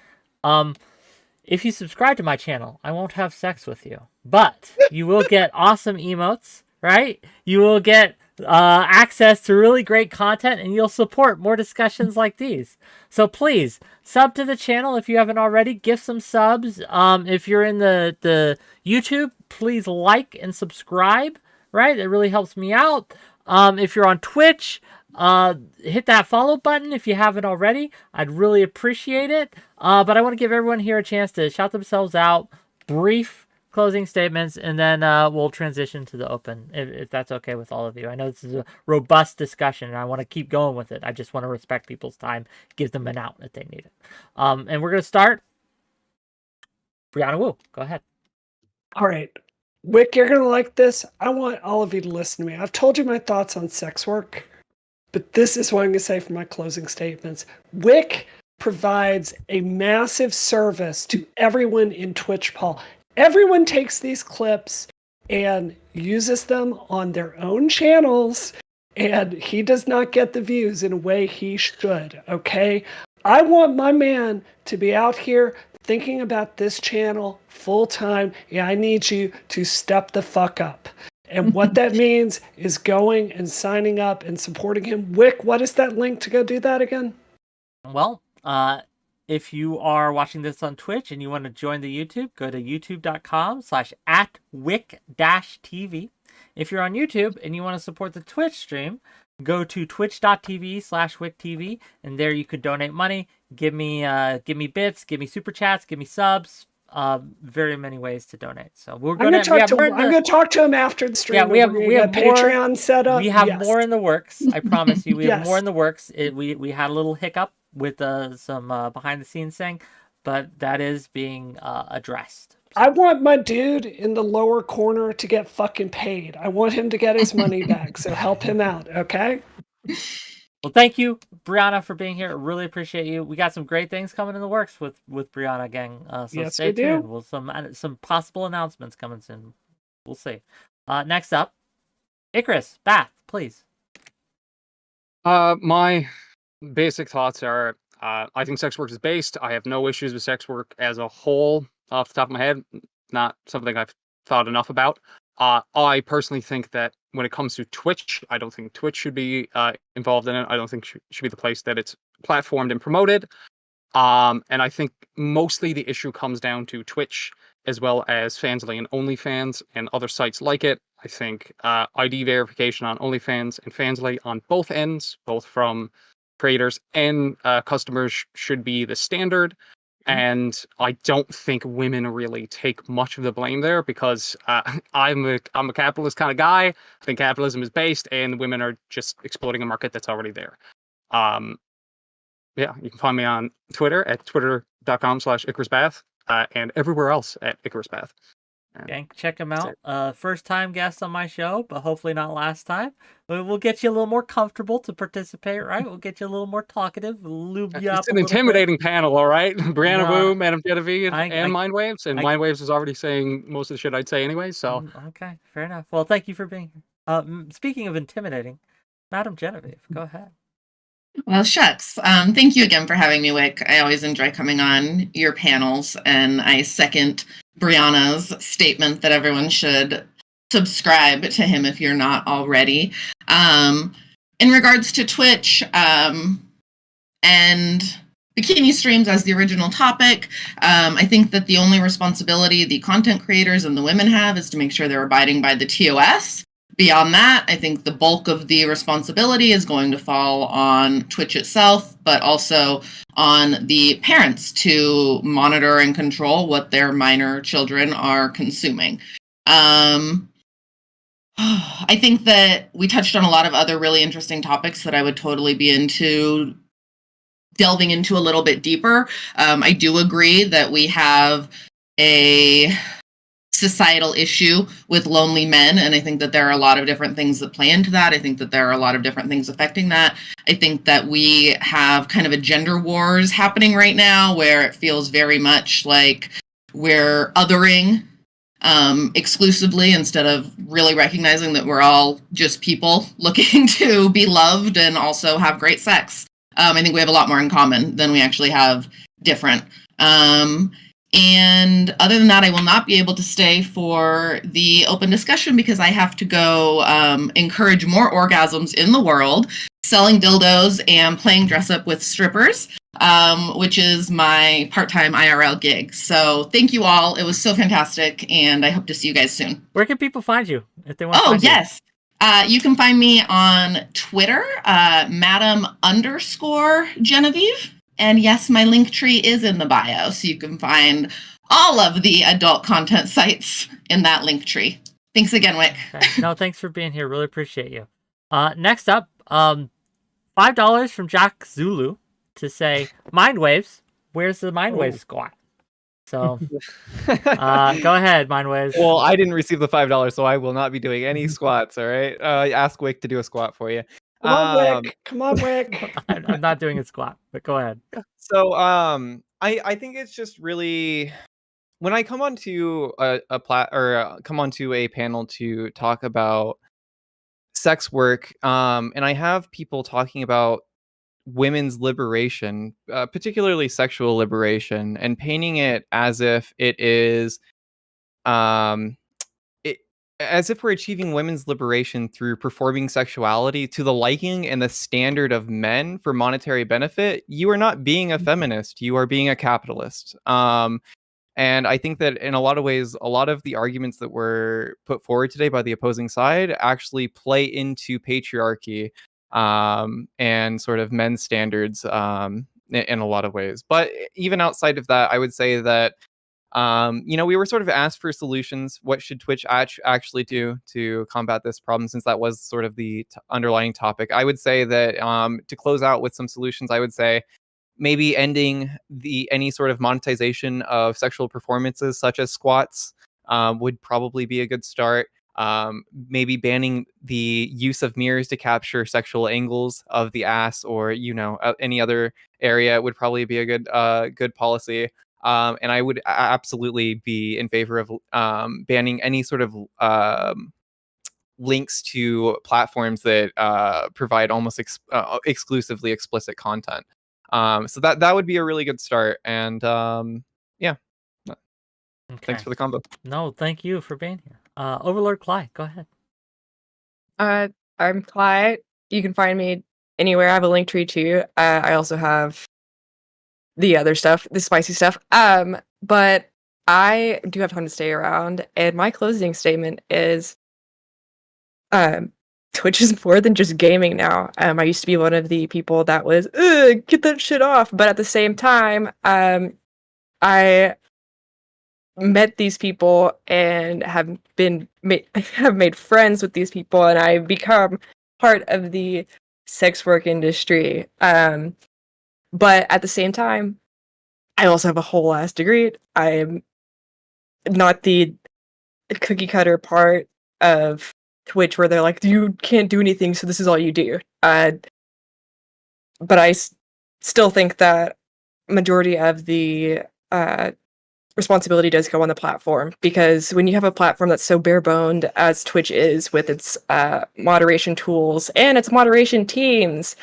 If you subscribe to my channel, I won't have sex with you, but you will get awesome emotes, right? You will get access to really great content, and you'll support more discussions like these. So please sub to the channel if you haven't already. Give some subs. If you're in the YouTube, please like and subscribe, right? It really helps me out. If you're on Twitch, hit that follow button if you haven't already. I'd really appreciate it. But I want to give everyone here a chance to shout themselves out, brief closing statements, and then we'll transition to the open, if that's okay with all of you. I know this is a robust discussion, and I want to keep going with it. I just want to respect people's time, give them an out if they need it. And we're going to start. Brianna Wu, go ahead. All right. Wick, you're going to like this. I want all of you to listen to me. I've told you my thoughts on sex work, but this is what I'm going to say for my closing statements. Wick, provides a massive service to everyone in Twitch, Paul. Everyone takes these clips and uses them on their own channels, and he does not get the views in a way he should, okay? I want my man to be out here thinking about this channel full time. Yeah, I need you to step the fuck up. And what that means is going and signing up and supporting him. Wick, what is that link to go do that again? Well, if you are watching this on Twitch and you want to join the YouTube, go to youtube.com/@WhickTV. If you're on YouTube and you want to support the Twitch stream, go to twitch.tv/WhickTV, and there you could donate money. Give me bits, give me super chats, give me subs. Very many ways to donate. So I'm gonna talk to him after the stream. Yeah, we have Patreon set up. We have more in the works. I promise you, we have Yes. more in the works. We had a little hiccup with some behind the scenes thing, but that is being addressed. I want my dude in the lower corner to get fucking paid. I want him to get his money back. So help him out, okay? Well, thank you, Brianna, for being here. Really appreciate you. We got some great things coming in the works with Brianna, gang. So Yes, stay we do. tuned. Well, some possible announcements coming soon. We'll see. Next up, 𝕬𝖏, please. My basic thoughts are, I think sex work is based. I have no issues with sex work as a whole, off the top of my head. Not something I've thought enough about. I personally think that when it comes to Twitch, I don't think Twitch should be involved in it. I don't think it should be the place that it's platformed and promoted. And I think mostly the issue comes down to Twitch, as well as Fansly and OnlyFans and other sites like it. I think ID verification on OnlyFans and Fansly on both ends, both from creators and customers, should be the standard. And I don't think women really take much of the blame there, because I'm a capitalist kind of guy. I think capitalism is based, and women are just exploiting a market that's already there. Yeah, you can find me on Twitter at twitter.com/𝕬𝖏, and everywhere else at 𝕬𝖏. Gang, check him out. First time guest on my show, but hopefully not last time. We'll get you a little more comfortable to participate, right? We'll get you a little more talkative, lube you up. It's an intimidating panel, all right? Brianna No, Wu, Madam 𝕬𝖏, and Mindwaves. And I- Mindwaves is already saying most of the shit I'd say anyway, so. Okay, fair enough. Well, thank you for being here. Speaking of intimidating, Madam 𝕬𝖏, go ahead. Well, shucks. Thank you again for having me, Wick. I always enjoy coming on your panels, and I second Brianna's statement that everyone should subscribe to him if you're not already. In regards to Twitch and bikini streams as the original topic, I think that the only responsibility the content creators and the women have is to make sure they're abiding by the TOS. Beyond that, I think the bulk of the responsibility is going to fall on Twitch itself, but also on the parents to monitor and control what their minor children are consuming. I think that we touched on a lot of other really interesting topics that I would totally be into delving into a little bit deeper. I do agree that we have a societal issue with lonely men, and I think that there are a lot of different things that play into that. I think that there are a lot of different things affecting that. I think that we have kind of a gender wars happening right now, where it feels very much like we're othering exclusively, instead of really recognizing that we're all just people looking to be loved and also have great sex. I think we have a lot more in common than we actually have different. And other than that, I will not be able to stay for the open discussion because I have to go encourage more orgasms in the world, selling dildos and playing dress up with strippers, which is my part-time IRL gig. So thank you all. It was so fantastic, and I hope to see you guys soon. Where can people find you if they want to find yes. You can find me on Twitter, Madam_Genevieve. And yes, my link tree is in the bio, so you can find all of the adult content sites in that link tree. Thanks again, Wick. Okay. No, thanks for being here. Really appreciate you. Next up, $5 from Jack Zulu to say, Mindwaves, where's the Mindwaves squat? So, go ahead, Mindwaves. Well, I didn't receive the $5, so I will not be doing any squats, all right? Ask Wick to do a squat for you. Come on, Um, Wick. Come on, Wick. I'm not doing a squat, but go ahead. so I think it's just really when I come onto come onto a panel to talk about sex work, and I have people talking about women's liberation, particularly sexual liberation, and painting it as if it is um it, as if we're achieving women's liberation through performing sexuality to the liking and the standard of men for monetary benefit. You are not being a feminist, you are being a capitalist. And I think that in a lot of ways, a lot of the arguments that were put forward today by the opposing side actually play into patriarchy, and sort of men's standards, in a lot of ways. But even outside of that, I would say that we were sort of asked for solutions. What should Twitch actually do to combat this problem? Since that was sort of the underlying topic, I would say that to close out with some solutions, I would say maybe ending any sort of monetization of sexual performances such as squats would probably be a good start. Maybe banning the use of mirrors to capture sexual angles of the ass or any other area would probably be a good policy. And I would absolutely be in favor of banning any sort of links to platforms that provide almost exclusively explicit content. So that would be a really good start. And yeah, Okay. thanks for the combo. No, thank you for being here. Overlord Cly, go ahead. I'm Cly. You can find me anywhere. I have a link tree too. I also have the other stuff, the spicy stuff. But I do have time to stay around. And my closing statement is, Twitch is more than just gaming now. I used to be one of the people that was, get that shit off. But at the same time, I met these people and have made friends with these people, and I've become part of the sex work industry. But at the same time, I also have a whole ass degree. I'm not the cookie cutter part of Twitch where they're like, you can't do anything, so this is all you do. But I still think that majority of the responsibility does go on the platform, because when you have a platform that's so bare boned as Twitch is with its moderation tools and its moderation teams,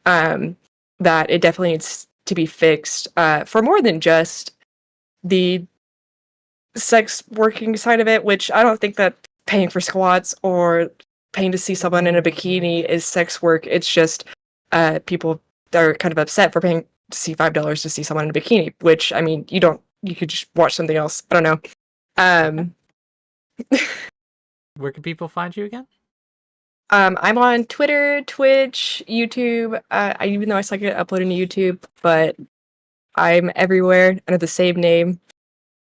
that it definitely needs to be fixed for more than just the sex working side of it, which I don't think that paying for squats or paying to see someone in a bikini is sex work. It's just people are kind of upset for paying to see $5 to see someone in a bikini, which, I mean, you could just watch something else. I don't know. Where can people find you again? I'm on Twitter, Twitch, YouTube. Even though I suck at uploading to YouTube, but I'm everywhere under the same name,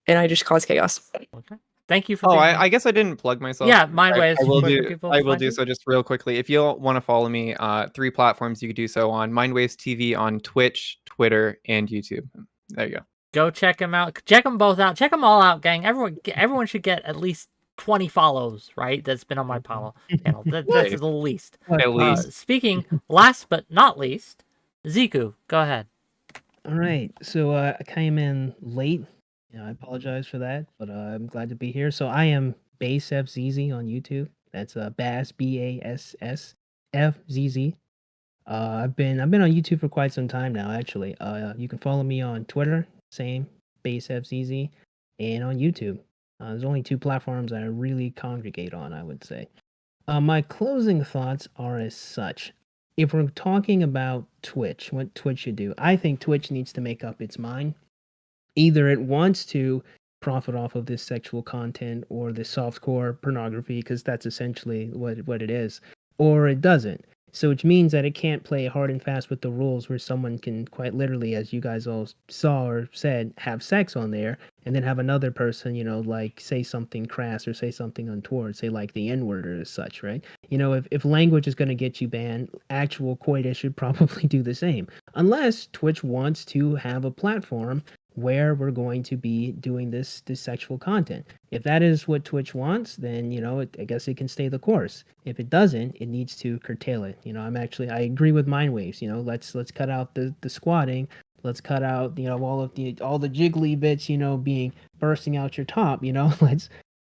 and I just cause chaos. Okay. Thank you for. I guess I didn't plug myself. Yeah, Mindways. I will where do. can people I will find do you? so just real quickly. If you want to follow me, 3 platforms you could do so on: WhickTV on Twitch, Twitter, and YouTube. There you go. Go check them out. Check them both out. Check them all out, gang. Everyone should get at least 20 follows, right? That's been on my channel. That's the least. At least. Speaking last but not least, 𝕍𝖎, go ahead. All right. So I came in late. I apologize for that, but I'm glad to be here. So I am 𝕵𝖎𝖎 on YouTube. That's Bass BASSFZZ. I've been on YouTube for quite some time now, actually. You can follow me on Twitter, same 𝕵𝖎𝖎𝑍𝑧, and on YouTube. There's only 2 platforms I really congregate on, I would say. My closing thoughts are as such. If we're talking about Twitch, what Twitch should do, I think Twitch needs to make up its mind. Either it wants to profit off of this sexual content or this softcore pornography, because that's essentially what it is, or it doesn't. So which means that it can't play hard and fast with the rules where someone can quite literally, as you guys all saw or said, have sex on there and then have another person, like say something crass or say something untoward, say like the N-word or as such, right? If language is going to get you banned, actual coitus should probably do the same. Unless Twitch wants to have a platform where we're going to be doing this sexual content. If that is what Twitch wants, then I guess it can stay the course. If it doesn't, it needs to curtail it. I agree with Mindwaves. Let's cut out the squatting. Let's cut out all the jiggly bits being bursting out your top.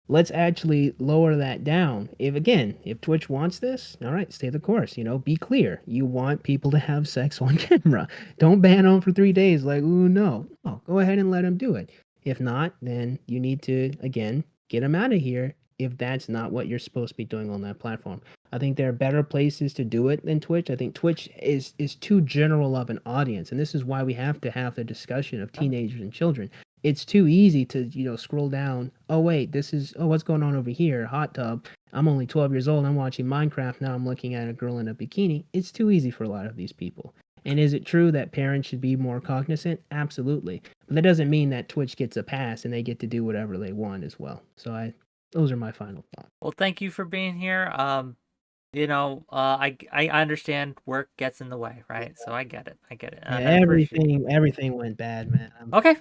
Let's actually lower that down. If Twitch wants this, all right, stay the course. Be clear. You want people to have sex on camera. Don't ban them for 3 days. Like, ooh, no. Go ahead and let them do it. If not, then you need to, again, get them out of here if that's not what you're supposed to be doing on that platform. I think there are better places to do it than Twitch. I think Twitch is too general of an audience, and this is why we have to have the discussion of teenagers and children. It's too easy to scroll down. Oh wait, what's going on over here? Hot tub. I'm only 12 years old. I'm watching Minecraft now. I'm looking at a girl in a bikini. It's too easy for a lot of these people. And is it true that parents should be more cognizant? Absolutely. But that doesn't mean that Twitch gets a pass and they get to do whatever they want as well. So those are my final thoughts. Well, thank you for being here. I understand work gets in the way, right? So I get it. Yeah, everything went bad, man. Okay.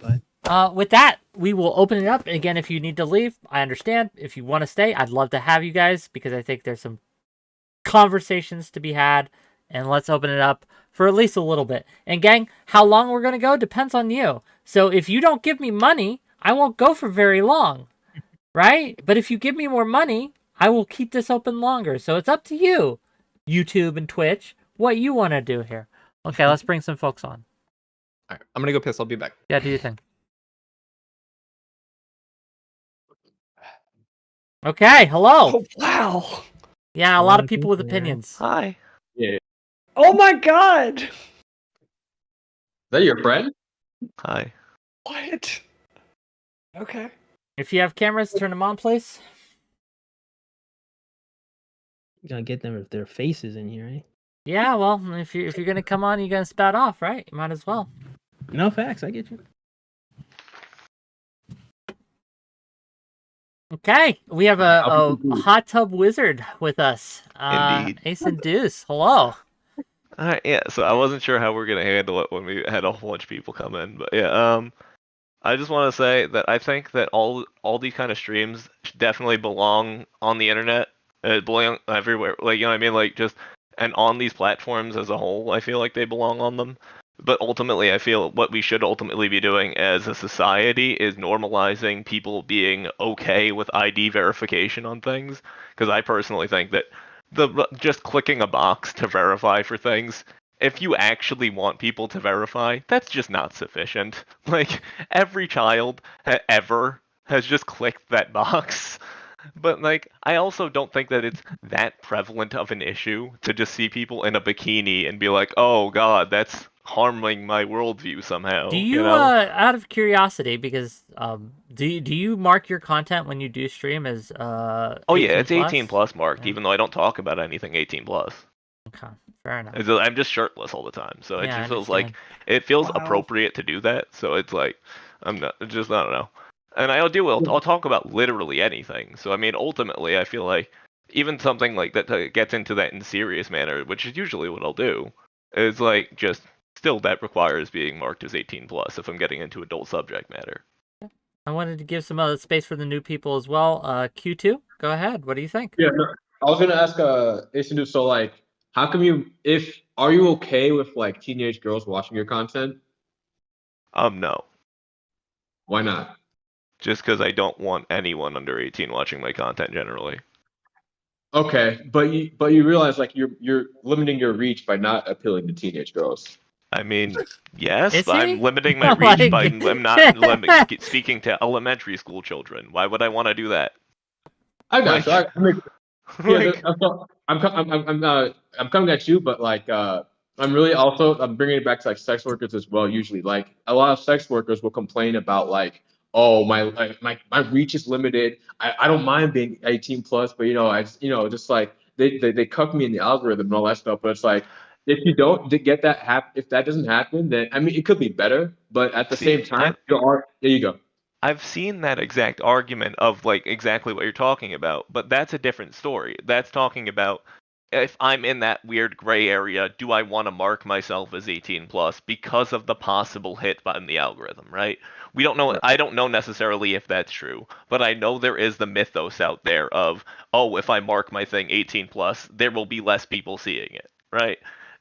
With that, we will open it up. Again, if you need to leave, I understand. If you want to stay, I'd love to have you guys because I think there's some conversations to be had. And let's open it up for at least a little bit. And gang, how long we're going to go depends on you. So if you don't give me money, I won't go for very long, right? But if you give me more money, I will keep this open longer. So it's up to you, YouTube and Twitch, what you want to do here. Okay, let's bring some folks on. All right, I'm going to go piss. I'll be back. Yeah, do your thing. Okay, hello. Oh, wow. Yeah, a lot of people with opinions. Hi. Yeah. Oh my god. Is that your friend? Hi. What? Okay. If you have cameras, turn them on, please. You gotta get them if their faces in here, eh? Yeah, well, if you're gonna come on, you're gonna spout off, right? You might as well. No facts, I get you. Okay, we have a hot tub wizard with us. Indeed. Ace and Deuce, hello. Alright, yeah, so I wasn't sure how we're gonna handle it when we had a whole bunch of people come in, but yeah, I just want to say that I think that all these kind of streams definitely belong on the internet. It belong everywhere, like, you know what I mean, like, just, and on these platforms as a whole, I feel like they belong on them. But ultimately, I feel what we should ultimately be doing as a society is normalizing people being okay with ID verification on things. Because I personally think that just clicking a box to verify for things, if you actually want people to verify, that's just not sufficient. Like, every child ever has just clicked that box. But, like, I also don't think that it's that prevalent of an issue to just see people in a bikini and be like, oh god, that's harming my worldview somehow. Do you, out of curiosity, because do you mark your content when you do stream as Oh yeah, it's 18 plus marked, even though I don't talk about anything 18 plus. Okay, fair enough. I'm just shirtless all the time, so it Yeah, just feels like it feels appropriate to do that. So it's like I don't know. And I'll talk about literally anything. So I mean, ultimately, I feel like even something like that gets into that in a serious manner, which is usually what I'll do, is like just still that requires being marked as 18 plus if I'm getting into adult subject matter. I wanted to give some other space for the new people as well. Q2, go ahead. What do you think? Yeah, no, I was gonna ask Ace, so like, how come are you okay with like teenage girls watching your content? No. Why not? Just because I don't want anyone under 18 watching my content generally. Okay, but you realize like you're limiting your reach by not appealing to teenage girls. I mean, yes, Is but he? I'm limiting my reach by I'm not speaking to elementary school children. Why would I want to do that? I got you. Like, I'm coming at you, but like I'm bringing it back to like sex workers as well. Usually, like a lot of sex workers will complain about like, oh my reach is limited. I don't mind being 18 plus, but just like they cuck me in the algorithm and all that stuff. But it's like if you don't get that if that doesn't happen, then I mean it could be better, but at the same time, there you go. I've seen that exact argument of like exactly what you're talking about, but that's a different story. That's talking about if I'm in that weird gray area, do I want to mark myself as 18 plus because of the possible hit in the algorithm, right? We don't know. I don't know necessarily if that's true, but I know there is the mythos out there of, oh, if I mark my thing 18 plus, there will be less people seeing it, right?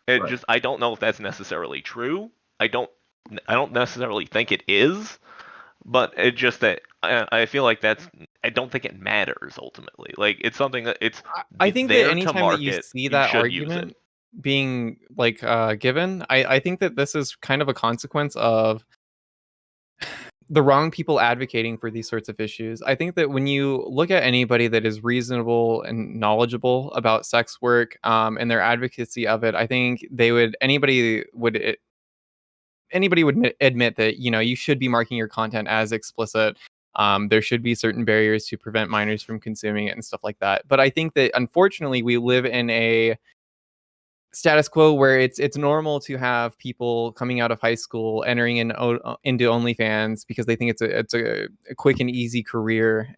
I don't know if that's necessarily true. I don't necessarily think it is, but it just that I feel like I don't think it matters ultimately. Like it's something that it's I think that there to anytime that you market, see you that should use it. argument being like given, I think that this is kind of a consequence of the wrong people advocating for these sorts of issues. I think that when you look at anybody that is reasonable and knowledgeable about sex work and their advocacy of it, I think anybody would admit that, you know, you should be marking your content as explicit. There should be certain barriers to prevent minors from consuming it and stuff like that. But I think that unfortunately we live in a status quo where it's normal to have people coming out of high school entering into OnlyFans because they think it's a quick and easy career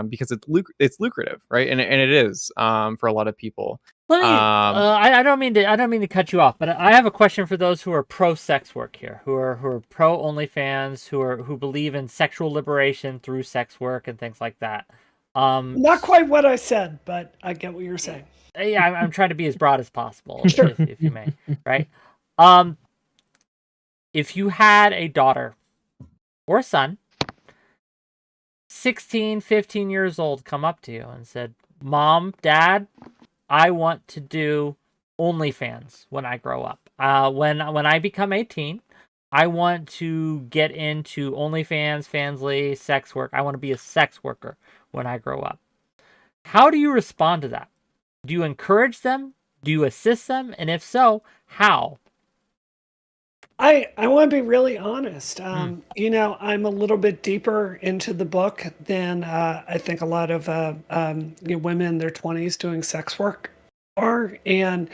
because it's lucrative, right? And it is for a lot of people. Let me. I don't mean to cut you off, but I have a question for those who are pro sex work here, who are pro OnlyFans, who believe in sexual liberation through sex work and things like that. Not quite what I said, but I get what you're saying. Yeah, I'm trying to be as broad as possible, if you may, right? If you had a daughter or son, 16, 15 years old, come up to you and said, "Mom, Dad, I want to do OnlyFans when I grow up. When I become 18, I want to get into OnlyFans, Fansly, sex work. I want to be a sex worker when I grow up." How do you respond to that? Do you encourage them? Do you assist them? And if so, how? I want to be really honest. You know, I'm a little bit deeper into the book than I think a lot of women in their 20s doing sex work are. And,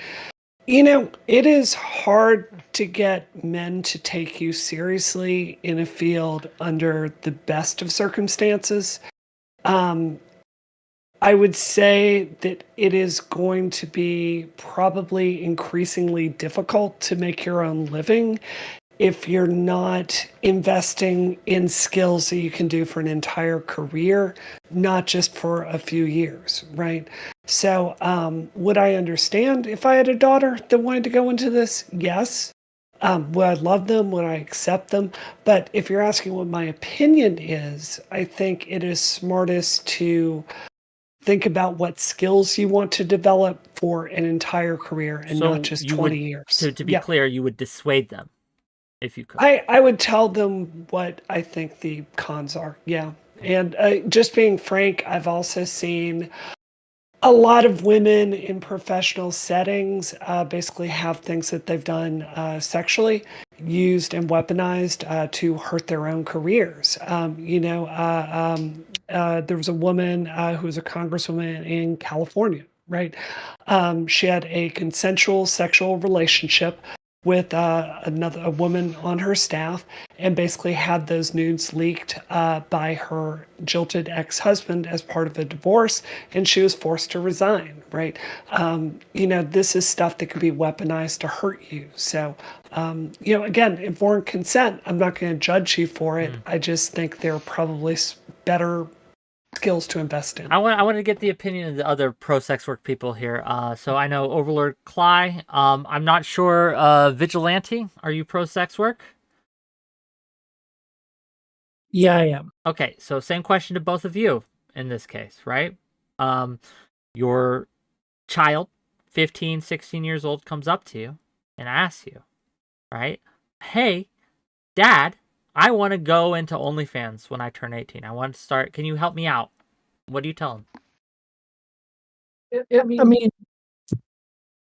you know, it is hard to get men to take you seriously in a field under the best of circumstances. I would say that it is going to be probably increasingly difficult to make your own living if you're not investing in skills that you can do for an entire career, not just for a few years, right? So would I understand if I had a daughter that wanted to go into this? Yes. Would I love them? Would I accept them? But if you're asking what my opinion is, I think it is smartest to think about what skills you want to develop for an entire career and not just 20 years. To be clear, you would dissuade them if you could. I would tell them what I think the cons are. Yeah. And just being frank, I've also seen a lot of women in professional settings basically have things that they've done sexually used and weaponized to hurt their own careers. There was a woman who was a congresswoman in California, right? She had a consensual sexual relationship with a woman on her staff and basically had those nudes leaked by her jilted ex-husband as part of a divorce, and she was forced to resign, right? This is stuff that can be weaponized to hurt you. So, again, informed consent, I'm not going to judge you for it. I just think there are probably better skills to invest in. I want to get the opinion of the other pro sex work people here. So I know Overlord 𝕾𝖍. I'm not sure. 𝕾𝖎𝖙, are you pro sex work? Yeah, I am. Okay, so same question to both of you in this case, right? Your child, 15, 16 years old, comes up to you and asks you, right? "Hey, Dad, I want to go into OnlyFans when I turn 18. I want to start. Can you help me out?" What do you tell them? I mean,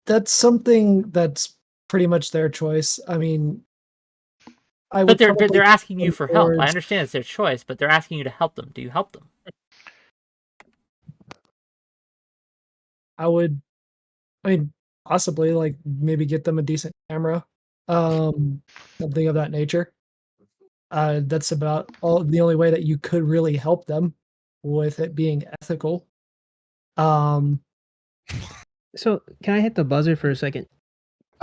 that's something that's pretty much their choice. I mean, But they're asking you for help. I understand it's their choice, but they're asking you to help them. Do you help them? I mean, possibly like maybe get them a decent camera, something of that nature. That's about the only way that you could really help them with it being ethical. So can I hit the buzzer for a second?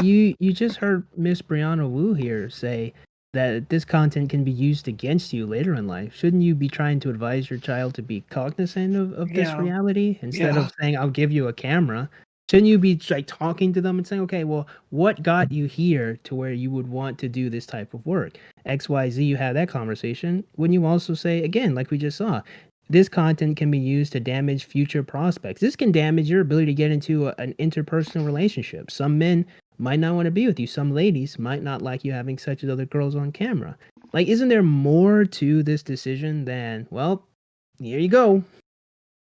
You just heard Miss Brianna Wu here say that this content can be used against you later in life. Shouldn't you be trying to advise your child to be cognizant of this Yeah. reality instead Yeah. of saying, "I'll give you a camera"? Shouldn't you be like talking to them and saying, "Okay, well, what got you here to where you would want to do this type of work? XYZ, you had that conversation. Wouldn't you also say, again, like we just saw, this content can be used to damage future prospects. This can damage your ability to get into an interpersonal relationship. Some men might not want to be with you. Some ladies might not like you having sex with other girls on camera. Like, isn't there more to this decision than, well, here you go.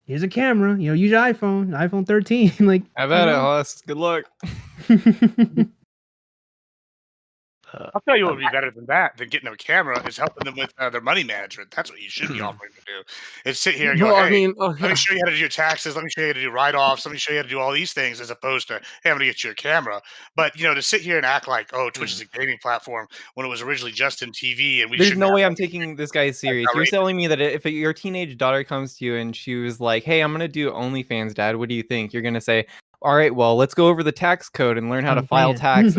Here's a camera. You know, use your iPhone 13. Like, Have at it, Hoss. Good luck. I'll tell you what would be better than that, than getting a camera, is helping them with their money management. That's what you should be offering to do. Is sit here and go, Well, hey, I mean, let me show you how to do your taxes. Let me show you how to do write-offs. Let me show you how to do all these things, as opposed to, hey, I'm going to get you a camera. But, to sit here and act like, oh, Twitch is a gaming platform when it was originally just in TV, and we There's shouldn't no have way I'm taking this guy serious. You're outrageous. telling me that if your teenage daughter comes to you and she was like, "Hey, I'm gonna do OnlyFans, Dad. What do you think?" You're gonna say, "All right, well, let's go over the tax code and learn how to file taxes."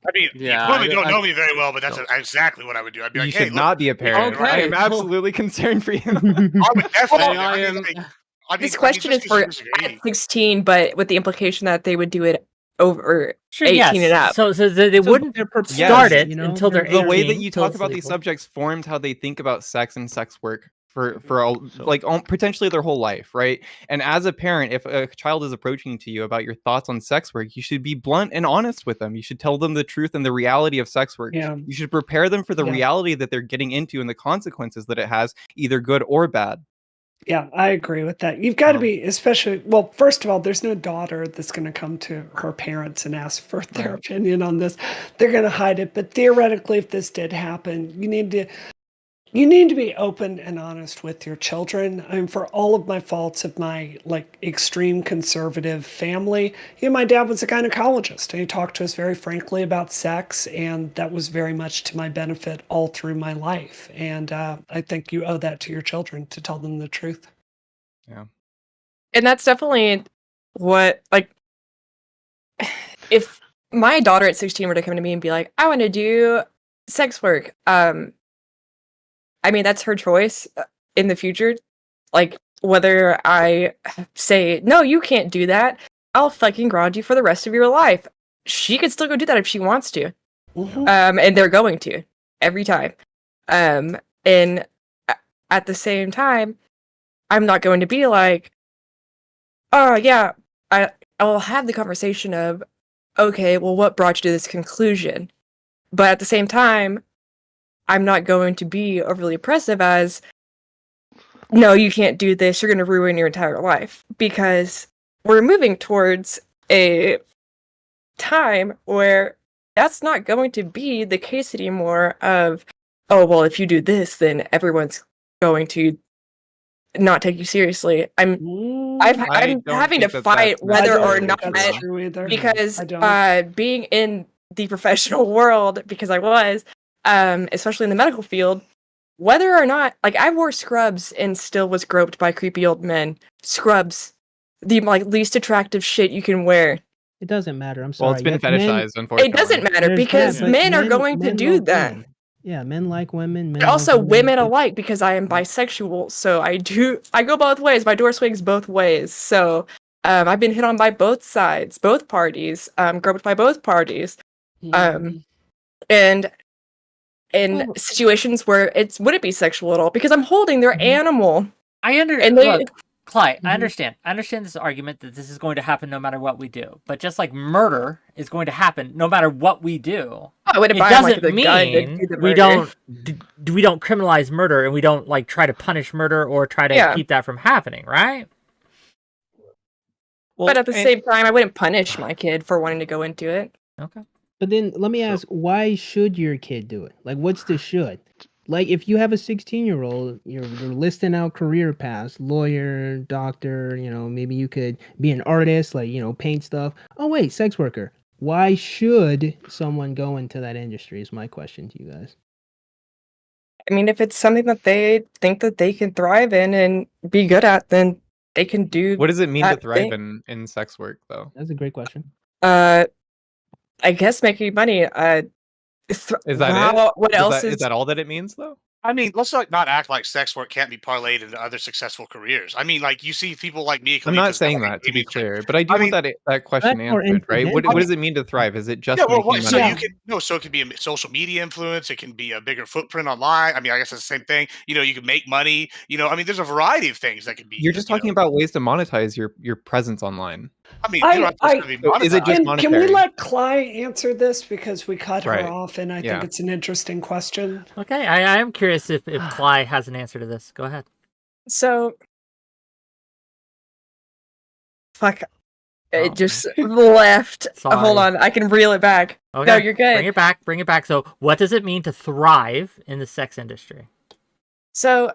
I mean, Yeah, you clearly don't I- know me very well, but that's exactly what I would do. I'd be You like, hey, should look, not be a parent. I Okay, am well- absolutely concerned for you. I would definitely. I am- This question is for at 16, but with the implication that they would do it over Sure, 18 yes. and up. So they wouldn't they're prepared, start it you know, until they're they're- 18. The way that you till talk it's about these legal. subjects formed how they think about sex and sex work for potentially their whole life, right? And as a parent, if a child is approaching to you about your thoughts on sex work, you should be blunt and honest with them. You should tell them the truth and the reality of sex work. Yeah. You should prepare them for the Yeah. reality that they're getting into and the consequences that it has, either good or bad. Yeah, I agree with that. You've got to be, especially, well, first of all, there's no daughter that's going to come to her parents and ask for their opinion on this. They're going to hide it. But theoretically, if this did happen, you need to be open and honest with your children. I mean, for all of my faults of my extreme conservative family, my dad was a gynecologist and he talked to us very frankly about sex, and that was very much to my benefit all through my life. And I think you owe that to your children, to tell them the truth. Yeah. And that's definitely what, if my daughter at 16 were to come to me and be like, I want to do sex work, I mean, that's her choice in the future. Like, whether I say, no, you can't do that, I'll fucking ground you for the rest of your life. She could still go do that if she wants to. Mhm. And they're going to every time. And at the same time, I'm not going to be like, oh yeah, I'll have the conversation of, okay, well, what brought you to this conclusion? But at the same time, I'm not going to be overly oppressive as, no, you can't do this, you're going to ruin your entire life. Because we're moving towards a time where that's not going to be the case anymore of, oh, well, if you do this, then everyone's going to not take you seriously. I'm don't having to think fight that's whether or necessarily not, that's true either. because I don't. being in the professional world, because I was, especially in the medical field, whether or not, I wore scrubs and still was groped by creepy old men. Scrubs, the least attractive shit you can wear. It doesn't matter. I'm sorry. Well, it's been Men- fetishized, unfortunately. It doesn't matter there's- because but men are going to men do love that. women. Yeah, men like women. Men And also love women alike, because I am bisexual, so I go both ways. My door swings both ways. So I've been hit on by both sides, both parties, groped by both parties. And in situations where it wouldn't be sexual at all, because I'm holding their animal. Look, Clyde, Mhm. I understand. I understand this argument that this is going to happen no matter what we do. But just like murder is going to happen no matter what we do, I wouldn't it buy him, doesn't the gun to mean do the we murder. don't criminalize murder, and we don't try to punish murder or try to keep that from happening, right? But at the same time, I wouldn't punish my kid for wanting to go into it. Okay. But then let me ask, why should your kid do it? What's the should? If you have a 16-year-old, you're listing out career paths, lawyer, doctor, maybe you could be an artist, paint stuff. Oh, wait, sex worker. Why should someone go into that industry is my question to you guys. I mean, if it's something that they think that they can thrive in and be good at, then they can do. What does it mean to that thrive thing. in sex work, though? That's a great question. I guess making money. Is that wow, it? what else Is that all that it means, though? I mean, let's not act like sex work can't be parlayed into other successful careers. I mean, like you see people like Mia I'm Khalifa's not saying got, like, that, to be gaming channel. clear, but I do I want mean, that question That's more answered, right? What incidental. does it mean to thrive? Is it just yeah, well, making what, so money? you can so it could be a social media influence. It can be a bigger footprint online. I mean, I guess it's the same thing. You know, you can make money. You know, I mean, there's a variety of things that could be. You're just talking about ways to monetize your presence online. I mean, you're not supposed to be So is it just monetized. Can we monetary? let Cly answer this because we cut her Right. off, and I Yeah. think it's an interesting question. Okay, I am curious if Cly has an answer to this. Go ahead. So, fuck. Oh. It just left. Hold Sorry. on, I can reel it back. Okay. No, you're good. Bring it back. Bring it back. So, what does it mean to thrive in the sex industry? So,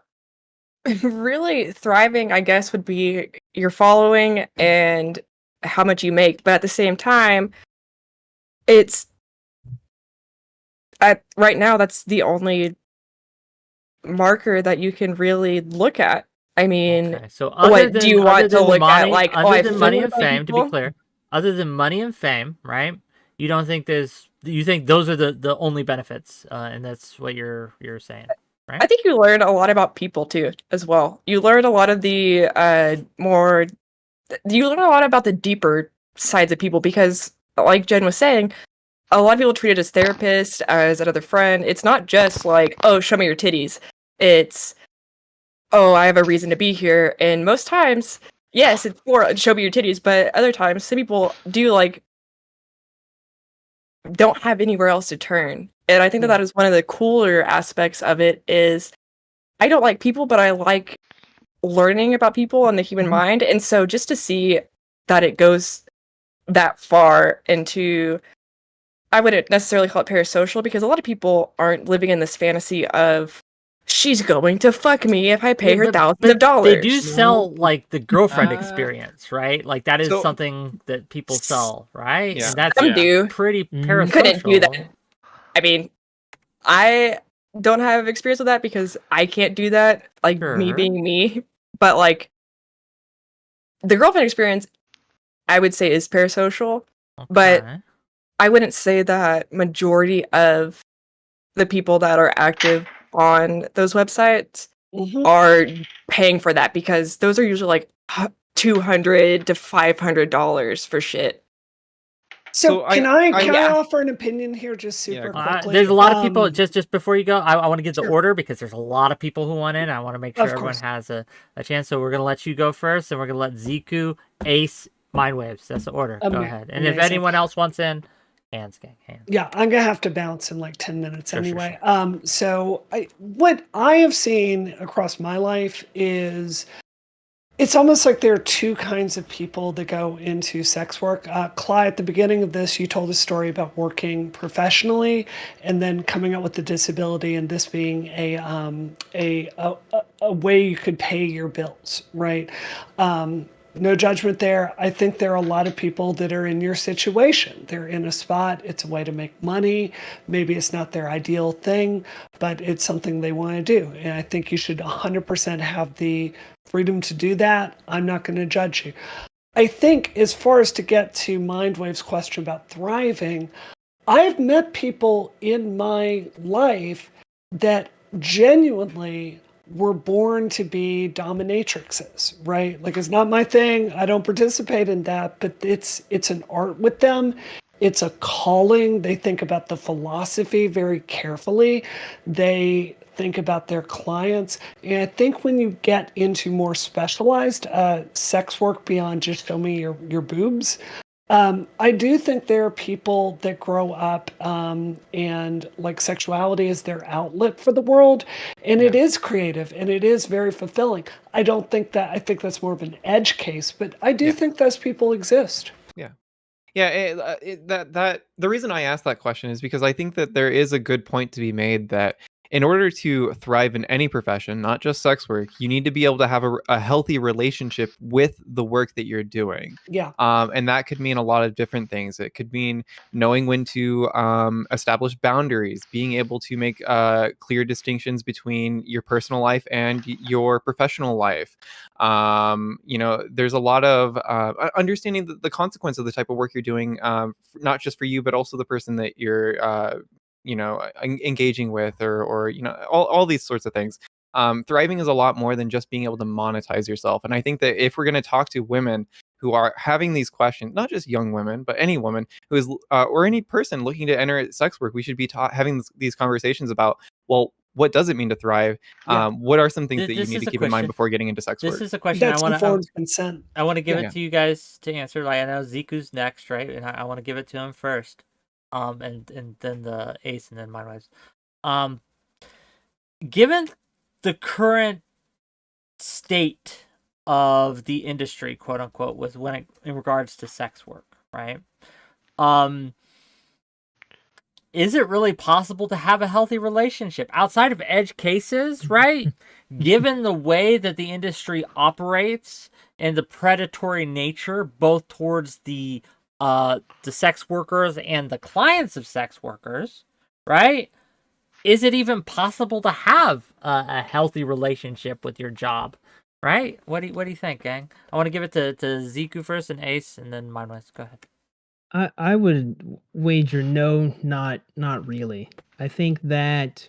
really thriving, I guess, would be your following and how much you make. But at the same time, it's right now that's the only marker that you can really look at. I mean, Okay, so other what than do you other want to than look money, at? Like, oh, other I than feel money and about fame, to be people? clear, other than money and fame, right? You don't think you think those are the only benefits, and that's what you're saying, right? I think you learn a lot about people too, as well. You learn a lot of the you learn a lot about the deeper sides of people because, like Jen was saying, a lot of people treat it as therapist, as another friend. It's not just like, oh, show me your titties. It's, oh, I have a reason to be here. And most times, yes, it's for show me your titties, but other times, some people do don't have anywhere else to turn. And I think that is one of the cooler aspects of it is I don't like people, but I like learning about people and the human mind. And so just to see that it goes that far into, I wouldn't necessarily call it parasocial because a lot of people aren't living in this fantasy of she's going to fuck me if I pay her thousands of dollars. They do sell like the girlfriend experience, right? Like that is something that people sell, right? Yeah. And that's Some do. pretty parasocial. Couldn't do that. I mean, I don't have experience with that because I can't do that, like me Sure. being me. But like the girlfriend experience, I would say is parasocial. But Okay. I wouldn't say that majority of the people that are active on those websites are paying for that because those are usually like $200 to $500 for shit. So can I yeah. offer an opinion here just super quickly? There's a lot of people. Just before you go, I want to get the Sure. order because there's a lot of people who want in. I want to make sure Of everyone course. has a chance. So we're gonna let you go first, and we're gonna let zzku, Ace, Mindwaves. That's the order. Go ahead. And if amazing. anyone else wants in, hands, gang, hands. Yeah, I'm gonna have to bounce in like 10 minutes Sure, sure, anyway. So what I have seen across my life is it's almost like there are two kinds of people that go into sex work. Clyde, at the beginning of this, you told a story about working professionally and then coming up with the disability and this being a way you could pay your bills, right? No judgment there. I think there are a lot of people that are in your situation. They're in a spot. It's a way to make money. Maybe it's not their ideal thing, but it's something they want to do. And I think you should 100% have the freedom to do that. I'm not going to judge you. I think as far as to get to Mindwave's question about thriving, I've met people in my life that genuinely were born to be dominatrixes, right? Like it's not my thing. I don't participate in that, but it's an art with them. It's a calling. They think about the philosophy very carefully. They think about their clients. And I think when you get into more specialized sex work beyond just show me your boobs, I do think there are people that grow up and like sexuality is their outlet for the world, and it is creative and it is very fulfilling. I think that's more of an edge case, but I do think those people exist. Yeah, the reason I asked that question is because I think that there is a good point to be made that in order to thrive in any profession, not just sex work, you need to be able to have a healthy relationship with the work that you're doing. Yeah. And that could mean a lot of different things. It could mean knowing when to establish boundaries, being able to make clear distinctions between your personal life and your professional life. There's a lot of understanding the consequence of the type of work you're doing, not just for you, but also the person that you're engaging with, or all these sorts of things. Thriving is a lot more than just being able to monetize yourself. And I think that if we're going to talk to women who are having these questions, not just young women, but any woman who is or any person looking to enter sex work, we should be having these conversations about, well, what does it mean to thrive? Yeah. What are some things that you This need is to a keep in mind question. before getting into sex work? This is a question That's informed consent. I want to give Yeah. it to you guys to answer. Like, I know Ziku's next, right? And I want to give it to him first. And then the Ace, and then my wife's. Given the current state of the industry, quote unquote, in regards to sex work, right? Is it really possible to have a healthy relationship outside of edge cases, right? Given the way that the industry operates and the predatory nature, both towards the sex workers and the clients of sex workers, right? Is it even possible to have a healthy relationship with your job, right? What do you think, gang? I want to give it to Ziku first, and Ace, and then Mindwise. Go ahead. I would wager no, not really. I think that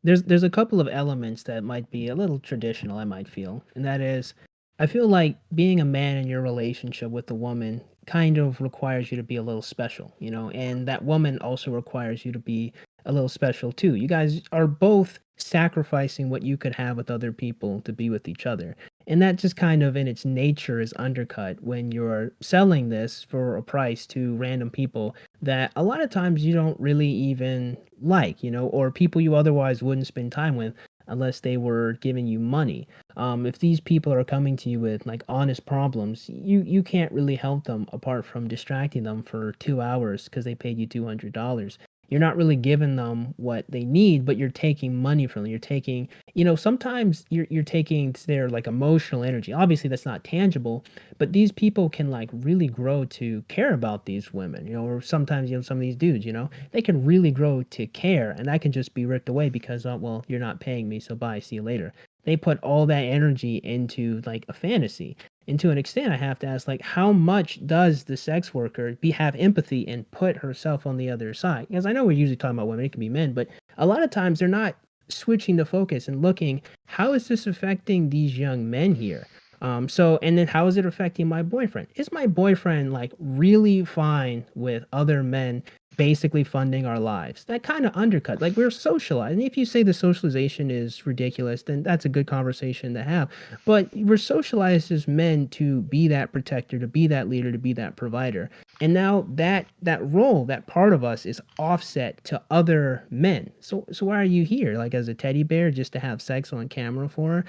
there's a couple of elements that might be a little traditional, I might feel, and that is, I feel like being a man in your relationship with a woman kind of requires you to be a little special, and that woman also requires you to be a little special too. You guys are both sacrificing what you could have with other people to be with each other. And that just kind of in its nature is undercut when you're selling this for a price to random people that a lot of times you don't really even like, or people you otherwise wouldn't spend time with unless they were giving you money. If these people are coming to you with like honest problems, you can't really help them apart from distracting them for 2 hours because they paid you $200. You're not really giving them what they need, but you're taking money from them. You're taking, sometimes you're taking their like emotional energy. Obviously, that's not tangible, but these people can like really grow to care about these women, or sometimes, some of these dudes, they can really grow to care, and that can just be ripped away because, well, you're not paying me, so bye, see you later. They put all that energy into like a fantasy. And to an extent, I have to ask, like, how much does the sex worker have empathy and put herself on the other side? Because I know we're usually talking about women, it can be men, but a lot of times they're not switching the focus and looking, how is this affecting these young men here? And then how is it affecting my boyfriend? Is my boyfriend like really fine with other men basically funding our lives? That kind of undercut, like, we're socialized. And if you say the socialization is ridiculous, then that's a good conversation to have. But we're socialized as men to be that protector, to be that leader, to be that provider. And now that role, that part of us is offset to other men. So why are you here? Like, as a teddy bear just to have sex on camera for her?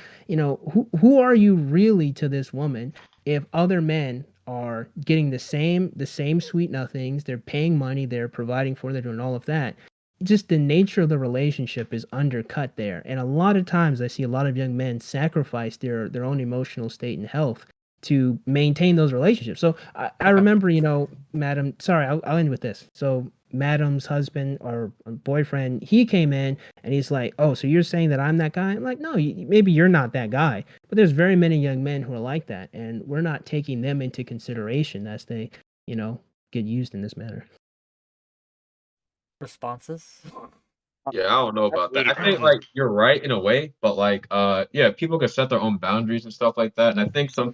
Who are you really to this woman if other men are getting the same sweet nothings, they're paying money, they're providing for, they're doing all of that? Just the nature of the relationship is undercut there. And a lot of times I see a lot of young men sacrifice their own emotional state and health to maintain those relationships. So I remember, Madam, sorry, I'll end with this. So Madam's husband or boyfriend, he came in and he's like, oh, so you're saying that I'm that guy? I'm like, no, maybe you're not that guy, but there's very many young men who are like that, and we're not taking them into consideration as they, get used in this manner. Responses? Yeah, I don't know about that. I think like you're right in a way, but like yeah, people can set their own boundaries and stuff like that. And I think some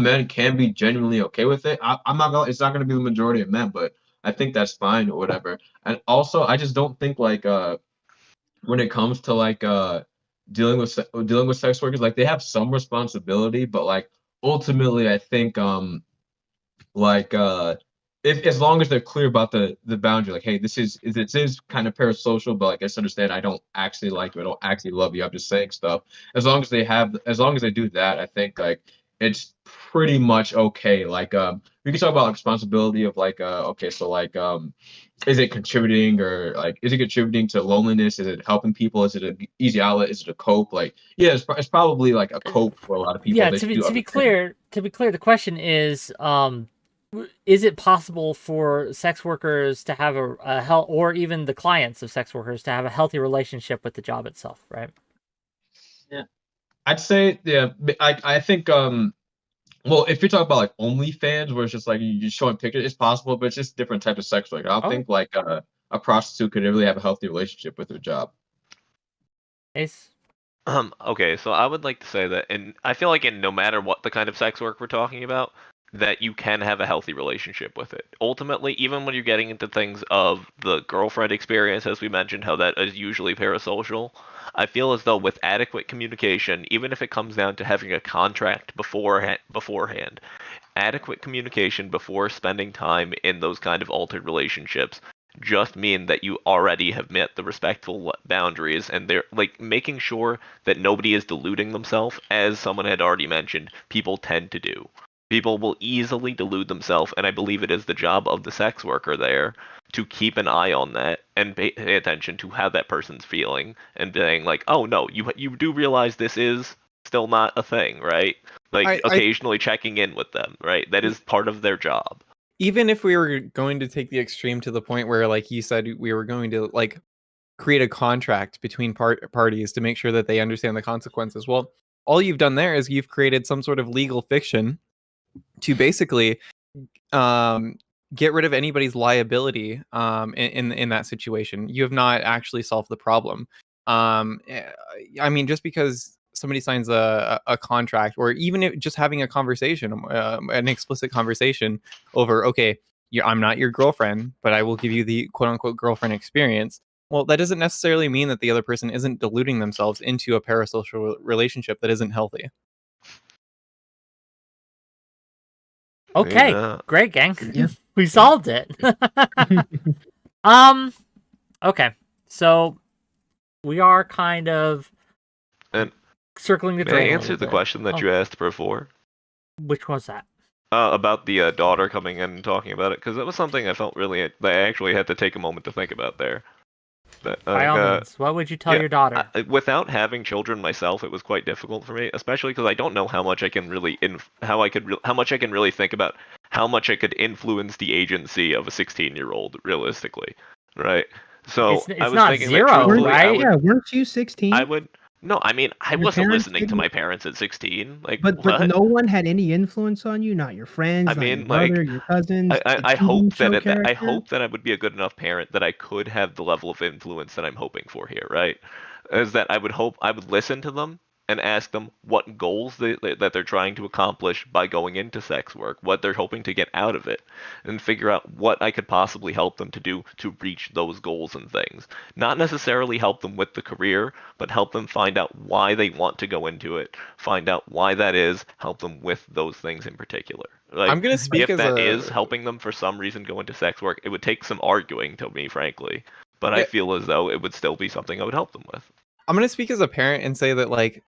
men can be genuinely okay with it. I'm not gonna it's not gonna be the majority of men, but I think that's fine or whatever. And also I just don't think like when it comes to like dealing with sex workers, like they have some responsibility, but like ultimately I think like if as long as they're clear about the boundary, like, hey, this is kind of parasocial, but like I just understand I don't actually like you, I don't actually love you, I'm just saying stuff. As long as they do that, I think like it's pretty much okay. Like we can talk about like, responsibility of like okay, so like is it contributing or like is it contributing to loneliness? Is it helping people? Is it an easy outlet? Is it a cope? Like yeah, it's probably like a cope for a lot of people. Yeah, They to should be do to other be things. clear, the question is it possible for sex workers to have a health, or even the clients of sex workers to have a healthy relationship with the job itself, right? Yeah, I'd say yeah. I think well, if you're talking about like OnlyFans, where it's just like you're showing pictures, it's possible, but it's just different type of sex work. I don't Okay. think like a prostitute could really have a healthy relationship with her job. Ace? Okay, so I would like to say that, and I feel like in no matter what the kind of sex work we're talking about, that you can have a healthy relationship with it. Ultimately, even when you're getting into things of the girlfriend experience, as we mentioned, how that is usually parasocial, I feel as though with adequate communication, even if it comes down to having a contract beforehand, adequate communication before spending time in those kind of altered relationships just mean that you already have met the respectful boundaries, and they're like making sure that nobody is deluding themselves, as someone had already mentioned, people tend to do. People will easily delude themselves, and I believe it is the job of the sex worker there to keep an eye on that and pay attention to how that person's feeling and saying like, oh no, you do realize this is still not a thing, right? Like occasionally checking in with them, right? That is part of their job. Even if we were going to take the extreme to the point where, like you said, we were going to like create a contract between parties to make sure that they understand the consequences. Well, all you've done there is you've created some sort of legal fiction to basically get rid of anybody's liability in that situation. You have not actually solved the problem. I mean, just because somebody signs a contract, or even if just having a conversation, an explicit conversation over, okay, I'm not your girlfriend, but I will give you the quote unquote girlfriend experience. Well, that doesn't necessarily mean that the other person isn't deluding themselves into a parasocial relationship that isn't healthy. Okay, Yeah. great, gang. Yeah. We solved it. Okay, so we are kind of And circling the may I drain. a answer little the bit. question that you asked before? Which was that? About the daughter coming in and talking about it, because that was something I felt really that I actually had to take a moment to think about there. By all means, what would you tell your daughter? Without having children myself, it was quite difficult for me, especially because I don't know how much I can really how much I can really think about how much I could influence the agency of a 16-year-old realistically, right? So It's I was not thinking zero, that truthfully, right? Yeah, weren't you 16? I would. No, I mean, I Your wasn't parents listening to didn't- my parents at 16. Like, But what? no one had any influence on you, not your friends, I not your mean, brother, like, your cousins. I the TV hope show that I character? hope that I would be a good enough parent that I could have the level of influence that I'm hoping for here, right? Is that I would hope I would listen to them and ask them what goals that they're trying to accomplish by going into sex work, what they're hoping to get out of it, and figure out what I could possibly help them to do to reach those goals and things. Not necessarily help them with the career, but help them find out why they want to go into it, find out why that is, help them with those things in particular. Like, I'm gonna speak if as that a- is helping them for some reason go into sex work, it would take some arguing to me, frankly. But I Yeah. feel as though it would still be something I would help them with. I'm going to speak as a parent and say that, like,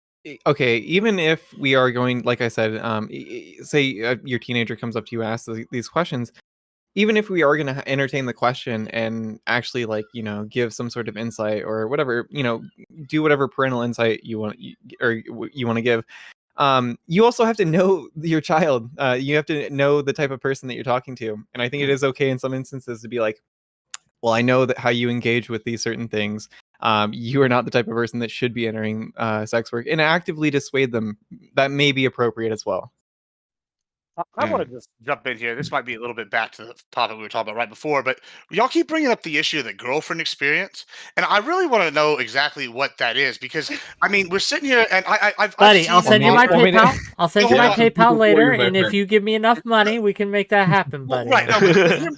okay, even if we are going, like I said, say your teenager comes up to you and asks these questions, even if we are going to entertain the question and actually, like, give some sort of insight or whatever, do whatever parental insight you want to give. You also have to know your child. You have to know the type of person that you're talking to. And I think it is okay in some instances to be like, well, I know that how you engage with these certain things. You are not the type of person that should be entering sex work, and actively dissuade them. That may be appropriate as well. I want to just jump in here. This might be a little bit back to the topic we were talking about right before, but y'all keep bringing up the issue of the girlfriend experience, and I really want to know exactly what that is because I mean we're sitting here and I've Buddy, I'll seen send you my a lot- PayPal. I'll send you Hold my on. PayPal later, my and if friend. you give me enough money, we can make that happen, buddy. Right. No, but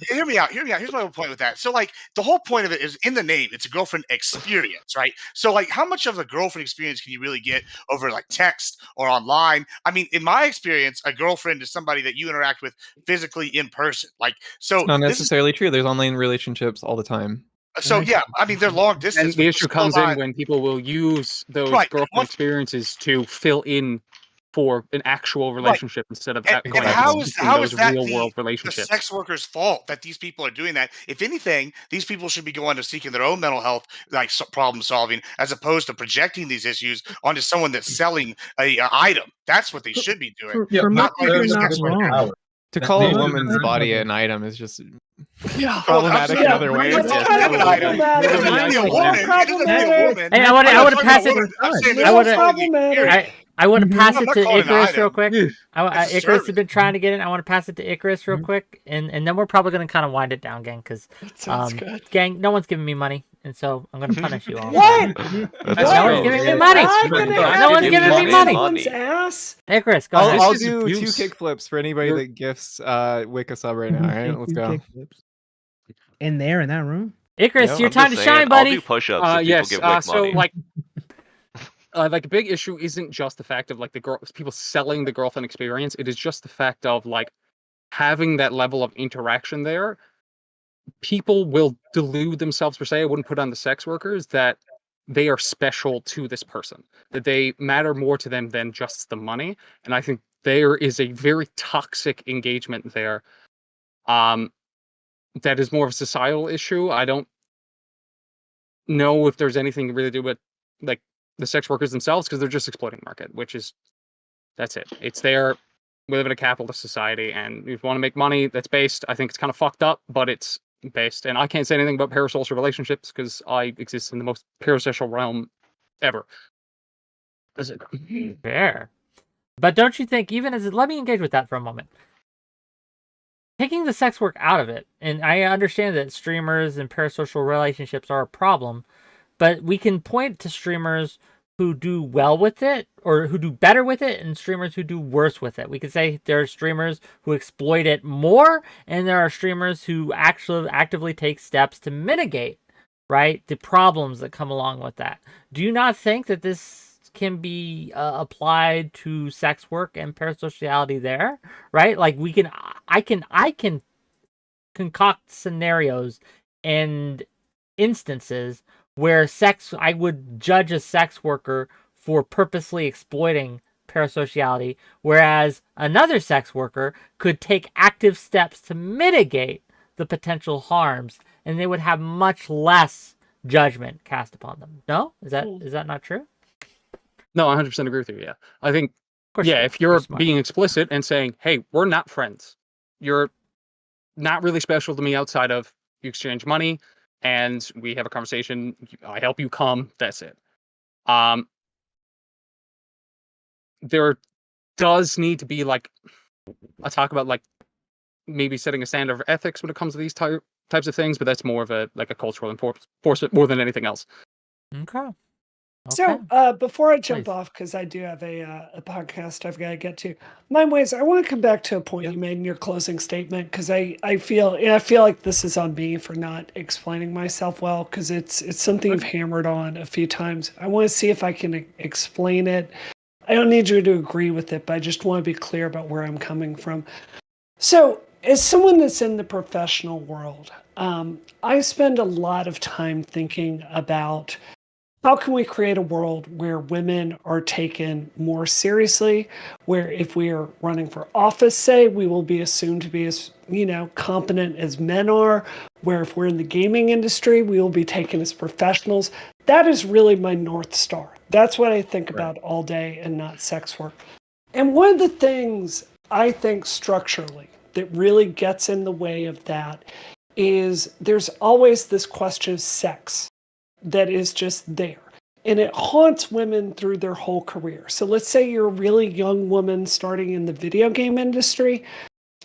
hear me out. Hear me out. Here's my whole point with that. So, like, the whole point of it is in the name. It's a girlfriend experience, right? So, like, how much of a girlfriend experience can you really get over like text or online? I mean, in my experience, a girlfriend is somebody that you interact with physically in person. Like, so It's not this is necessarily true. There's online relationships all the time. so yeah. I mean, they're long distance. And the but issue still comes not- in when people will use those Right. girlfriend Once- experiences to fill in for an actual relationship instead of And going how and is seeking those that real the world relationships. sex workers' fault that these people are doing that? If anything, these people should be going to seeking their own mental health, like problem solving, as opposed to projecting these issues onto someone that's selling a item. That's what they should be doing. For much Not of like you're a not sex worker. wrong. To call a Maybe woman's it's body not an item is just Yeah, problematic in other ways. It's Yes, kind of an item. It problematic. doesn't have to be a woman. It doesn't have to be a woman. Hey, I I'm want not to talking pass about it. women. I'm saying I there's wanna- selling the experience. I want to pass I'm it not to calling it an Icarus real item. quick. It's a Icarus service. has been trying to get in. I want to pass it to Icarus real quick, and then we're probably going to kind of wind it down, gang, because sounds good. gang, no one's giving me money, and so I'm going to punish you all. What? That's No one's true. giving me money. I'm gonna No have one's to giving me kick money. someone's ass. Icarus, go I'll, ahead. I'll This is do abuse. 2 kickflips for anybody that gifts WhickTV a sub right now. All right, let's go. Kickflips. In there, in that room. Icarus, Yep. your I'm time just to saying, shine, I'll do buddy. push-ups if people Yes. give Wick So money. like a big issue isn't just the fact of like people selling the girlfriend experience. It is just the fact of like having that level of interaction there. People will delude themselves per se. I wouldn't put on the sex workers that they are special to this person, that they matter more to them than just the money. And I think there is a very toxic engagement there. That is more of a societal issue. I don't know if there's anything to really do with like the sex workers themselves, because they're just exploiting the market, which is that's it. It's there. We live in a capitalist society, and if you want to make money, that's based. I think it's kind of fucked up, but it's based. And I can't say anything about parasocial relationships because I exist in the most parasocial realm ever. That's it. Fair. But don't you think, even as let me engage with that for a moment. Taking the sex work out of it, and I understand that streamers and parasocial relationships are a problem, but we can point to streamers who do well with it or who do better with it and streamers who do worse with it. We could say there are streamers who exploit it more and there are streamers who actually actively take steps to mitigate, right, the problems that come along with that. Do you not think that this can be applied to sex work and parasociality there, right? Like I can concoct scenarios and instances where I would judge a sex worker for purposely exploiting parasociality, whereas another sex worker could take active steps to mitigate the potential harms, and they would have much less judgment cast upon them. No? Is that not true? No, I 100% agree with you. Yeah, I think. Of course Yeah, you do. if you're smart. being explicit and saying, "Hey, we're not friends. You're not really special to me outside of you exchange money, and we have a conversation. I help you come. That's it." There does need to be like a talk about like maybe setting a standard of ethics when it comes to these types of things, but that's more of a cultural enforcement more than anything else. Okay. So before I jump off, because I do have a podcast I've got to get to, Mindways, I want to come back to a point you made in your closing statement, because I feel like this is on me for not explaining myself well, because it's something you've hammered on a few times. I want to see if I can explain it. I don't need you to agree with it, but I just want to be clear about where I'm coming from. So as someone that's in the professional world, I spend a lot of time thinking about how can we create a world where women are taken more seriously, where if we are running for office, say, we will be assumed to be as, competent as men are, where if we're in the gaming industry, we will be taken as professionals. That is really my North Star. That's what I think about all day and not sex work. And one of the things I think structurally that really gets in the way of that is there's always this question of sex that is just there. And it haunts women through their whole career. So let's say you're a really young woman starting in the video game industry.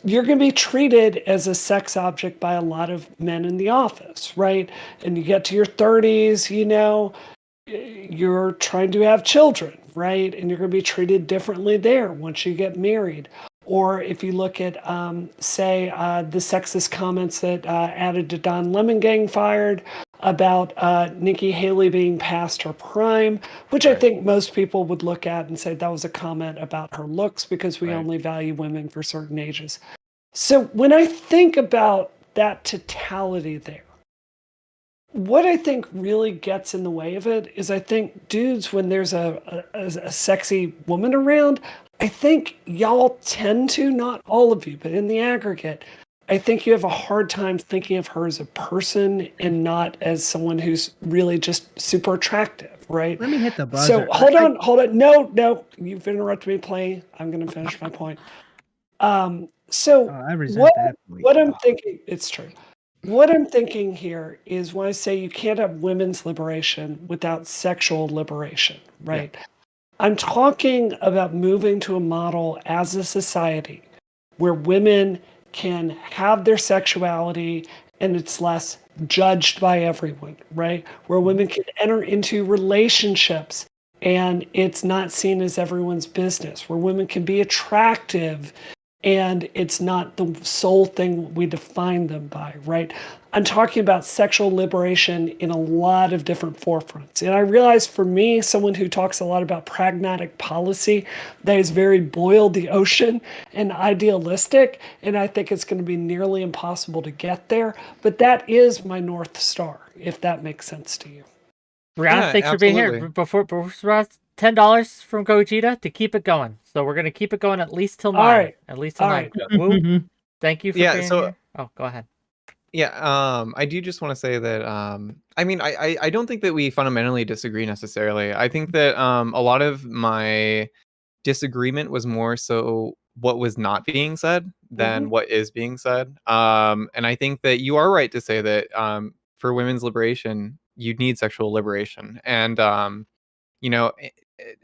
You're going to be treated as a sex object by a lot of men in the office, right? And you get to your 30s, you're trying to have children, right? And you're going to be treated differently there once you get married. Or if you look at, say, the sexist comments that added to Don Lemon Gang fired about Nikki Haley being past her prime, which I think most people would look at and say that was a comment about her looks because we only value women for certain ages. So when I think about that totality there, what I think really gets in the way of it is I think dudes, when there's a sexy woman around, I think y'all tend to, not all of you, but in the aggregate, I think you have a hard time thinking of her as a person and not as someone who's really just super attractive, right? Let me hit the buzzer. So hold on. No, you've interrupted me playing. I'm going to finish my point. So I resent that point. what I'm thinking, it's true. What I'm thinking here is when I say you can't have women's liberation without sexual liberation, right? I'm talking about moving to a model as a society where women can have their sexuality and it's less judged by everyone, right? Where women can enter into relationships and it's not seen as everyone's business, where women can be attractive and it's not the sole thing we define them by, right? I'm talking about sexual liberation in a lot of different forefronts. And I realize for me, someone who talks a lot about pragmatic policy, that is very boiled the ocean and idealistic, and I think it's going to be nearly impossible to get there. But that is my North Star, if that makes sense to you. Brianna, thanks for being here. Before $10 from 𝕾𝖎𝖏 to keep it going. So we're gonna keep it going at least till 9. All right. At least till 9. Woo. Thank you for being here. Oh, go ahead. Yeah, I do just want to say that I mean I don't think that we fundamentally disagree necessarily. I think that a lot of my disagreement was more so what was not being said than what is being said. And I think that you are right to say that for women's liberation, you need sexual liberation. And you know,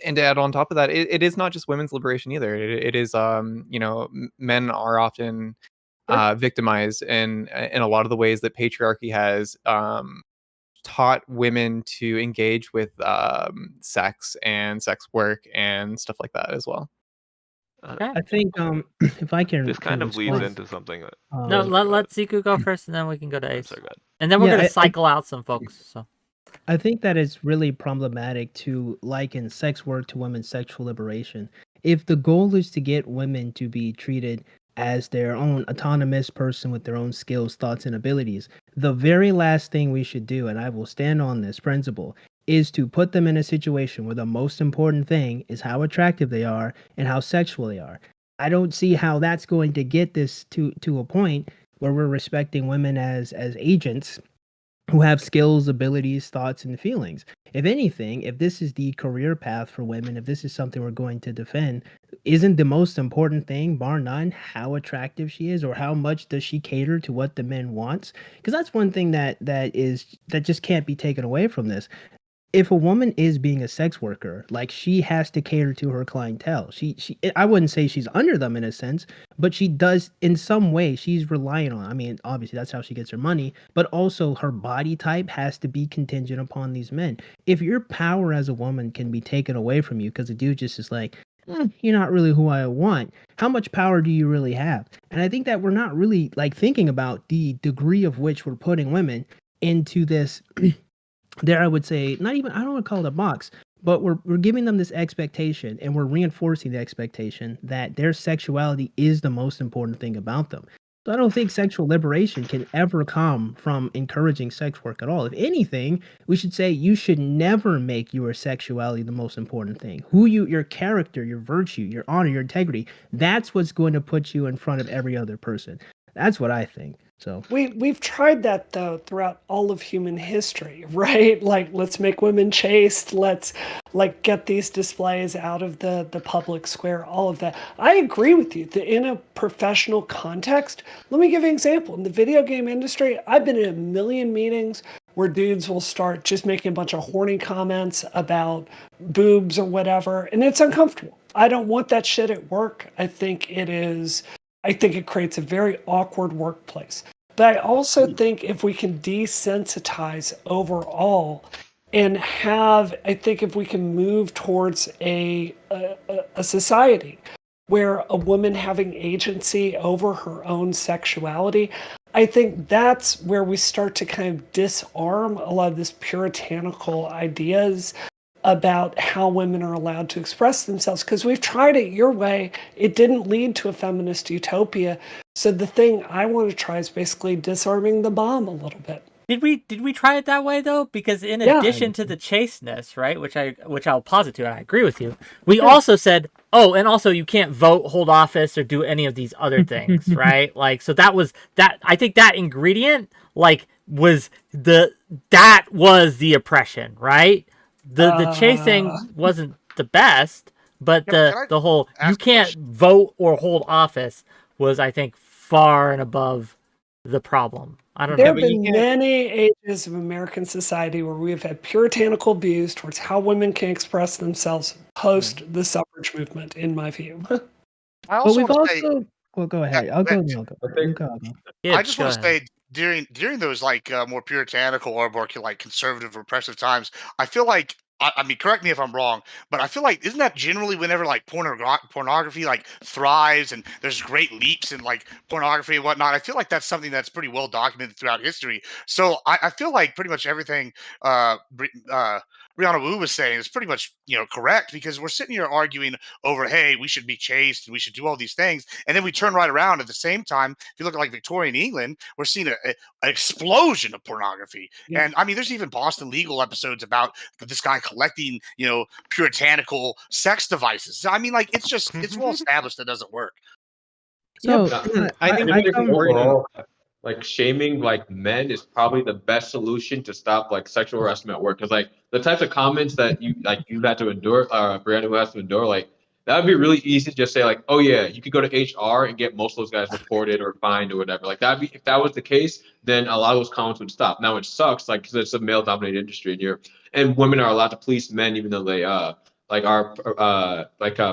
and to add on top of that, it is not just women's liberation either. It is you know, men are often victimized in a lot of the ways that patriarchy has taught women to engage with sex and sex work and stuff like that as well. I think if I can, this kind of leads into something. No, let Ziku go first, and then we can go to Ace. And then we're gonna cycle out some folks. So I think that it's really problematic to liken sex work to women's sexual liberation. If the goal is to get women to be treated as their own autonomous person with their own skills, thoughts, and abilities, the very last thing we should do, and I will stand on this principle, is to put them in a situation where the most important thing is how attractive they are and how sexual they are. I don't see how that's going to get this to a point where we're respecting women as agents who have skills, abilities, thoughts, and feelings. If anything, if this is the career path for women, if this is something we're going to defend, isn't the most important thing, bar none, how attractive she is or how much does she cater to what the men wants? Because that's one thing that just can't be taken away from this. If a woman is being a sex worker, like she has to cater to her clientele. She I wouldn't say she's under them in a sense, but she does in some way. She's relying on. I mean, obviously that's how she gets her money, but also her body type has to be contingent upon these men. If your power as a woman can be taken away from you because a dude just is like, you're not really who I want. How much power do you really have? And I think that we're not really like thinking about the degree of which we're putting women into this. There, I would say, not even, I don't want to call it a box, but we're giving them this expectation and we're reinforcing the expectation that their sexuality is the most important thing about them. So I don't think sexual liberation can ever come from encouraging sex work at all. If anything, we should say you should never make your sexuality the most important thing. Your character, your virtue, your honor, your integrity, that's what's going to put you in front of every other person. That's what I think. So we've tried that though throughout all of human history, right? Like, let's make women chaste. Let's like get these displays out of the public square. All of that. I agree with you. In a professional context, let me give you an example. In the video game industry, I've been in a million meetings where dudes will start just making a bunch of horny comments about boobs or whatever, and it's uncomfortable. I don't want that shit at work. I think it creates a very awkward workplace. But I also think if we can desensitize overall and if we can move towards a society where a woman having agency over her own sexuality, I think that's where we start to kind of disarm a lot of this puritanical ideas about how women are allowed to express themselves, because we've tried it your way. It didn't lead to a feminist utopia. So the thing I want to try is basically disarming the bomb a little bit. Did we try it that way though? Because in Yeah. addition to the chasteness, right, which I'll posit to, and I agree with you, we also said, oh, and also you can't vote, hold office, or do any of these other things, right? Like, so that was that. I think that ingredient, like, was the oppression, right? The chasing wasn't the best, but Can I the whole you ask a can't question? vote or hold office was, I think, far and above the problem. I don't There know. have been many ages of American society where we have had puritanical views towards how women can express themselves post the suffrage movement, in my view. I But also we've want to say, also. Well, go ahead. I'll go. Neil. Go. You go. I just want to say during those like more puritanical or more like conservative repressive times, I feel like I mean, correct me if I'm wrong, but I feel like isn't that generally whenever like pornography like thrives and there's great leaps in like pornography and whatnot, I feel like that's something that's pretty well documented throughout history. So I feel like pretty much everything Brianna Wu was saying is pretty much correct, because we're sitting here arguing over, hey, we should be chaste and we should do all these things, and then we turn right around at the same time. If you look at like Victorian England, we're seeing an explosion of pornography. Yeah. And I mean, there's even Boston Legal episodes about this guy collecting puritanical sex devices. I mean, like, it's well established that doesn't work. So I think I think it's important. overall, like shaming like men is probably the best solution to stop like sexual harassment at work. Because like the types of comments that you've had to endure, Brianna who has to endure, like that would be really easy to just say like, oh yeah, you could go to HR and get most of those guys reported or fined or whatever. Like that'd be, if that was the case, then a lot of those comments would stop. Now it sucks, like, because it's a male-dominated industry and women are allowed to police men even though they like are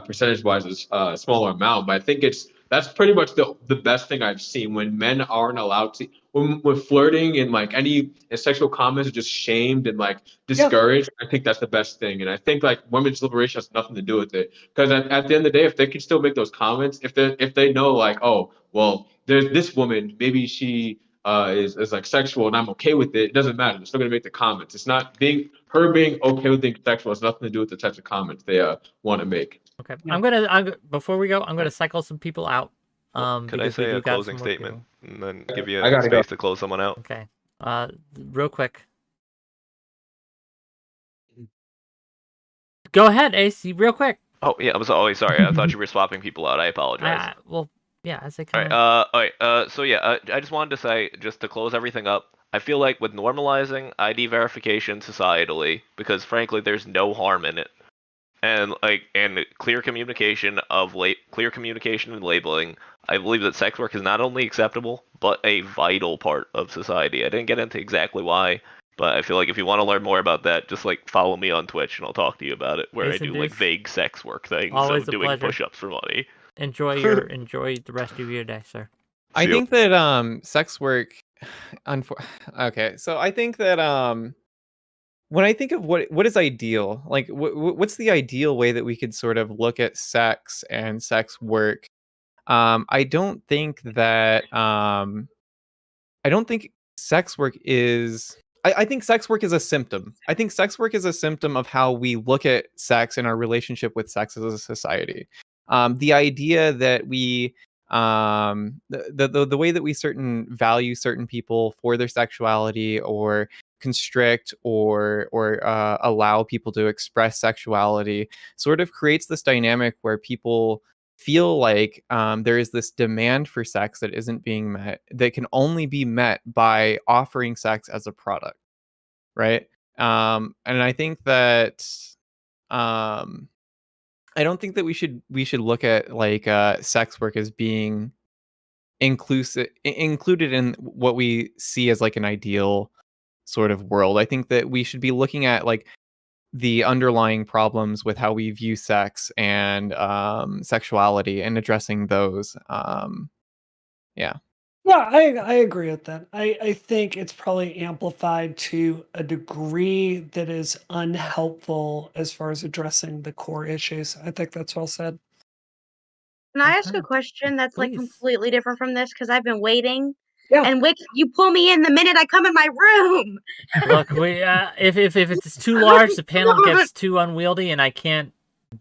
percentage-wise is a smaller amount. But I think that's pretty much the best thing I've seen, when men aren't allowed to, when flirting and like any sexual comments are just shamed and like discouraged. I think that's the best thing. And I think like women's liberation has nothing to do with it, because at the end of the day, if they can still make those comments, if they know like, oh well, there's this woman, maybe she is like sexual and I'm okay with it, it doesn't matter. They're still gonna make the comments. It's not being okay with being sexual. It's nothing to do with the types of comments they want to make. Okay, before we go, I'm gonna cycle some people out. Could I say a closing statement and then give you I gotta space go. to close someone out? Okay. Real quick. Go ahead, Ace. Real quick. Oh yeah, I'm sorry. I thought you were swapping people out. I apologize. Well, yeah, as they All come. right. So yeah, I just wanted to say, just to close everything up, I feel like with normalizing ID verification societally, because frankly, there's no harm in it, and clear communication and labeling, I believe that sex work is not only acceptable but a vital part of society. I didn't get into exactly why, but I feel like if you want to learn more about that, just like follow me on Twitch and I'll talk to you about it, where I do like vague sex work things, Always so a doing pleasure. push-ups for money. Enjoy the rest of your day, sir. I think that sex work. Okay, so I think that when I think of what is ideal, like what's the ideal way that we could sort of look at sex and sex work, I don't think sex work is. I think sex work is a symptom. I think sex work is a symptom of how we look at sex and our relationship with sex as a society. The idea that we the way that we value certain people for their sexuality, or constrict or allow people to express sexuality, sort of creates this dynamic where people feel like there is this demand for sex that isn't being met, that can only be met by offering sex as a product, right? And I think that I don't think that we should look at like sex work as being included in what we see as like an ideal sort of world. I think that we should be looking at like the underlying problems with how we view sex and sexuality and addressing those. Yeah. Yeah, I agree with that. I think it's probably amplified to a degree that is unhelpful as far as addressing the core issues. I think that's well said. Can I ask a question that's like Please. completely different from this? Because I've been waiting. Yeah. And Wick, you pull me in the minute I come in my room. Look, we if it's too large, the panel gets too unwieldy, and I can't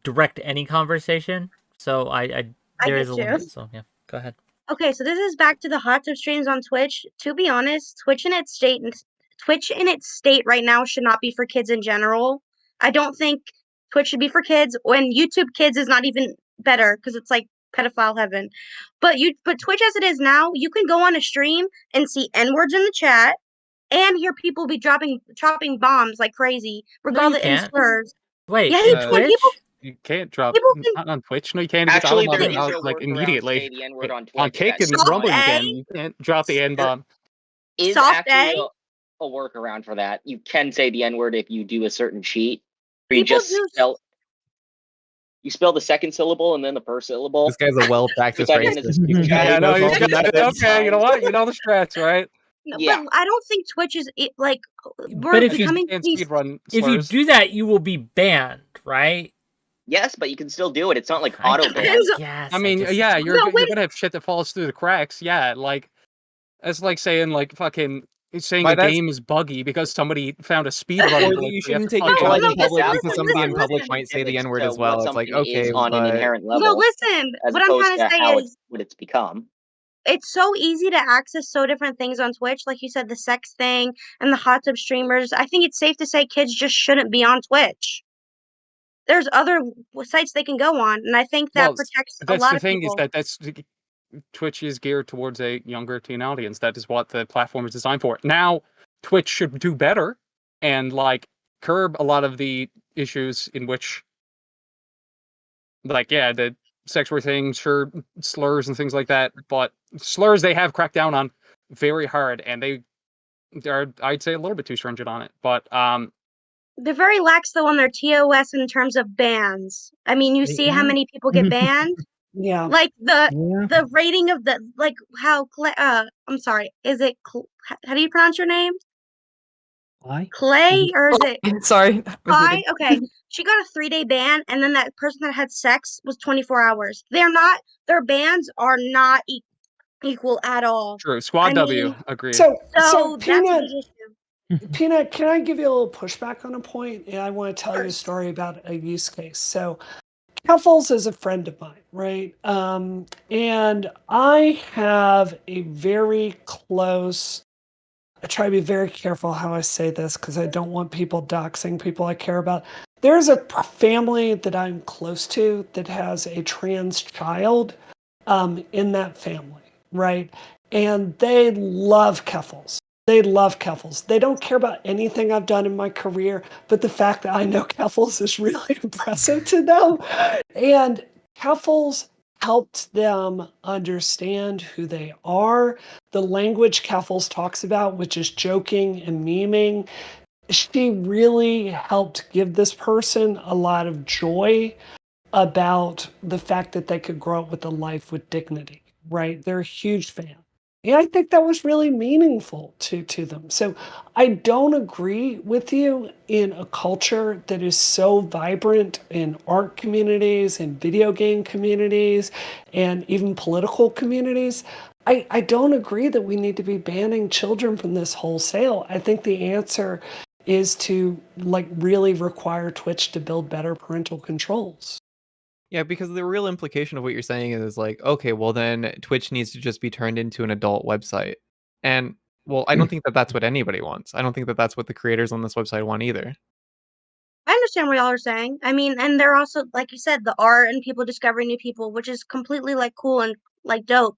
direct any conversation. So there is a get you. limit. So yeah, go ahead. Okay, so this is back to the hot tub streams on Twitch. To be honest, Twitch in its state Twitch in its state right now should not be for kids in general. I don't think Twitch should be for kids. When YouTube Kids is not even better because it's like pedophile heaven. But Twitch as it is now, you can go on a stream and see N-words in the chat and hear people be dropping bombs like crazy, No, you regardless in can't. slurs. Wait, Yeah, in you can. Twitch? You can't drop People can not on Twitch. No, you can't. It gets Actually, there automatically is a out like workaround to immediately. say the N-word on On Twitch. Kick and Soft Rumble, you A? can. You can't drop the N bomb. Is Soft actually A? a workaround for that. You can say the N-word if you do a certain cheat. Where you People just do. you spell the second syllable and then the first syllable. This guy's a well-practiced Put that in racist. as- Yeah, no, knows all the methods. okay. You know what? You know the strats, right? No, Yeah. but I don't think Twitch is like we're But if you becoming can't these. speedrun If you slurs. do that, you will be banned, right? Yes, but you can still do it. It's not like I auto ban. guess. I mean, just- yeah, you're No, wait. gonna have shit that falls through the cracks. Yeah, like it's like saying like fucking saying By a that- game is buggy because somebody found a speed Or run. that glitch you where have shouldn't to take it fucking- to like no, in public listen, because somebody in listen. public might say the N-word To as well. what It's like, something is okay, on an but inherent level. No, listen. As What I'm opposed trying to say how is what it's become. it's so easy to access so different things on Twitch, like you said, the sex thing and the hot tub streamers. I think it's safe to say kids just shouldn't be on Twitch. There's other sites they can go on, and I think that Well, protects a that's lot the of thing people. is that Twitch is geared towards a younger teen audience. That is what the platform is designed for. Now, Twitch should do better and like curb a lot of the issues in which, like, yeah, the sex work things, sure, slurs and things like that. But slurs they have cracked down on very hard, and they're I'd say a little bit too stringent on it. But They're very lax though on their TOS in terms of bans. I mean, you see how many people get banned. Yeah. Like Yeah. the rating of the like how I'm sorry, is it how do you pronounce your name? Why? Clay or is it Sorry. Kai? Okay, she got a 3-day ban, and then that person that had sex was 24 hours. Their bans are not equal at all. true, Squad I W, mean, agreed. So that's a Peanut, big issue. Peanut, can I give you a little pushback on a point? And I want to tell you a Course. story about a use case. So Keffels is a friend of mine, right? And I have a very close, I try to be very careful how I say this because I don't want people doxing people I care about. There's a family that I'm close to that has a trans child in that family, right? And they love Keffels. They love Keffels. They don't care about anything I've done in my career, but the fact that I know Keffels is really impressive to them. And Keffels helped them understand who they are. The language Keffels talks about, which is joking and memeing, she really helped give this person a lot of joy about the fact that they could grow up with a life with dignity, right? They're a huge fan. Yeah, I think that was really meaningful to them. So I don't agree with you in a culture that is so vibrant in art communities and video game communities and even political communities. I don't agree that we need to be banning children from this wholesale. I think the answer is to like really require Twitch to build better parental controls. Yeah, because the real implication of what you're saying is like, okay, well then Twitch needs to just be turned into an adult website. And well, I don't think that that's what anybody wants. I don't think that that's what the creators on this website want either. I understand what y'all are saying. I mean, and they're also, like you said, the art and people discovering new people, which is completely like cool and like dope.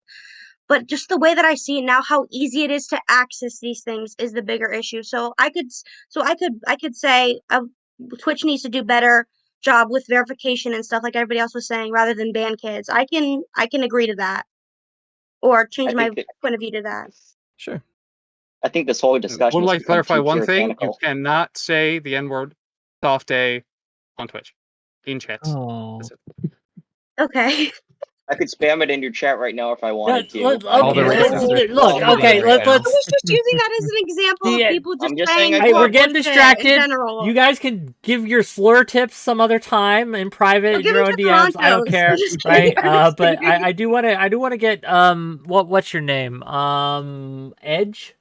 But just the way that I see it now, how easy it is to access these things is the bigger issue. So I could say Twitch needs to do better job with verification and stuff like everybody else was saying, rather than ban kids. I can agree to that, or change my point of view to that. Sure. I think this whole discussion Would has like to become clarify too one thing: you puritanical. cannot say the N-word soft A on Twitch in chats. Oh. That's it. Okay. I could spam it in your chat right now if I wanted to. Look, All the racists are look, okay, right now. let's. I was just using that as an example of people just I'm just saying saying Hey, we're what getting was said distracted. in general. You guys can give your slur tips some other time in private, in give your them own to DMs. I don't Toronto's. care, I'm just right? kidding. I'm just But kidding. I do want to get what's your name? Edge.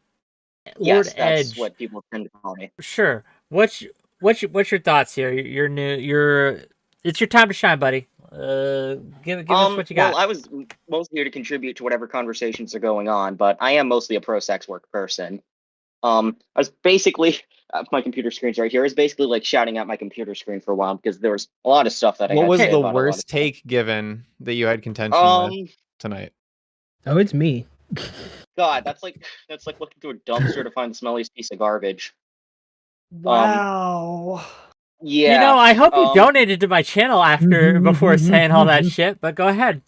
Lord Yes, that's Edge. what people tend to call me. Sure. What's your thoughts here? You're new. It's your time to shine, buddy. Give us what you got. Well, I was mostly here to contribute to whatever conversations are going on, but I am mostly a pro-sex work person. I was basically my computer screen's right here. I was basically like shouting at my computer screen for a while because there was a lot of stuff that I What had was to say the about a lot of worst take given that you had contention Um, with tonight? Oh, it's me. God, that's like looking through a dumpster to find the smelliest piece of garbage. Wow. Yeah. You know, I hope you donated to my channel before saying all that shit, but go ahead.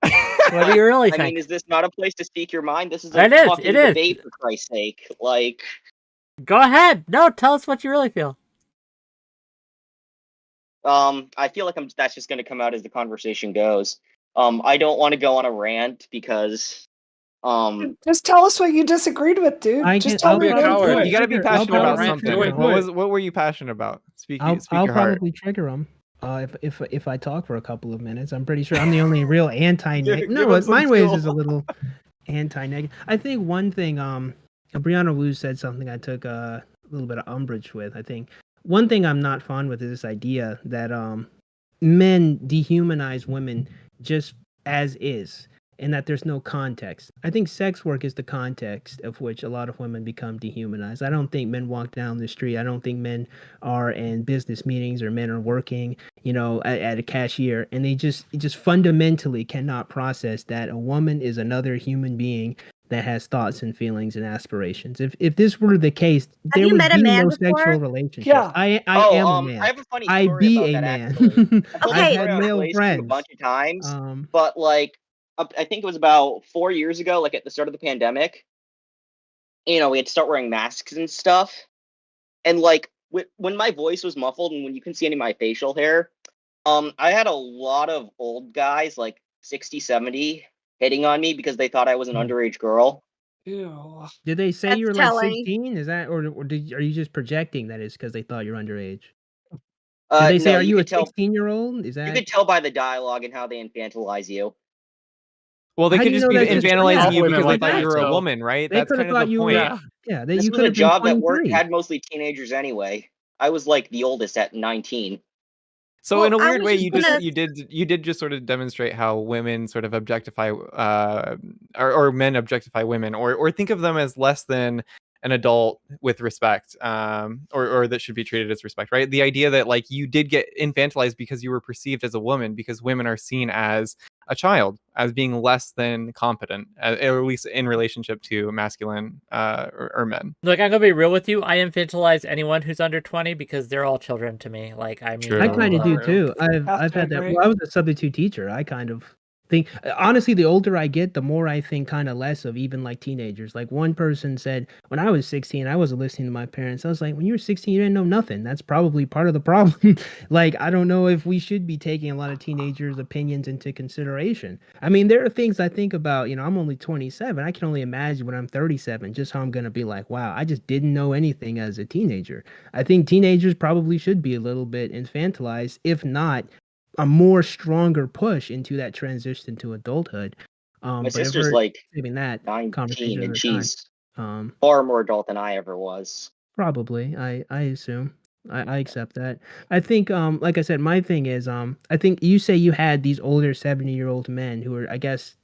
What do you really I think? mean, is this not a place to speak your mind? This is a It is, fucking it is. debate, for Christ's sake. Like, Go ahead. No, tell us what you really feel. I feel like that's just gonna come out as the conversation goes. I don't want to go on a rant because, Just tell us what you disagreed with, dude. Just tell me be a what coward. you You gotta be passionate about probably something. trigger- What were you passionate about? Speak I'll your heart. probably trigger them. If I talk for a couple of minutes, I'm pretty sure I'm the only real anti-negative. Give No, him some mine ways fuel. is a little anti-negative. I think one thing, Brianna Wu said something I took a little bit of umbrage with. I think one thing I'm not fond with is this idea that men dehumanize women just as is, and that there's no context. I think sex work is the context of which a lot of women become dehumanized. I don't think men walk down the street. I don't think men are in business meetings or men are working, at a cashier, and they just fundamentally cannot process that a woman is another human being that has thoughts and feelings and aspirations. If this were the case, there you would met a be man no before? sexual relationships. Yeah. I Oh, am a man. I have a funny I story be about a that, man. actually. I've told I've this had story on male Blaze a friends. bunch of times, but like, I think it was about 4 years ago, like at the start of the pandemic. We had to start wearing masks and stuff, and like when my voice was muffled and when you couldn't see any of my facial hair, I had a lot of old guys, like 60, 70, hitting on me because they thought I was an underage girl. Ew. Did they say That's you were like telling. 16? Is that, or are you just projecting that is because they thought you're underage? Did they say, No, are you a could tell. 16-year-old? Is You that? could tell by the dialogue and how they infantilize you. Well, they How could do you just know be that's just infantilizing you women because they like thought that, you were a so- woman, right? They That's could have kind of thought the you point. were. Yeah, This you was could a have been job that 23. had mostly teenagers anyway. I was like the oldest at 19. So Well, in a I weird was way, just you gonna- did just sort of demonstrate how women sort of objectify, or men objectify women, or think of them as less than an adult with respect, or that should be treated as respect, right? The idea that like you did get infantilized because you were perceived as a woman, because women are seen as a child, as being less than competent, or at least in relationship to masculine or men. Look, I'm gonna be real with you. I infantilize anyone who's under 20 because they're all children to me. Like, I mean, True. I kind of do True. too. Have I've to had that. agree. Well, I was a substitute teacher. I kind of think, honestly, the older I get, the more I think kind of less of even like teenagers. Like one person said, when I was 16, I wasn't listening to my parents. I was like, when you were 16, you didn't know nothing. That's probably part of the problem. Like, I don't know if we should be taking a lot of teenagers' opinions into consideration. I mean, there are things I think about, I'm only 27. I can only imagine when I'm 37, just how I'm going to be like, wow, I just didn't know anything as a teenager. I think teenagers probably should be a little bit infantilized, if not a more stronger push into that transition to adulthood. My But if sister's we're like saving that 19, conversation and another time, she's far more adult than I ever was. probably, I assume. I accept that. I think, like I said, my thing is, I think you say you had these older 70-year-old men who are, I guess,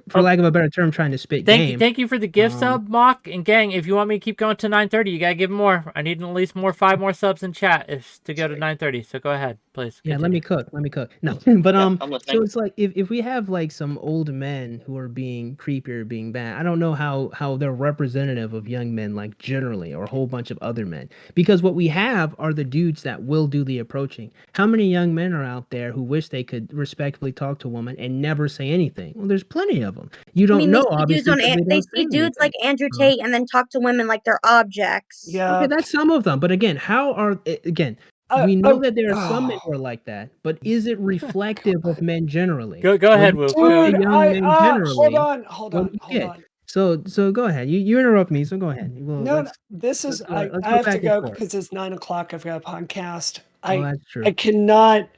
for lack of a better term, trying to spit game. Thank you for the gift sub, Mock. And gang, if you want me to keep going to 9:30, you gotta give more. I need at least 5 more subs in chat to go to 9:30. So go ahead, please. Yeah, let continue. me cook. No, but I'm so listening. it's like if we have like some old men who are being creepy or being bad, I don't know how they're representative of young men, like generally, or a whole bunch of other men. Because what we have are the dudes that will do the approaching. How many young men are out there who wish they could respectfully talk to a woman and never say anything? Well, there's plenty of them. You don't know, obviously, because they they don't see say dudes like anything. Andrew Tate and then talk to women like they're objects. Yeah. Okay, that's some of them. But again, how are again? We know that there are some men who are like that, but is it reflective of men generally? Go ahead, Will. When Dude, you say young men generally, hold what do on. you get? So go ahead. You interrupt me, so go ahead. Well, No, let's this is let's I go have to back and go forth. because it's 9 o'clock. I've got a podcast. Oh, that's true. I cannot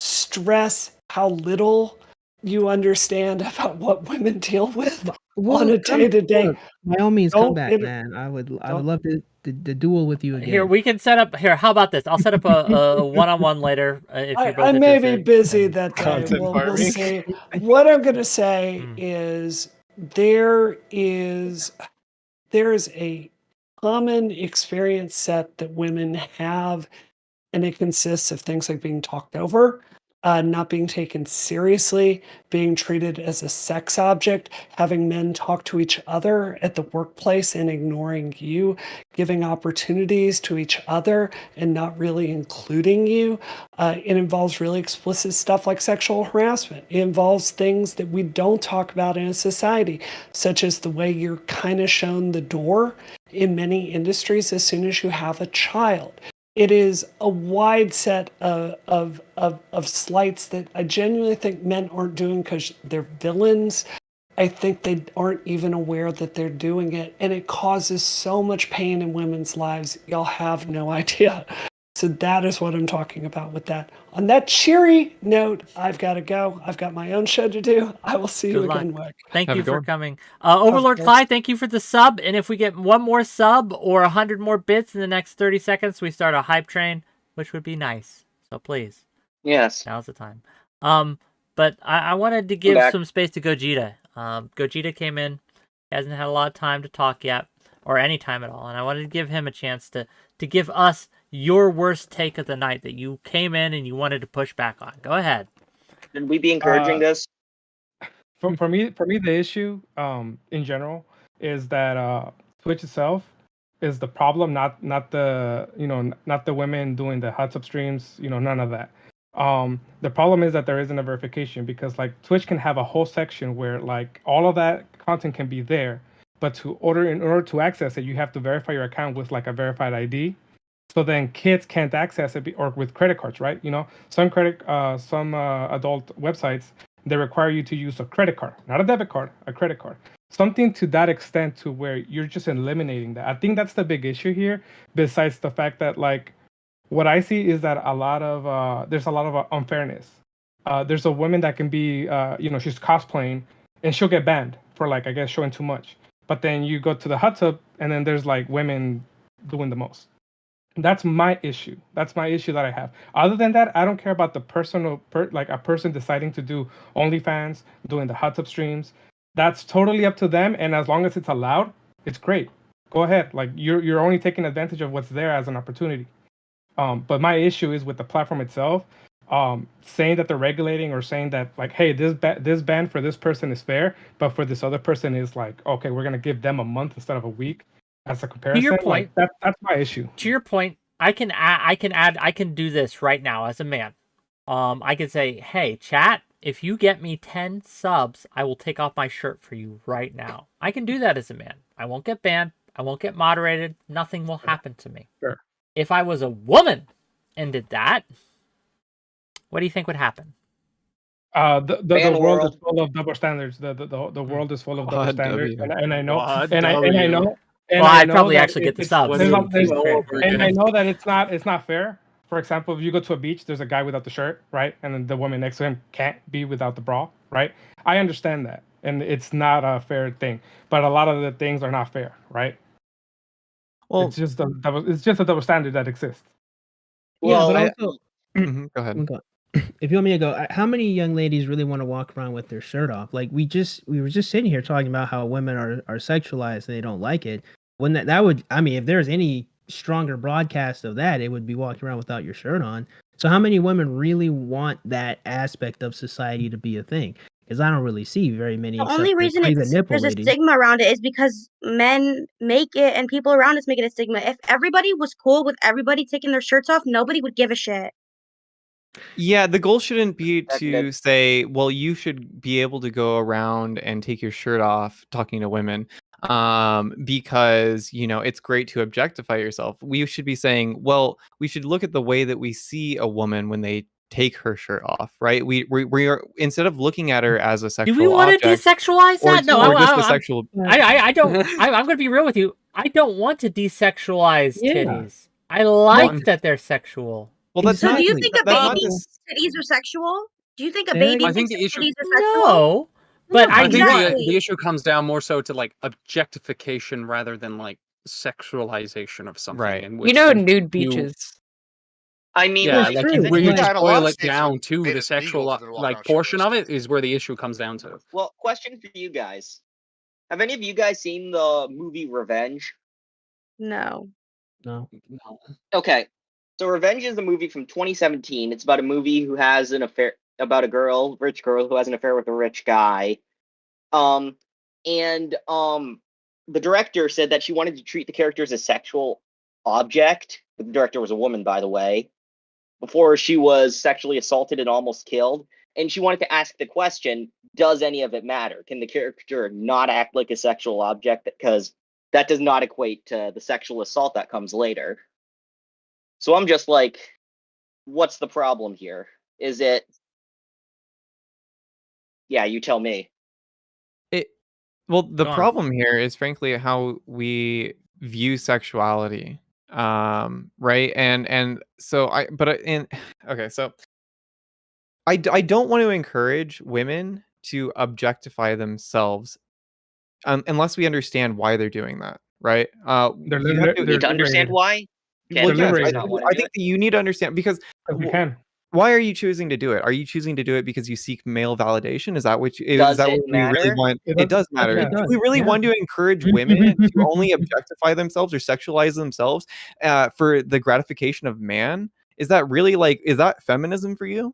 stress how little you understand about what women deal with on a day-to-day. Look, by all means, come Don't back, inter- man. I would don't- love to duel with you again. Here, we can set up. Here, how about this? I'll set up a one-on-one later if you're both I may be interested. busy that day. Content We'll farming. see. What I'm going to say is there is there's a common experience set that women have, and it consists of things like being talked over, not being taken seriously, being treated as a sex object, having men talk to each other at the workplace and ignoring you, giving opportunities to each other and not really including you. It involves really explicit stuff like sexual harassment. It involves things that we don't talk about in a society, such as the way you're kind of shown the door in many industries as soon as you have a child. It is a wide set of slights that I genuinely think men aren't doing because they're villains. I think they aren't even aware that they're doing it, and it causes so much pain in women's lives. Y'all have no idea. So that is what I'm talking about with that. On that cheery note, I've got to go. I've got my own show to do. I will see you Good luck. again, Wick. Thank Have a you good for one. coming. Overlord course. Clyde, thank you for the sub. And if we get one more sub or 100 more bits in the next 30 seconds, we start a hype train, which would be nice. So please, Yes. now's the time. But I wanted to give back. some space to Gogeta. Gogeta came in. He hasn't had a lot of time to talk yet, or any time at all. And I wanted to give him a chance to give us your worst take of the night that you came in and you wanted to push back on. Go ahead. Should we be encouraging this? For me, the issue in general is that Twitch itself is the problem, not the not the women doing the hot tub streams, none of that. The problem is that there isn't a verification, because like Twitch can have a whole section where like all of that content can be there, but in order to access it, you have to verify your account with like a verified ID. So then kids can't access it, or with credit cards, right? Some adult websites, they require you to use a credit card, not a debit card, a credit card. Something to that extent, to where you're just eliminating that. I think that's the big issue here, besides the fact that like what I see is that there's a lot of unfairness. There's a woman that can be, she's cosplaying and she'll get banned for like, I guess, showing too much. But then you go to the hot tub and then there's like women doing the most. That's my issue. That's my issue that I have. Other than that, I don't care about the personal, like a person deciding to do OnlyFans, doing the hot tub streams. That's totally up to them. And as long as it's allowed, it's great. Go ahead. Like you're only taking advantage of what's there as an opportunity. But my issue is with the platform itself, saying that they're regulating, or saying that like, hey, this ban for this person is fair, but for this other person is like, okay, we're gonna give them a month instead of a week as a comparison. To your point, like, that's my issue. To your point, I can do this right now as a man. I can say, hey, chat, if you get me 10 subs, I will take off my shirt for you right now. I can do that as a man. I won't get banned. I won't get moderated. Nothing will happen to me. Sure. If I was a woman and did that, what do you think would happen? The world is full of double standards. The world is full of double standards, and I know, and I know. Well, I'd probably actually get the subs. And I know that it's not fair. For example, if you go to a beach, there's a guy without the shirt, right? And then the woman next to him can't be without the bra, right? I understand that, and it's not a fair thing. But a lot of the things are not fair, right? Well, it's just a double standard that exists. Well, yeah, but also, go ahead. If you want me to go, how many young ladies really want to walk around with their shirt off? Like we were just sitting here talking about how women are sexualized and they don't like it. When that would, I mean, if there's any stronger broadcast of that, it would be walking around without your shirt on. So how many women really want that aspect of society to be a thing? Because I don't really see very many. The only reason there's a stigma around it is because men make it and people around us make it a stigma. If everybody was cool with everybody taking their shirts off, nobody would give a shit. Yeah, the goal shouldn't be to say, well, you should be able to go around and take your shirt off talking to women, because, it's great to objectify yourself. We should be saying, well, we should look at the way that we see a woman when they take her shirt off, right? We are, instead of looking at her as a sexual object. Do we want to desexualize that? No, I don't. I'm going to be real with you. I don't want to desexualize titties. I like that they're sexual. Well, that's so do you think a baby's titties are sexual? Do you think a baby's titties are sexual? No, but I think the issue comes down more so to like objectification rather than like sexualization of something. Right. In which nude beaches. I mean, yeah, like where you just boil it down to the sexual like portion of it is where the issue comes down to. Well, question for you guys: Have any of you guys seen the movie Revenge? No. No. Okay. So Revenge is a movie from 2017. It's about a movie who has an affair about a girl, rich girl who has an affair with a rich guy. The director said that she wanted to treat the character as a sexual object. The director was a woman, by the way, before she was sexually assaulted and almost killed. And she wanted to ask the question, does any of it matter? Can the character not act like a sexual object? Because that does not equate to the sexual assault that comes later. So I'm just like, what's the problem here? Is it... Yeah, you tell me. Well, the Go on. problem here is frankly how we view sexuality, right? And so okay, so I don't want to encourage women to objectify themselves unless we understand why they're doing that, right? They're You have You need to understand why? well, Can yes, you liberated. not want I to do think it? that you need to understand because We can. why are you choosing to do it? Are you choosing to do it because you seek male validation? Is that what Does what it we really matter? want? It It does does. matter. Yeah. It Do does. we really Yeah. want to encourage women to only objectify themselves or sexualize themselves for the gratification of man? Is that really is that feminism for you?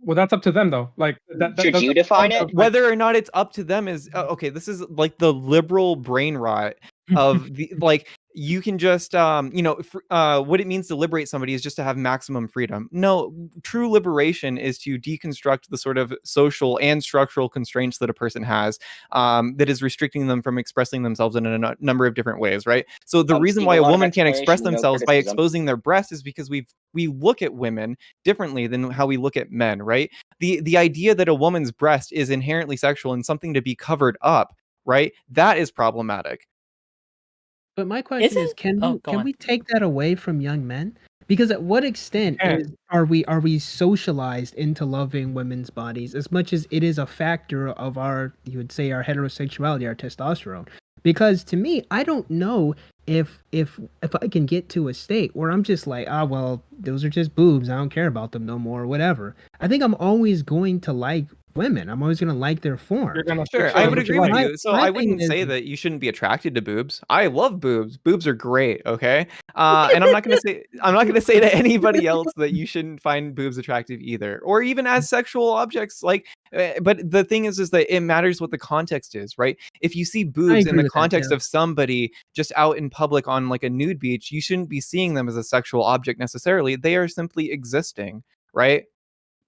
Well, that's up to them though. Like Should that's you the define point it? of, like, Whether or not it's up to them is okay. This is like the liberal brain rot of the you can just what it means to liberate somebody is just to have maximum freedom. No, true liberation is to deconstruct the sort of social and structural constraints that a person has that is restricting them from expressing themselves in a number of different ways, right? So the reason Steve, why a a lot of woman can't express explanation, no themselves by criticism. exposing their breasts is because we look at women differently than how we look at men, right? The idea that a woman's breast is inherently sexual and something to be covered up, right? That is problematic. But my question is, Isn't go can on. we take that away from young men? Because at what extent are we socialized into loving women's bodies as much as it is a factor of our, you would say, our heterosexuality, our testosterone? Because to me, I don't know if I can get to a state where I'm just like, well, those are just boobs. I don't care about them no more, or whatever. I think I'm always going to like women. I'm always going to like their form. You're gonna Sure, fix I on would what you agree with like. you. So my I thing wouldn't is- say that you shouldn't be attracted to boobs. I love boobs. Boobs are great, okay? And I'm not gonna say to anybody else that you shouldn't find boobs attractive either, or even as sexual objects. But the thing is that it matters what the context is, right? If you see boobs in agree the with that, context yeah. of somebody just out in public on like a nude beach, you shouldn't be seeing them as a sexual object necessarily. They are simply existing, right?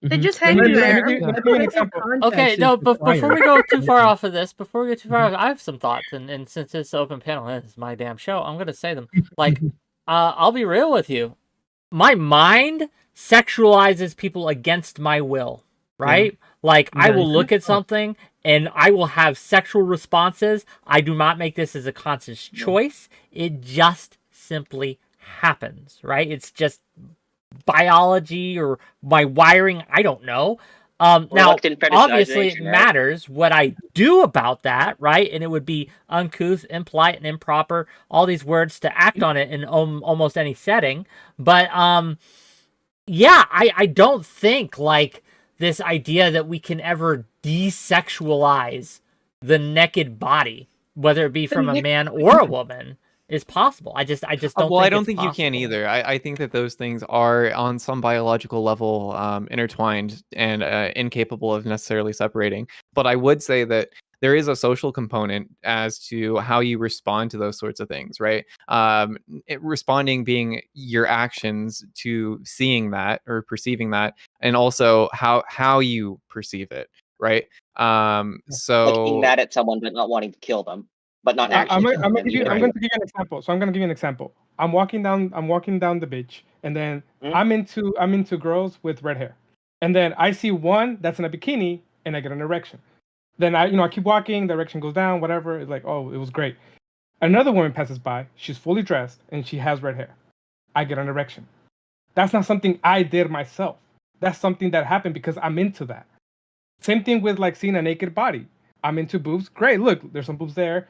They just Let hang me there. give you an example. Okay, no, but before we go too far off of this, I have some thoughts, and since it's open panel, and it's my damn show, I'm gonna say them. Like, I'll be real with you. My mind sexualizes people against my will, right? Like, I will look at something and I will have sexual responses. I do not make this as a conscious choice. It just simply happens, right? It's just biology or my wiring. I don't know. Now, Reluctant obviously, it fetishization, right? matters what I do about that, right? And it would be uncouth, impolite, and improper. All these words to act on it in almost any setting. But yeah, I don't think like this idea that we can ever desexualize the naked body, whether it be from a man or a woman, is possible. I just don't. Well, think I don't it's think you can possible. either. I think that those things are on some biological level intertwined and incapable of necessarily separating. But I would say that there is a social component as to how you respond to those sorts of things, right? Responding being your actions to seeing that or perceiving that, and also how you perceive it, right? Like being mad at someone but not wanting to kill them, but not I'm actually. gonna give you. I'm Right. going to give you an example. So I'm going to give you an example. I'm walking down the beach, and then I'm into girls with red hair, and then I see one that's in a bikini, and I get an erection. Then I keep walking. The erection goes down. Whatever. It's like, oh, it was great. Another woman passes by. She's fully dressed, and she has red hair. I get an erection. That's not something I did myself. That's something that happened because I'm into that. Same thing with like seeing a naked body. I'm into boobs. Great. Look, there's some boobs there.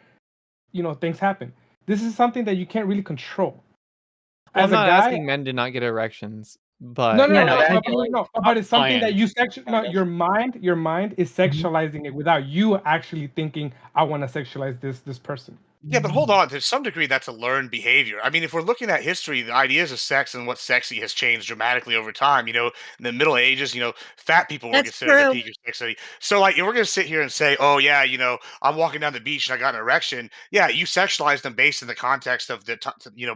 Things happen. This is something that you can't really control. Well, As I'm a not guy, asking men to not get erections. But No, no, Yeah, no, no, that I but, feel like but it's something that science, you no, kind of. your mind is sexualizing it without you actually thinking, I want to sexualize this person. Yeah, but hold on. To some degree, that's a learned behavior. I mean, if we're looking at history, the ideas of sex and what's sexy has changed dramatically over time. In the Middle Ages, fat people were That's considered the true. peak of sexy. So, like, if we're going to sit here and say, oh, yeah, I'm walking down the beach and I got an erection, yeah, you sexualize them based in the context of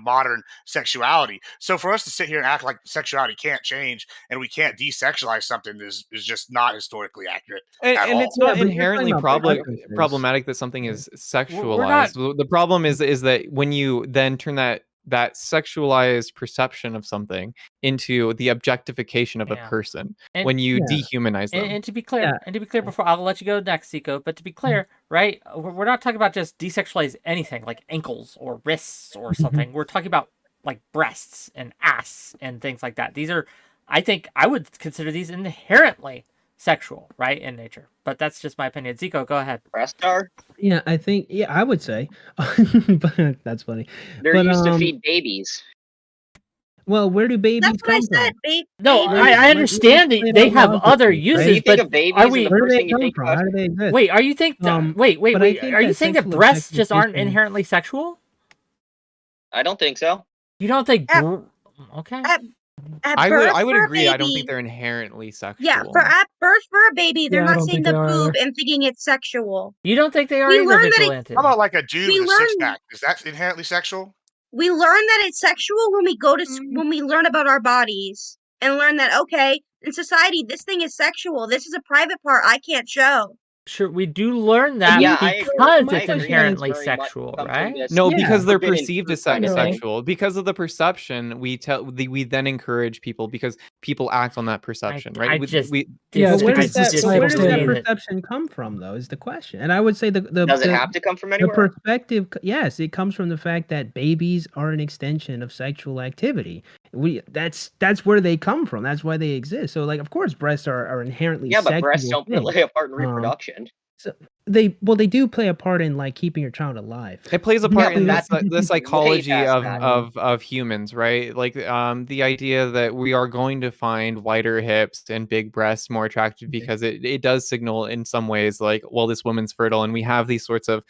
modern sexuality. So, for us to sit here and act like sexuality can't change and we can't desexualize something is just not historically accurate at And all. it's not but you're talking inherently about preferences. problematic that something is We're not. sexualized. The problem is that when you then turn that sexualized perception of something into the objectification of a Yeah. person, And when you Yeah. dehumanize them. and to be clear, Yeah. before I'll let you go next, Zico. But to be clear, right? We're not talking about just desexualize anything like ankles or wrists or something. We're talking about like breasts and ass and things like that. These are, I think, I would consider these inherently sexual, right, in nature. But that's just my opinion. Zico, go ahead. Breast are? Yeah, I would say. But that's funny. They're But used to feed babies. well, where do babies That's what I come said. from? No, Let's I understand that play it they out have other logically, right? uses, You think but of babies are and we? the Where do first they thing you come think from? How of? do they exist? Wait, are you think? Wait. But I think Are you that saying that sexual breasts just aren't objectification- inherently sexual? I don't think so. You don't think? At- Okay. At I birth would for a agree. I don't baby- think they're inherently sexual. Yeah, at birth for a baby, they're Yeah, I not don't seeing think the they are boob either. and thinking it's sexual. You don't think they are We either, learned that it- Vigilante? How about like a dude We with a six learned- pack? Is that inherently sexual? We learn that it's sexual when we go to when we learn about our bodies and learn that okay, in society this thing is sexual. This is a private part I can't show. Sure, we do learn that Yeah, I agree. because I it's agree that inherently very much sexual, comes from right? this No, because they're forbidden perceived as fruit kind of thing. sexual. Because of the perception, we then encourage people because people act on that perception, right? I We- just we- Yeah, But it's where because does it's that, but where does that societal standard. perception come from, though? Is the question. And I would say the Does it have to come from the anywhere? perspective, yes, it comes from the fact that babies are an extension of sexual activity. That's where they come from. That's why they exist. So, like, of course, breasts are inherently Yeah, but breasts sexual don't play things. a part in reproduction. So they do play a part in like keeping your child alive. It plays a Yeah, part but in that's the way psychology past that. of humans, right? Like the idea that we are going to find wider hips and big breasts more attractive because it does signal in some ways like, well, this woman's fertile, and we have these sorts of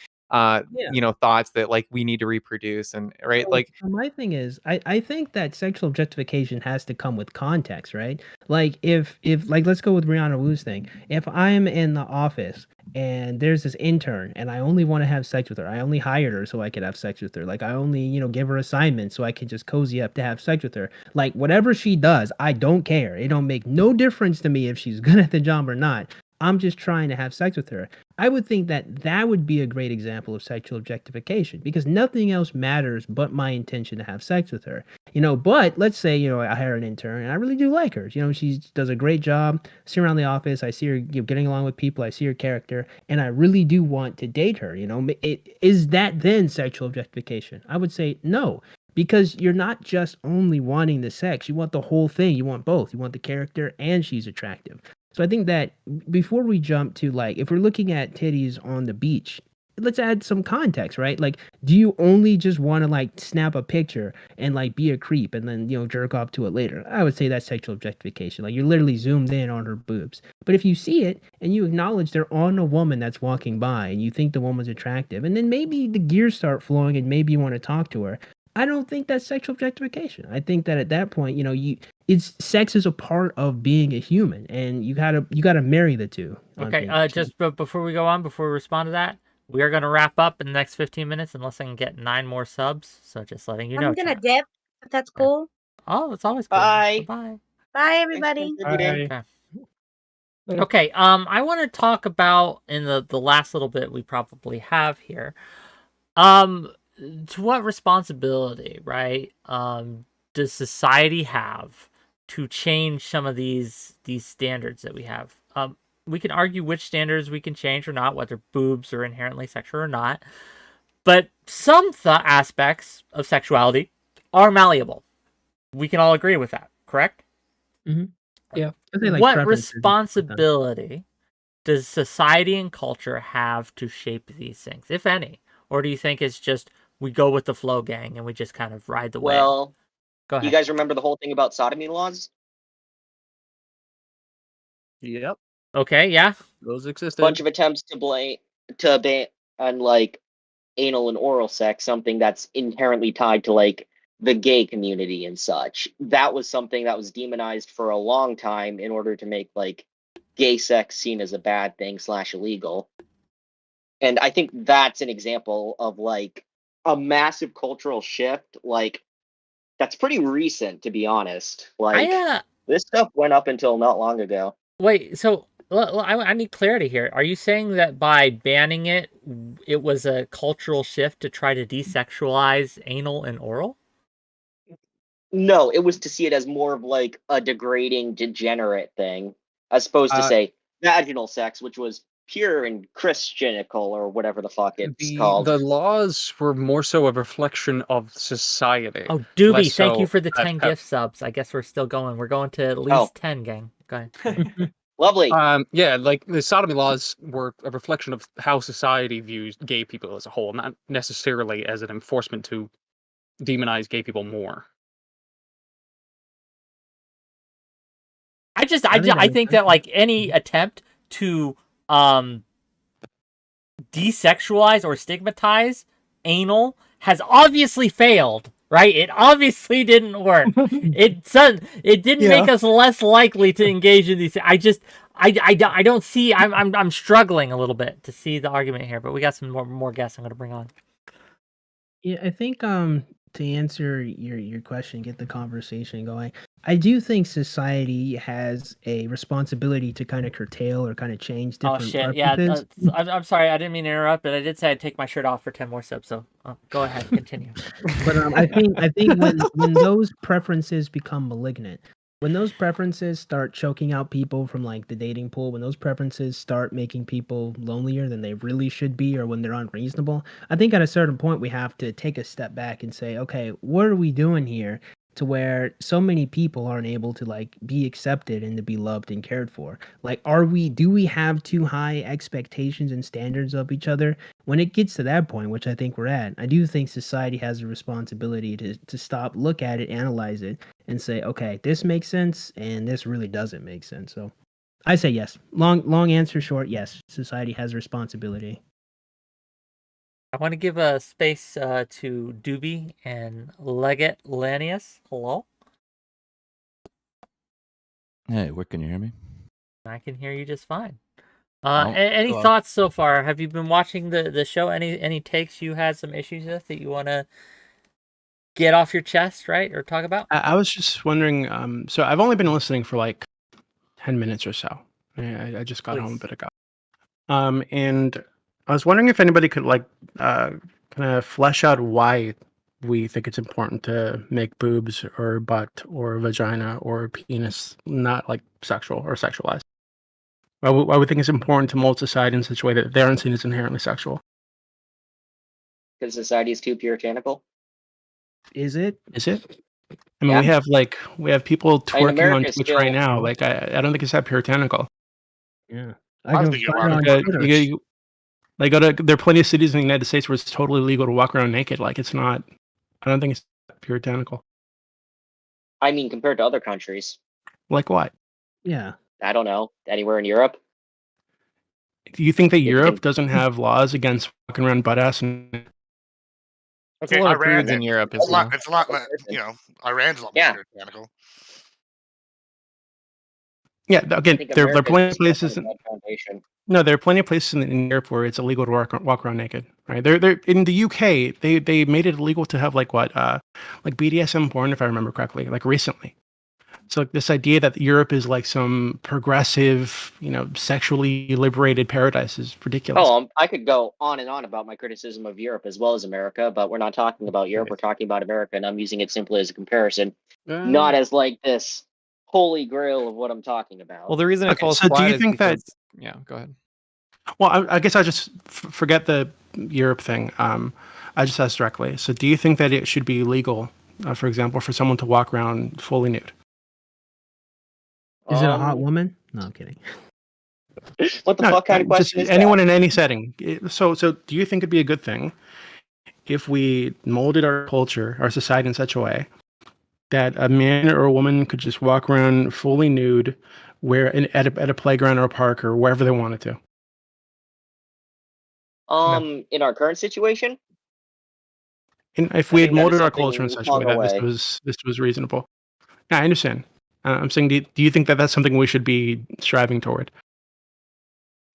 thoughts that like we need to reproduce, and right, So, like my thing is, I think that sexual objectification has to come with context, right? Like if like let's go with Rihanna Wu's thing. If I'm in the office and there's this intern and I only want to have sex with her, I only hired her so I could have sex with her. Like I only give her assignments so I can just cozy up to have sex with her. Like whatever she does, I don't care. It don't make no difference to me if she's good at the job or not. I'm just trying to have sex with her. I would think that would be a great example of sexual objectification because nothing else matters but my intention to have sex with her. But let's say, I hire an intern and I really do like her. She does a great job. I see her around the office. I see her getting along with people. I see her character and I really do want to date her. Is that then sexual objectification? I would say no. Because you're not just only wanting the sex, you want the whole thing. You want both. You want the character and she's attractive. So I think that before we jump to like, if we're looking at titties on the beach, let's add some context, right? Like, do you only just want to like snap a picture and like be a creep and then, jerk off to it later? I would say that's sexual objectification. Like you're literally zoomed in on her boobs. But if you see it and you acknowledge they're on a woman that's walking by and you think the woman's attractive, and then maybe the gears start flowing and maybe you want to talk to her, I don't think that's sexual objectification. I think that at that point, it's sex is a part of being a human, and you gotta marry the two. Okay, before we go on, before we respond to that, we are gonna wrap up in the next 15 minutes unless I can get 9 more subs. So just letting you know. I'm gonna chat. dip. If that's cool. Oh, it's always cool. Bye. Bye. Bye, everybody. Okay. Okay. I want to talk about in the last little bit we probably have here. To what responsibility, right? Does society have to change some of these standards that we have? We can argue which standards we can change or not, whether boobs are inherently sexual or not. But some aspects of sexuality are malleable. We can all agree with that, correct? Mm-hmm. Yeah. What responsibility does society and culture have to shape these things, if any? Or do you think it's just we go with the flow, gang, and we just kind of ride the wave? Well, go ahead. You guys remember the whole thing about sodomy laws? Yep. Okay, yeah. Those existed. Bunch of attempts to ban on like anal and oral sex, something that's inherently tied to like the gay community and such. That was something that was demonized for a long time in order to make like gay sex seen as a bad thing / illegal. And I think that's an example of like a massive cultural shift. Like that's pretty recent, to be honest. Like this stuff went up until not long ago. Wait, so I need clarity here. Are you saying that by banning it, it was a cultural shift to try to desexualize anal and oral? No, it was to see it as more of like a degrading, degenerate thing, as opposed to say vaginal sex, which was pure and Christianical or whatever the fuck it's called. The laws were more so a reflection of society. Oh, Doobie, less thank you so for the at 10 gift subs. I guess we're still going. We're going to at least 10, gang. Go ahead. Lovely. Yeah, like the sodomy laws were a reflection of how society views gay people as a whole, not necessarily as an enforcement to demonize gay people more. I think that like any attempt to desexualize or stigmatize anal has obviously failed, right? It obviously didn't work. It didn't make us less likely to engage in these. I don't see. I'm struggling a little bit to see the argument here, but we got some more guests I'm going to bring on. Yeah, I think to answer your question, get the conversation going. I do think society has a responsibility to kind of curtail or kind of change different shit! preferences. Yeah, I'm sorry. I didn't mean to interrupt, but I did say I'd take my shirt off for 10 more subs. So go ahead, continue. But I think when those preferences become malignant, when those preferences start choking out people from like the dating pool, when those preferences start making people lonelier than they really should be, or when they're unreasonable, I think at a certain point we have to take a step back and say, okay, what are we doing here to where so many people aren't able to like be accepted and to be loved and cared for? Like, do we have too high expectations and standards of each other? When it gets to that point, which I think we're at, I do think society has a responsibility to stop, look at it, analyze it, and say, okay, this makes sense, and this really doesn't make sense. So I say yes. Long answer short, yes. Society has a responsibility. I want to give a space to Doobie and 𝕾𝖍𝖎. Hello? Hey, Wick, can you hear me? I can hear you just fine. Oh, any hello. thoughts so far? Have you been watching the show? Any takes you had some issues with that you want to get off your chest, right? Or talk about? I was just wondering, so I've only been listening for like 10 minutes or so. I just got home a bit ago. And I was wondering if anybody could like kind of flesh out why we think it's important to make boobs or butt or vagina or penis not like sexual or sexualized. Why we think it's important to mold society in such a way that they aren't seen as inherently sexual. Because society is too puritanical. Is it? I mean, Yeah. we have people twerking on America Twitch still- right now. Like, I don't think it's that puritanical. Yeah. I think you're right. There are plenty of cities in the United States where it's totally legal to walk around naked. Like, it's not. I don't think it's puritanical. I mean, compared to other countries. Like what? Yeah. I don't know. Anywhere in Europe? Do you think that Europe doesn't have laws against walking around butt ass? That's a lot of prudes in Europe as well. It's a lot, Iran's a lot more puritanical. Yeah, again, there are plenty of places. No, there are plenty of places in Europe where it's illegal to walk around naked. Right? They're in the UK. They made it illegal to have like BDSM porn, if I remember correctly, like recently. So this idea that Europe is like some progressive, sexually liberated paradise is ridiculous. Oh, I could go on and on about my criticism of Europe as well as America, but we're not talking about Europe. We're talking about America, and I'm using it simply as a comparison, not as like this holy grail of what I'm talking about. Well, the reason it falls so do flat you is think because... that? Yeah, go ahead. Well, I guess I just forget the Europe thing. I just asked directly. So do you think that it should be illegal, for example, for someone to walk around fully nude? Is it a hot woman? No, I'm kidding. What the fuck kind of question is anyone that? in any setting. So do you think it'd be a good thing if we molded our culture, our society in such a way that a man or a woman could just walk around fully nude where at a playground or a park or wherever they wanted to? In our current situation, And if I we had think that is molded our something culture in such a long way that away. this was reasonable. Yeah, I understand. I'm saying, do you think that that's something we should be striving toward?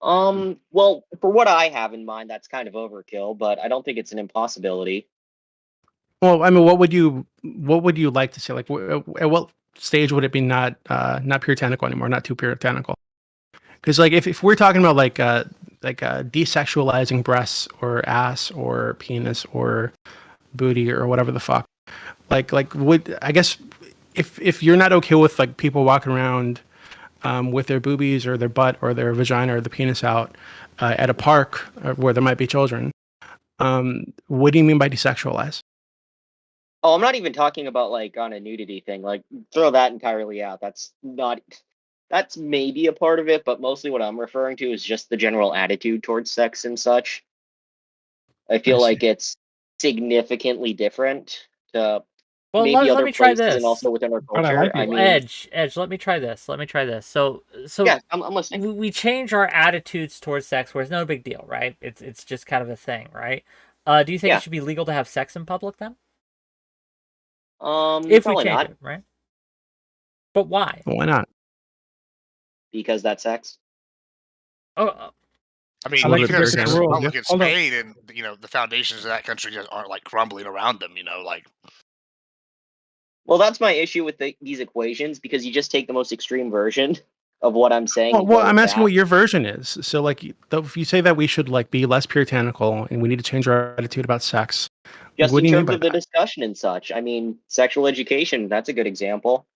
Well, for what I have in mind, that's kind of overkill, but I don't think it's an impossibility. Well, I mean, what would you like to see? Like, at what stage would it be not puritanical anymore, not too puritanical? Because like if we're talking about like desexualizing breasts or ass or penis or booty or whatever the fuck, like would I guess if you're not okay with like people walking around with their boobies or their butt or their vagina or the penis out at a park where there might be children, what do you mean by desexualize? Oh, I'm not even talking about like on a nudity thing. Like, throw that entirely out. That's maybe a part of it, but mostly what I'm referring to is just the general attitude towards sex and such. I feel like it's significantly different to Well, maybe let other me try places and this. also within our But I culture. like I it. mean, Edge. Let me try this. So yeah, I'm listening. we change our attitudes towards sex where it's no big deal, right? It's just kind of a thing, right? Do you think Yeah. it should be legal to have sex in public then? If we Probably change not, it, right? But why? Well, why not? because that's sex. Oh, I mean, I like you the can have British sex in rule. public in Hold on. Spain, and the foundations of that country just aren't like crumbling around them. Like Well, that's my issue with these equations, because you just take the most extreme version of what I'm saying and Well, go I'm with asking that. what your version is. So, like, if you say that we should like be less puritanical and we need to change our attitude about sex, Just what in do you mean terms by of the that? discussion and such. I mean, sexual education, that's a good example.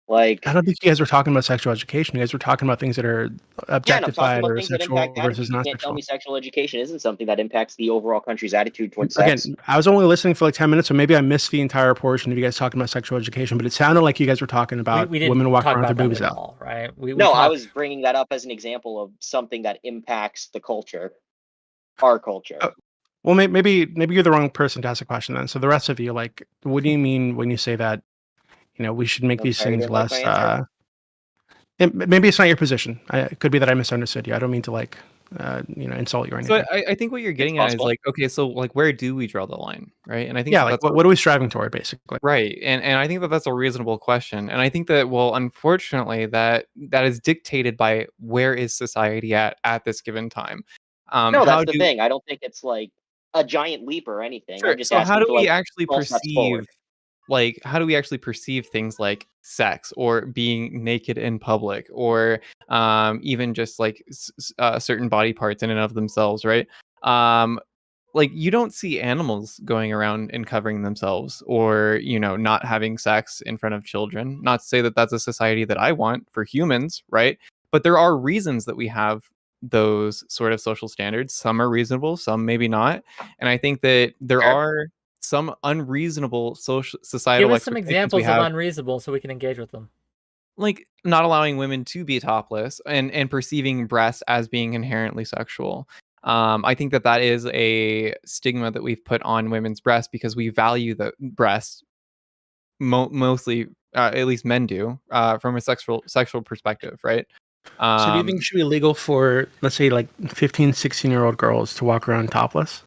Like, I don't think you guys were talking about sexual education. You guys were talking about things that are yeah, and I'm talking objectified about or things that impact sexual versus attitude. You can't tell non-sexual. me sexual education isn't something that impacts the overall country's attitude towards Again, sex. I was only listening for like 10 minutes, so maybe I missed the entire portion of you guys talking about sexual education, but it sounded like you guys were talking about we women didn't walking talk around with about their that boobies at out. all, right? We No, I talked. was bringing that up as an example of something that impacts the culture, our culture. Well, maybe you're the wrong person to ask a question then. So the rest of you, like, what do you mean when you say that, we should make I'm these sorry, you things didn't like less my answer? maybe it's not your position. It could be that I misunderstood you. I don't mean to like insult you or So anything. I think what you're It's getting at is possible. like, okay, so like where do we draw the line, right? And I think Yeah, that like that's what are we striving toward basically? right, and I think that that's a reasonable question, and I think that, well, unfortunately, that is dictated by where is society at this given time. No, How that's the do thing. I don't think it's like a giant leap or anything. Sure. I'm just So how asking do for we like actually small steps forward. how do we actually perceive things like sex or being naked in public or even just like certain body parts in and of themselves, right? Like you don't see animals going around and covering themselves or not having sex in front of children. Not to say that that's a society that I want for humans, right? But there are reasons that we have those sort of social standards. Some are reasonable, some maybe not. And I think that there Sure. are some unreasonable Give societal us some expectations we examples of have, unreasonable so we can engage with them. like not allowing women to be topless and perceiving breasts as being inherently sexual. I think that is a stigma that we've put on women's breasts because we value the breasts mostly, at least men do, from a sexual perspective, right? So do you think it should be illegal for, let's say, like 15, 16-year-old girls to walk around topless?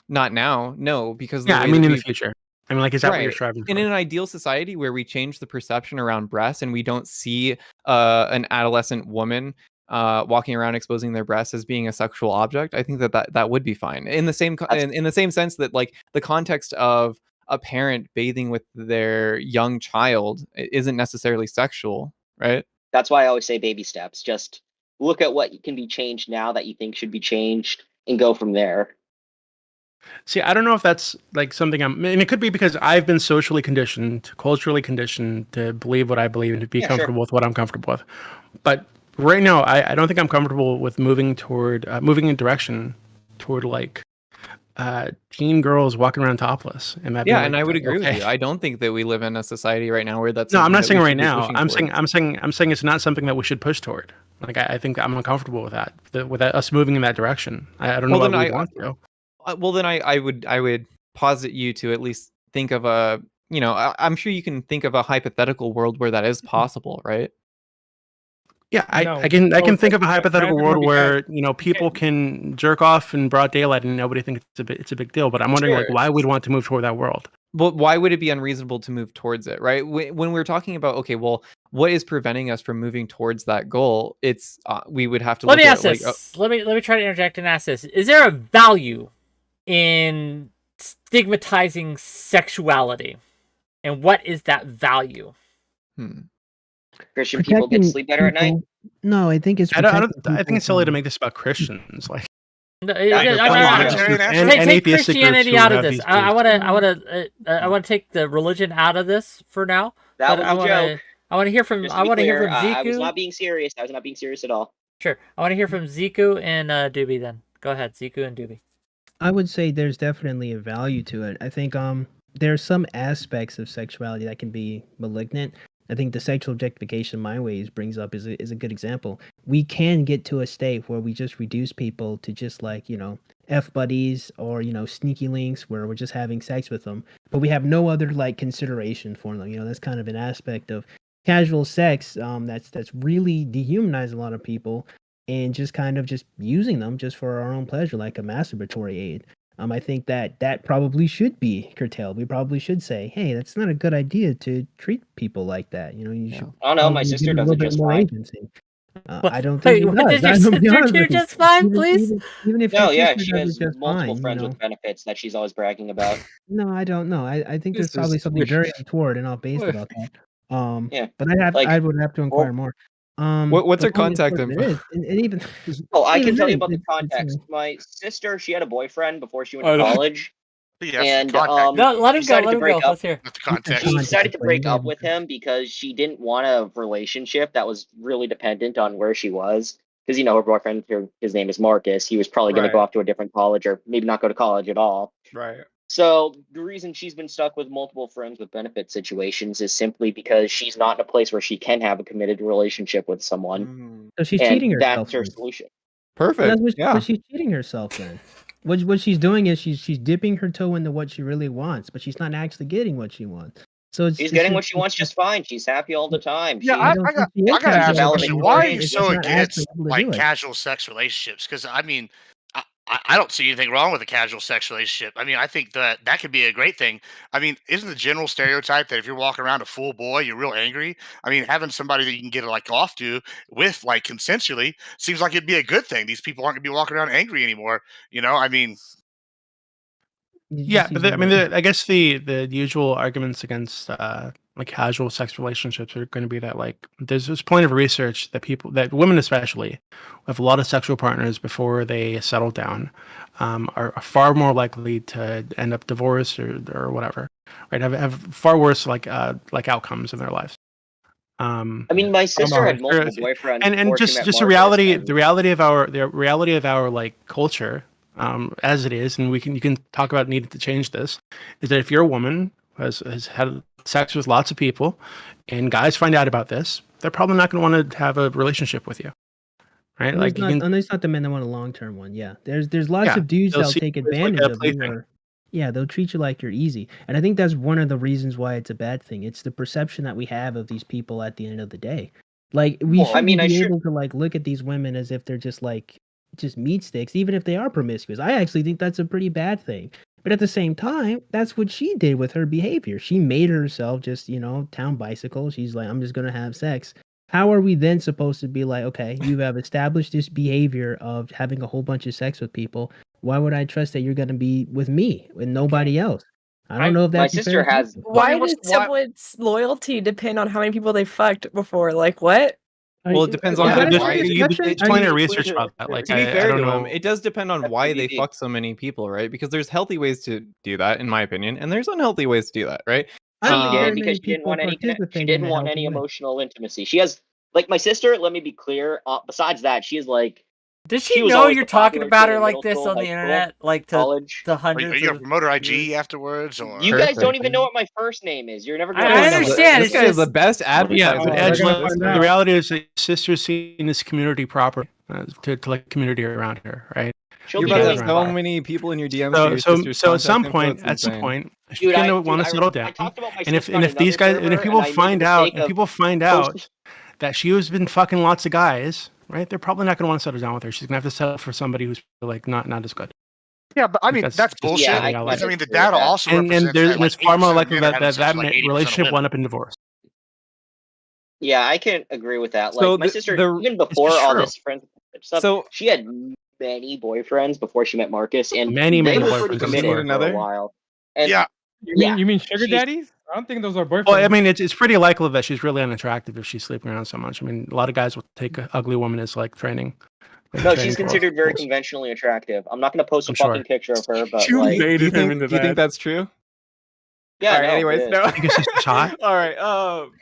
Not now, no, because the Yeah, I way mean that in the we've future. I mean, like, is that what you're right. striving And for? in an ideal society where we change the perception around breasts and we don't see an adolescent woman walking around exposing their breasts as being a sexual object, I think that would be fine. In the same in the same sense that like the context of a parent bathing with their young child isn't necessarily sexual, right? That's why I always say baby steps. Just look at what can be changed now that you think should be changed and go from there. See, I don't know if that's like something and it could be because I've been socially conditioned, culturally conditioned to believe what I believe and to be Yeah, sure. comfortable with what I'm comfortable with. But right now, I don't think I'm comfortable with moving in direction toward like teen girls walking around topless and that Yeah, being and like I would agree with okay. you. I don't think that we live in a society right now where that's No, I'm something not that saying we right should be now. pushing I'm towards. saying it's not something that we should push toward. Like I think I'm uncomfortable with that. With us moving in that direction. I don't know Well, why then we want to. well then I would posit you to at least think of a I'm sure you can think of a hypothetical world where that is possible, right? Yeah, No. I can So think of a hypothetical world where because people can jerk off in broad daylight and nobody thinks it's a big deal. But I'm wondering like Sure. why we'd want to move toward that world. Well, why would it be unreasonable to move towards it, right? When we're talking about, okay, well, what is preventing us from moving towards that goal? It's we would have to Let look me at ask like, this. Let me try to interject and ask this. Is there a value in stigmatizing sexuality? And what is that value? Christian people get to sleep better at night. No, I think it's. I think protecting it's people silly to from- make this about Christians. Like, No, and take atheistic Christianity groups who out of have this. these I beliefs. want to take the religion out of this for now. That but was a joke. I want to hear from. Just to I be want to hear clear, from I was Ziku. not being serious. I was not being serious at all. Sure, I want to hear from Ziku and Doobie. Then go ahead, Ziku and Doobie. I would say there's definitely a value to it. I think there are some aspects of sexuality that can be malignant. I think the sexual objectification my ways brings up is a good example. We can get to a state where we just reduce people to just like, F buddies or, sneaky links where we're just having sex with them, but we have no other like consideration for them. That's kind of an aspect of casual sex that's really dehumanized a lot of people and just kind of just using them just for our own pleasure, like a masturbatory aid. I think that probably should be curtailed. We probably should say, hey, that's not a good idea to treat people like that. You should. Oh no, my probably sister give a does little it bit just more fine. agency. I don't think Wait, it what does. did your I'm gonna be sister honest do with you. just fine, please? Even if No, your yeah, sister she does has it just multiple fine, friends with benefits that she's always bragging about. No, I don't know. I think there's This probably is something weird. very untoward and off base about that. Yeah, But like, I would have to inquire more. what's But her only contact important info? it is, and even oh, I even can tell you then, about the it's, context. My sister, she had a boyfriend before she went I to know. college, Yeah, and No, let she him go. decided Let to him break go. up. Let's hear. That's the context. She decided to but break you up gotta with him because she didn't want a relationship that was really dependent on where she was. Because her boyfriend, his name is Marcus. He was probably going to go Right. off to a different college, or maybe not go to college at all. Right. So the reason she's been stuck with multiple friends with benefit situations is simply because she's not in a place where she can have a committed relationship with someone, So she's and cheating herself. that's her Then. solution. Perfect. But she's cheating herself then. What she's doing is she's dipping her toe into what she really wants, but she's not actually getting what she wants. So She's getting what she wants just fine. She's happy all the time. Yeah, She, I don't got think she is I got to happy ask a all the question. time. Why are you It's so not actually against able to like do it. casual sex relationships? Because I mean, I don't see anything wrong with a casual sex relationship. I mean, I think that could be a great thing. I mean, isn't the general stereotype that if you're walking around a full boy, you're real angry? I mean, having somebody that you can get like off to with like consensually seems like it'd be a good thing. These people aren't gonna be walking around angry anymore. I mean, Yeah, but I guess the usual arguments against like casual sex relationships are going to be that like there's plenty of research that women especially with a lot of sexual partners before they settle down are far more likely to end up divorced or whatever, right? Have far worse like outcomes in their lives. I mean, my sister had multiple boyfriends and before she just met just the Marcus, reality and the reality of our like culture as it is, and you can talk about needing to change this, is that if you're a woman who has had sex with lots of people and guys find out about this, they're probably not going to want to have a relationship with you, right? And Like it's not the men that want a long-term one. Yeah, there's lots Yeah, of dudes they'll that'll see take you as, like, advantage a of you. plaything. Or, yeah, they'll treat you like you're easy, and I think that's one of the reasons why it's a bad thing. It's the perception that we have of these people at the end of the day. Like we Well, I shouldn't mean, I be sure- able to like look at these women as if they're just meat sticks, even if they are promiscuous. I actually think that's a pretty bad thing. But at the same time, that's what she did with her behavior. She made herself just, town bicycle. She's like, I'm just going to have sex. How are we then supposed to be like, okay, you have established this behavior of having a whole bunch of sex with people. Why would I trust that you're going to be with me and nobody else? I don't know if my that's sister has. Why does someone's loyalty depend on how many people they fucked before? Like what? Well, it depends on there's why. plenty of research about that. Like, To be I fair don't to know. him, it does depend on why they fuck so many people, right? Because there's healthy ways to do that, in my opinion, and there's unhealthy ways to do that, right? She did because she didn't want any. She didn't want any emotional intimacy. She has like my sister. Let me be clear. Besides that, she is like. Does she was know always you're the talking popular about kid her in like middle this school, on the high school, internet, like to college? the are hundreds you gonna of promote her IG afterwards, or You guys don't even know what my first name is. You're never going I to understand. This guy is the best advertiser. Yeah, but Edge, the reality is that sister's seeing this community properly to like community around her, right? You're about to have so many people in your DMs. for your sister's So at some contact info, point, it's insane. she's gonna want to settle down. And if these guys, and if people find out, that she has been fucking lots of guys, right? They're probably not going to want to settle down with her. She's going to have to settle for somebody who's like not as good. Yeah, but I mean that's just bullshit. Yeah, I reality. Because I mean the agree with data that. also And represents that and like it's far more 80% of likely men are that having sex with, like, 80% of relationship women. will end up in divorce. Yeah, I can agree with that. So Like my the- sister, the- even It's before just all true. this friendship stuff, So she had many boyfriends before she met Marcus, and Many they were boyfriends. pretty I'm Does she need committed sure. for a another? while. And Yeah, yeah, You mean sugar she's daddies? I don't think those are boyfriends. Well, I mean, it's pretty likely that she's really unattractive if she's sleeping around so much. I mean, a lot of guys will take an ugly woman as like training. no, she's considered very conventionally attractive. I'm not gonna post a I'm sure. fucking picture of her, but You like, baited him into Do you think that. that's true? yeah, All right. no, Anyways, it is. no. I think your sister's hot. All right.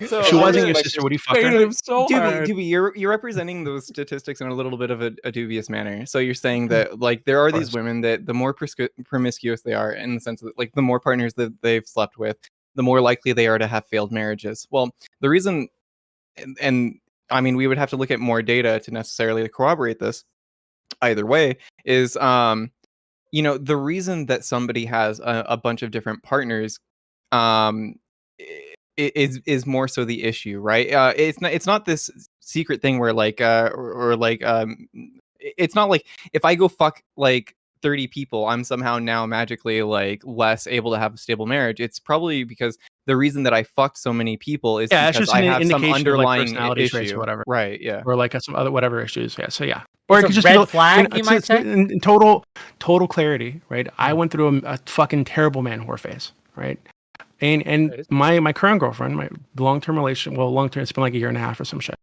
So If she wasn't my your sister sister, would you fuck Baited her? him so hard. Dewey, you're representing those statistics in a little bit of a dubious manner. So you're saying that like there are these women that the more promiscuous they are, in the sense that like the more partners that they've slept with, the more likely they are to have failed marriages. Well, the reason, and I mean, we would have to look at more data to necessarily corroborate this. Either way, is the reason that somebody has a bunch of different partners um is more so the issue, right? It's not this secret thing where like it's not like if I go fuck like 30 people, I'm somehow now magically like less able to have a stable marriage. It's probably because the reason that I fucked so many people is Yeah, it's because just I an have some indication of like underlying personality traits issue, or whatever, right? Yeah. or like some other whatever issues. Yeah, so yeah, or It's it could a just red be flag, you might say? in total clarity, right? I went through a fucking terrible man whore phase, right? And my current girlfriend, my long-term relation, well, long-term, it's been like a year and a half or some shit.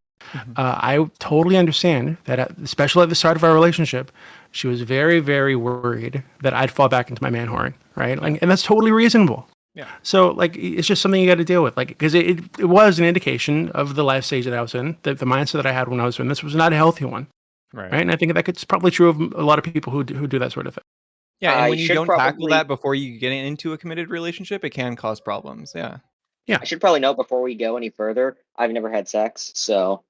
I totally understand that, especially at the start of our relationship, she was very, very worried that I'd fall back into my man whoring, right? Like, and that's totally reasonable. Yeah. So, like, it's just something you got to deal with, like, because it was an indication of the life stage that I was in, that the mindset that I had when I was in this was not a healthy one, right? And I think it's probably true of a lot of people who do that sort of thing. Yeah, and I when you should don't tackle probably- that before you get into a committed relationship, it can cause problems. Yeah. I should probably note before we go any further, I've never had sex, so.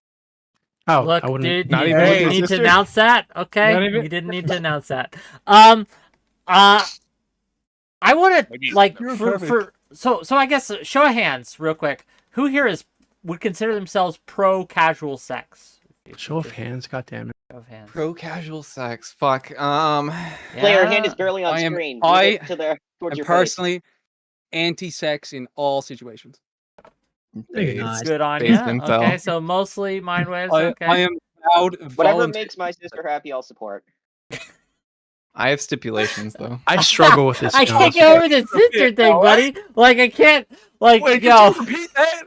Oh, Look, I wouldn't. dude, Not you even with didn't your need to sister? announce that, okay? Not even- You didn't need to announce that. I want to like so I guess show of hands real quick. Who here would consider themselves pro casual sex? Show of hands, goddammit. Show of hands. Pro casual sex. Fuck. Player hand is barely on screen. Move I it towards am your personally anti-sex in all situations. Based- Good on based you. incel. Okay, so mostly mind waves. I Okay. am proud. Whatever volunteer- makes my sister happy, I'll support. I have stipulations though. I struggle with this. I to be can't honest get with over you. the sister thing, buddy. Like I can't. Like Wait, yo, could you repeat that?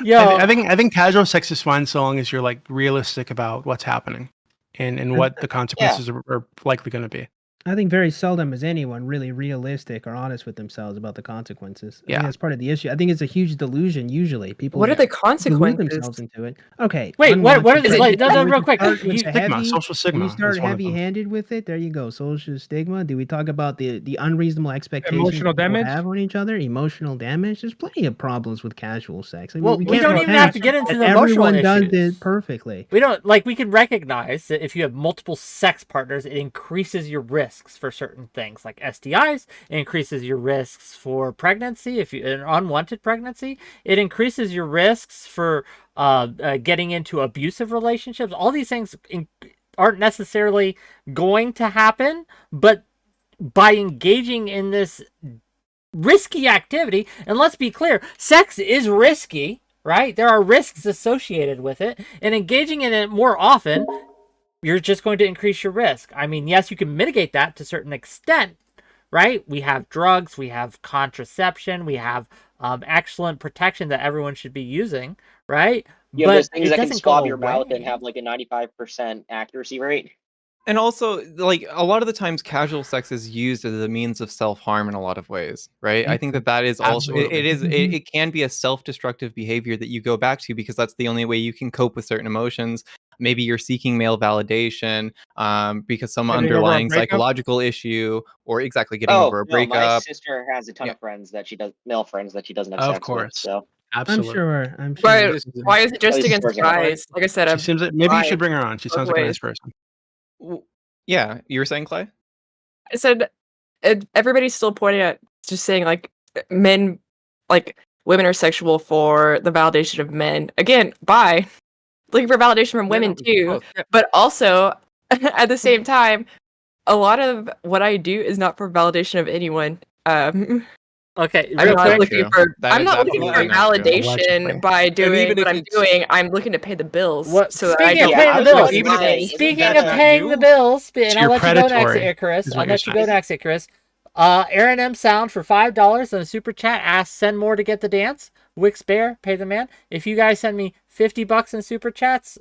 yo. I think casual sex is fine so long as you're like realistic about what's happening and what the consequences are likely going to be. I think very seldom is anyone really realistic or honest with themselves about the consequences. I Yeah. think that's part of the issue. I think it's a huge delusion. Usually, people What are the delude consequences? themselves into it. Okay. Wait, what unwanted is it? pregnancy. Like, no, When real you quick. start with You- the Stigma, heavy- social stigma. When you start is one of them. heavy-handed with it, there you go. Social stigma. Do we talk about the unreasonable expectations Emotional people damage? have on each other? Emotional damage. There's plenty of problems with casual sex. I mean, Well, we can't don't even pretend have to get into that the emotional everyone does issues. it perfectly. We don't like. We can recognize that if you have multiple sex partners, it increases your risks for certain things like STIs. It increases your risks for pregnancy. If you an unwanted pregnancy, it increases your risks for getting into abusive relationships. All these things aren't necessarily going to happen, but by engaging in this risky activity, and let's be clear, sex is risky, right? There are risks associated with it, and engaging in it more often, you're just going to increase your risk. I mean, yes, you can mitigate that to a certain extent, right? We have drugs, we have contraception, we have excellent protection that everyone should be using, right? Yeah, but those things it that can doesn't swab go your mouth and away. have like a 95% accuracy rate. And also, like a lot of the times, casual sex is used as a means of self-harm in a lot of ways, right? I think that is also it can be a self-destructive behavior that you go back to because that's the only way you can cope with certain emotions. Maybe you're seeking male validation because some Getting over a underlying breakup? psychological issue, or exactly getting over a No, my breakup. sister has a ton of friends that she does, male friends that she doesn't have Of sex with. course. So Absolutely. I'm sure. But why is it just At least against as far as I know. guys? Like I said, She I've seems like maybe you should tried bring her on. She both sounds like a ways. nice person. Yeah, you were saying, Clay? I said everybody's still pointing at just saying like men, like women are sexual for the validation of men. Again, looking for validation from women too, but also at the same time, a lot of what I do is not for validation of anyone. Okay, I'm real not quick. looking for That is looking for absolutely not true. validation by doing even what if I'm it's- doing. I'm looking to pay the bills. What? So that I Speaking of don't paying have the to bills, do things. speaking of paying the bills, and I'll you're let you go next, predatory, Icarus. is I'll what you're let you go saying. next, Icarus. Aaron M. Sound for $5 on a super chat asks, send more to get the dance. WhickTV, pay the man. If you guys send me $50 in super chats,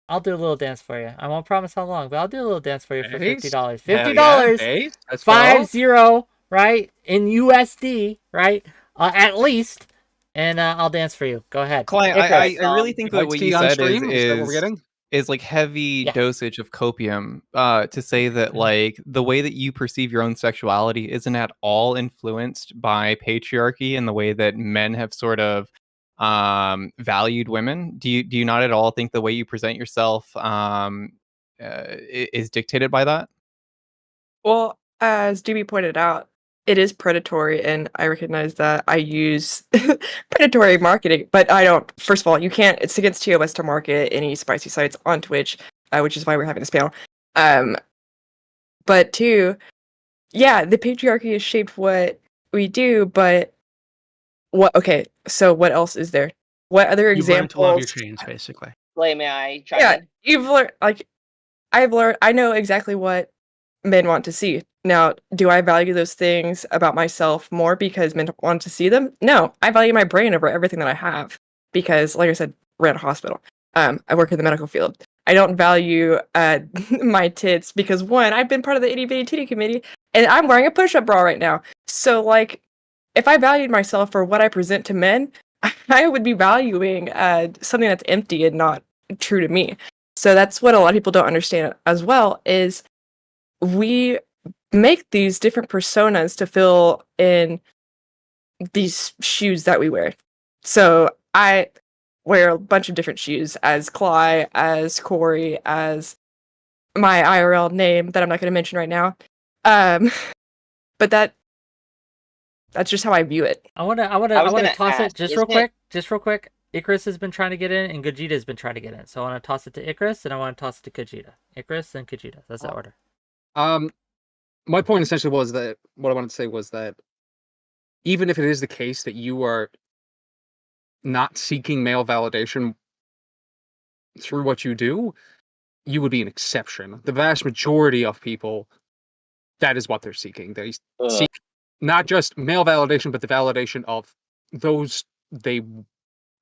I'll do a little dance for you. I won't promise how long, but I'll do a little dance for you for $50. $50, Let's 50, right, in USD, right, at least, and I'll dance for you. Go ahead. Client, Icarus. I really think that what you on said stream? Is that what we're getting? is like heavy Yeah. dosage of copium to say that like the way that you perceive your own sexuality isn't at all influenced by patriarchy and the way that men have sort of valued women. Do you not at all think the way you present yourself is dictated by that? Well, as DB pointed out, it is predatory, and I recognize that I use predatory marketing, but I don't. First of all, you can't. It's against TOS to market any spicy sites on Twitch, which is why we're having this panel. But two, yeah, the patriarchy has shaped what we do, but what? Okay, so what else is there? What other You've learned to love your examples? chains, basically. Clay, may I chime Yeah, in? you've learned. Like, I've learned. I know exactly what men want to see. Now, do I value those things about myself more because men want to see them? No, I value my brain over everything that I have because, like I said, we're at a hospital. I work in the medical field. I don't value my tits because, one, I've been part of the itty bitty titty committee and I'm wearing a push-up bra right now. So, like, if I valued myself for what I present to men, I would be valuing something that's empty and not true to me. So that's what a lot of people don't understand as well is we make these different personas to fill in these shoes that we wear. So I wear a bunch of different shoes as Cly, as Corey, as my IRL name that I'm not going to mention right now. But that's just how I view it. I want to toss it just real quick. Icarus has been trying to get in, and Gogeta has been trying to get in. So I want to toss it to Icarus, and I want to toss it to Gogeta. Icarus and Gogeta. That's the order. My point essentially was that what I wanted to say was that even if it is the case that you are not seeking male validation through what you do, you would be an exception. The vast majority of people, that is what they're seeking. They seek not just male validation, but the validation of those they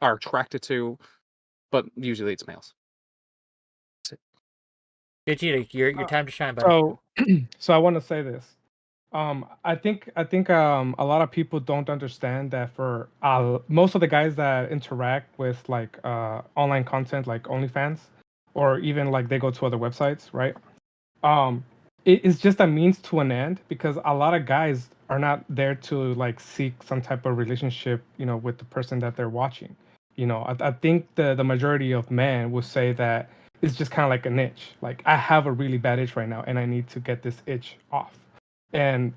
are attracted to, but usually it's males. Gogeta, your time to shine, buddy. So I want to say this. I think a lot of people don't understand that for most of the guys that interact with like online content like OnlyFans or even like they go to other websites, right? It is just a means to an end because a lot of guys are not there to like seek some type of relationship, with the person that they're watching. I think the majority of men will say that it's just kind of like an itch. Like I have a really bad itch right now and I need to get this itch off. And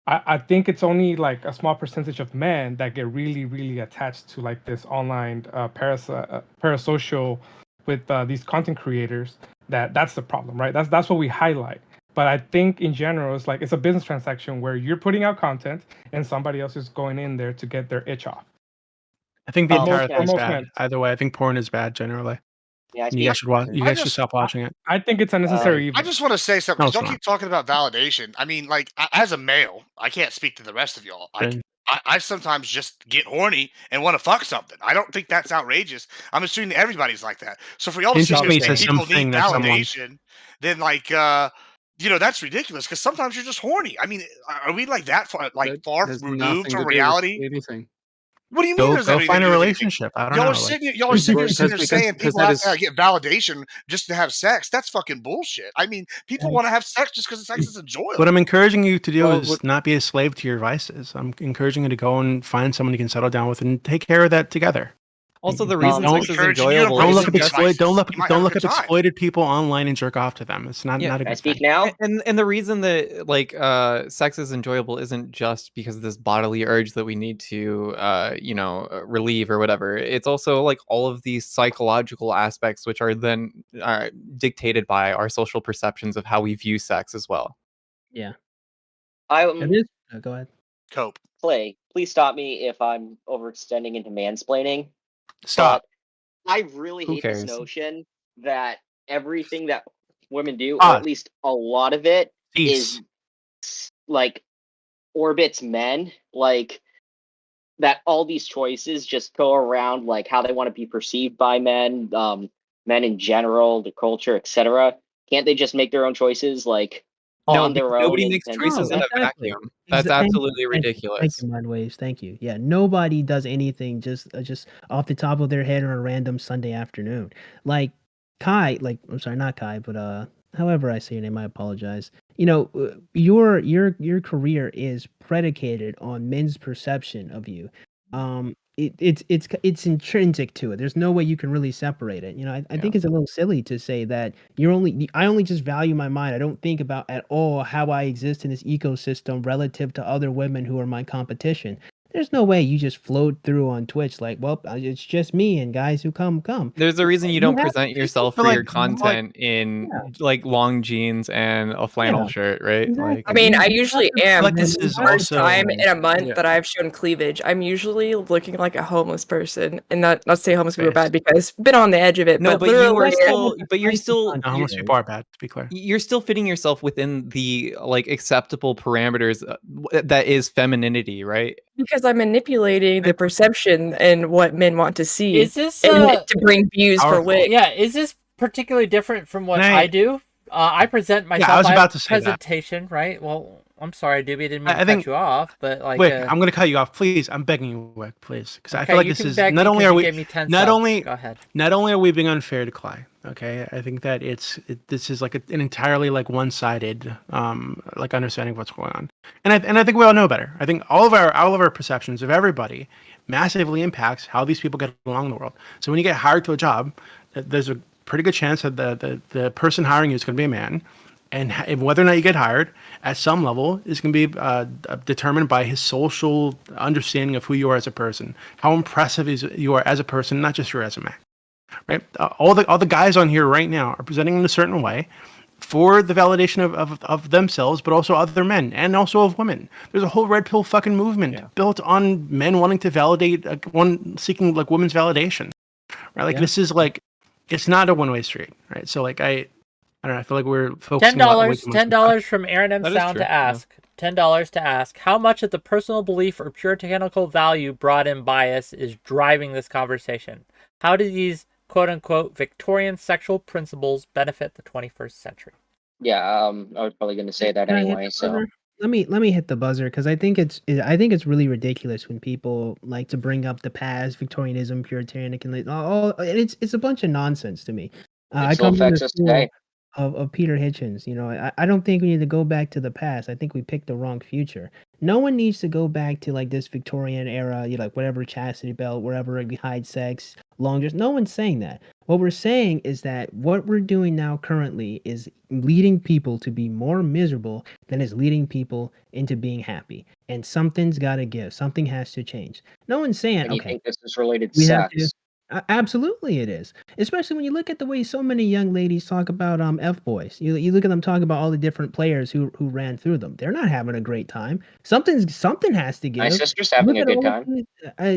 I think it's only like a small percentage of men that get really, really attached to like this online parasocial with these content creators. That's the problem, right? That's what we highlight. But I think in general, it's a business transaction where you're putting out content and somebody else is going in there to get their itch off. I think the entire thing is most bad. men. Either way, I think porn is bad generally. Yeah, you guys should watch. You guys should stop watching it. I think it's unnecessary evil. I just want to say something. No, 'Cause it's y'all not. keep talking about validation. I mean, like, as a male, I can't speak to the rest of y'all. I sometimes just get horny and want to fuck something. I don't think that's outrageous. I'm assuming that everybody's like that. So for y'all to It's sit just here me and to say people something need that someone- validation, then like that's ridiculous. Because sometimes you're just horny. I mean, are we like that far has removed nothing to from do with reality? anything. What do you mean? Go There's everything find to a do with anything? relationship. I don't Y'all know. are sitting here saying people that have is- to get validation just to have sex. That's fucking bullshit. I mean, people want to have sex just because sex is enjoyable. What I'm encouraging you to do is not be a slave to your vices. I'm encouraging you to go and find someone you can settle down with and take care of that together. Also, the Don't reason sex is encourage you enjoyable embrace Don't isn't look up just devices. don't You might don't have a look good up time. exploited people online and jerk off to them. It's not Yeah. a Can I good speak thing. now? And the reason that like sex is enjoyable isn't just because of this bodily urge that we need to relieve or whatever. It's also like all of these psychological aspects which are then dictated by our social perceptions of how we view sex as well. Yeah. I It is. Go ahead. Cope. Clay, please stop me if I'm overextending into mansplaining. Stop. But I really Who hate this cares? notion that everything that women do, or Pause. at least a lot of it, Cease. is like orbits men. Like that all these choices just go around like how they want to be perceived by men, men in general, the culture, etc. Can't they just make their own choices like No, on their because own? nobody makes choices in a exactly. vacuum. That's absolutely Thank ridiculous. you, Mudwaves. Thank you. Yeah, nobody does anything just off the top of their head on a random Sunday afternoon. Like Kai, like I'm sorry, not Kai, but however I say your name, I apologize. You know, your career is predicated on men's perception of you. It's intrinsic to it. There's no way you can really separate it. You know, I think it's a little silly to say that I only just value my mind. I don't think about at all how I exist in this ecosystem relative to other women who are my competition. There's no way you just float through on Twitch like, well, it's just me and guys who come. There's a reason you don't present yourself for your content in like long jeans and a flannel shirt, right? Like, I mean, I usually am. like This this is is the first also- time in a month Yeah. that I've shown cleavage. I'm usually looking like a homeless person, and not to say homeless people are bad because I've been on the edge of it. No, but literally, you're still No, homeless people are bad, to be clear. You're still fitting yourself within the like acceptable parameters that is femininity, right? because I'm manipulating the perception and what men want to see, Is this and to bring views for Wick. Yeah, is this particularly different from what Can I do? I present myself. I was have about to say that. presentation, right? Well, I'm sorry, Doobie, I didn't mean I to think- cut you off, but like, Wick, I'm going to cut you off, please. I'm begging you, Wick, please, because I Okay, feel like you this can is beg not me only 'cause are you we gave me 10 not subs. only Go ahead. not only are we being unfair to Clay. Okay, I think that this is like an entirely like one-sided like understanding of what's going on, and I think we all know better. I think all of our perceptions of everybody massively impacts how these people get along in the world. So when you get hired to a job, there's a pretty good chance that the person hiring you is going to be a man. And whether or not you get hired at some level is going to be determined by his social understanding of who you are as a person, how impressive you are as a person, not just your resume. Right? All the guys on here right now are presenting in a certain way for the validation of themselves, but also other men and also of women. There's a whole red pill fucking movement built on men wanting to validate, seeking like women's validation. Right? Like this is like, it's not a one-way street. Right? So like I don't know. I feel like we're focusing $10 from Aaron M. That is Sound true, to ask. $10 to ask how much of the personal belief or puritanical value brought in bias is driving this conversation. How do these quote-unquote Victorian sexual principles benefit the 21st century? Yeah, I was probably going to say that Can I hit anyway. the So buzzer? Let me hit the buzzer because I think it's really ridiculous when people like to bring up the past, Victorianism, Puritanical, it's a bunch of nonsense to me. I it still come from affects the us school today. of Peter Hitchens. You know, I don't think we need to go back to the past. I think we picked the wrong future. No one needs to go back to like this Victorian era, you know, like whatever chastity belt, wherever we hide sex, long dress. No one's saying that. What we're saying is that what we're doing now currently is leading people to be more miserable than is leading people into being happy. And something's got to give. Something has to change. No one's saying, And you okay, think this is related to we have sex? to. Absolutely, it is. Especially when you look at the way so many young ladies talk about F boys. You look at them talk about all the different players who ran through them. They're not having a great time. Something has to give. My sister's having a Look at good all time.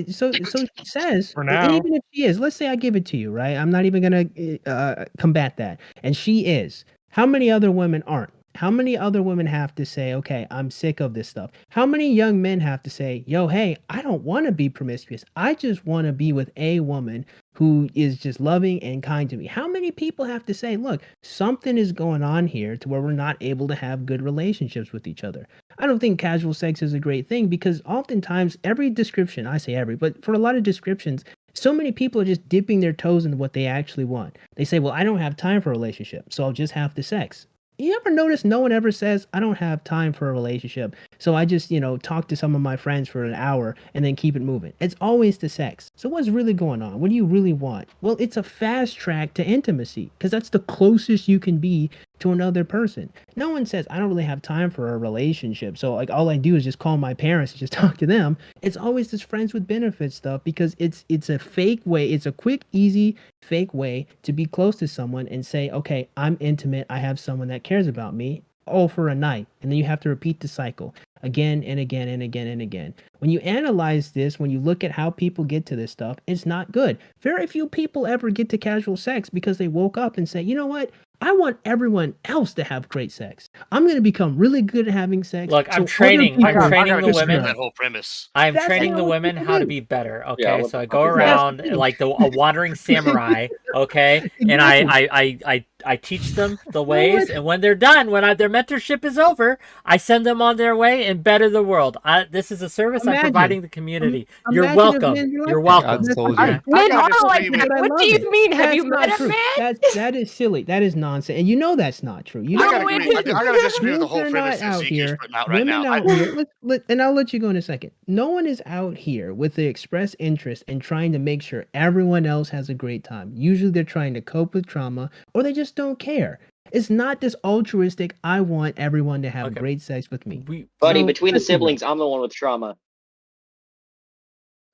the- so she says, For and now. even if she is, let's say I give it to you, right? I'm not even gonna combat that, and she is. How many other women aren't? How many other women have to say, okay, I'm sick of this stuff? How many young men have to say, yo, hey, I don't want to be promiscuous. I just want to be with a woman who is just loving and kind to me. How many people have to say, look, something is going on here to where we're not able to have good relationships with each other? I don't think casual sex is a great thing because oftentimes every description, I say every, but for a lot of descriptions, so many people are just dipping their toes into what they actually want. They say, well, I don't have time for a relationship, so I'll just have the sex. You ever notice no one ever says, I don't have time for a relationship, so I just, talk to some of my friends for an hour and then keep it moving. It's always the sex. So what's really going on? What do you really want? Well, it's a fast track to intimacy because that's the closest you can be to another person. No one says, I don't really have time for a relationship, so like all I do is just call my parents and just talk to them. It's always this friends with benefits stuff because it's a fake way. It's a quick, easy, fake way to be close to someone and say, okay, I'm intimate. I have someone that cares about me, all for a night. And then you have to repeat the cycle again and again and again and again. When you analyze this, when you look at how people get to this stuff, it's not good. Very few people ever get to casual sex because they woke up and say, you know what? I want everyone else to have great sex. I'm going to become really good at having sex. Look, I'm so training the disagree with women. that whole premise. I'm That's training not the what women people how to do. be better. Okay, Yeah, what so the I fuck go is that? around like a wandering samurai. Okay, and I teach them the ways, and when they're done, their mentorship is over, I send them on their way and better the world. This is a service I'm providing the community. You're Imagine if welcome. men were like You're that. welcome. That's told fine. you. Men gotta are like disagree that. with- I What love do you it. mean? Have That's you not met a true. man? That is silly. That is nonsense. And you know that's not true. You I know gotta that- agree. I gotta disagree with the Men whole are premise not that out Zeke's here. putting out right Women now. out here. And I'll let you go in a second. No one is out here with the express interest in trying to make sure everyone else has a great time. Usually they're trying to cope with trauma or they just don't care. It's not this altruistic, I want everyone to have great sex with me. Buddy, So, between the listen, bro. siblings, I'm the one with trauma.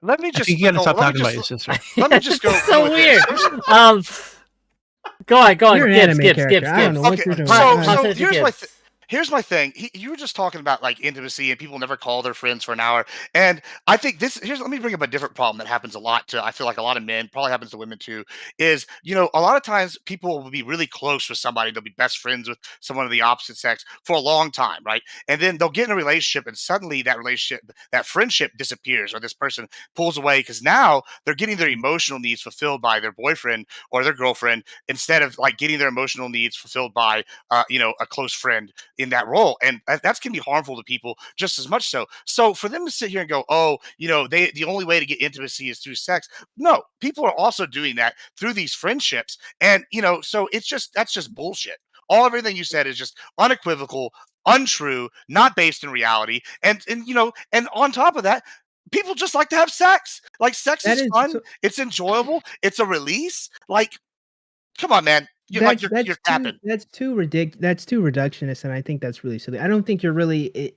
Let me I just think you gotta no, stop let me talking about just- your sister. Let me just go. It's so with weird. this. Go on. You're an anime character. I don't know what Okay, you're doing. so here's my thing. You were just talking about like intimacy and people never call their friends for an hour. And I think let me bring up a different problem that happens a lot to, I feel like a lot of men, probably happens to women too, is, a lot of times people will be really close with somebody. They'll be best friends with someone of the opposite sex for a long time, right? And then they'll get in a relationship and suddenly that friendship disappears, or this person pulls away because now they're getting their emotional needs fulfilled by their boyfriend or their girlfriend instead of like getting their emotional needs fulfilled by, a close friend in that role, and that's can be harmful to people just as much so. So for them to sit here and go, oh, the only way to get intimacy is through sex. No, people are also doing that through these friendships, and so that's just bullshit. Everything you said is just unequivocal, untrue, not based in reality, and on top of that, people just like to have sex. Like sex is fun, it's enjoyable, it's a release. Like, come on, man. You're tapping. That's too reductionist, and I think that's really silly. I don't think you're really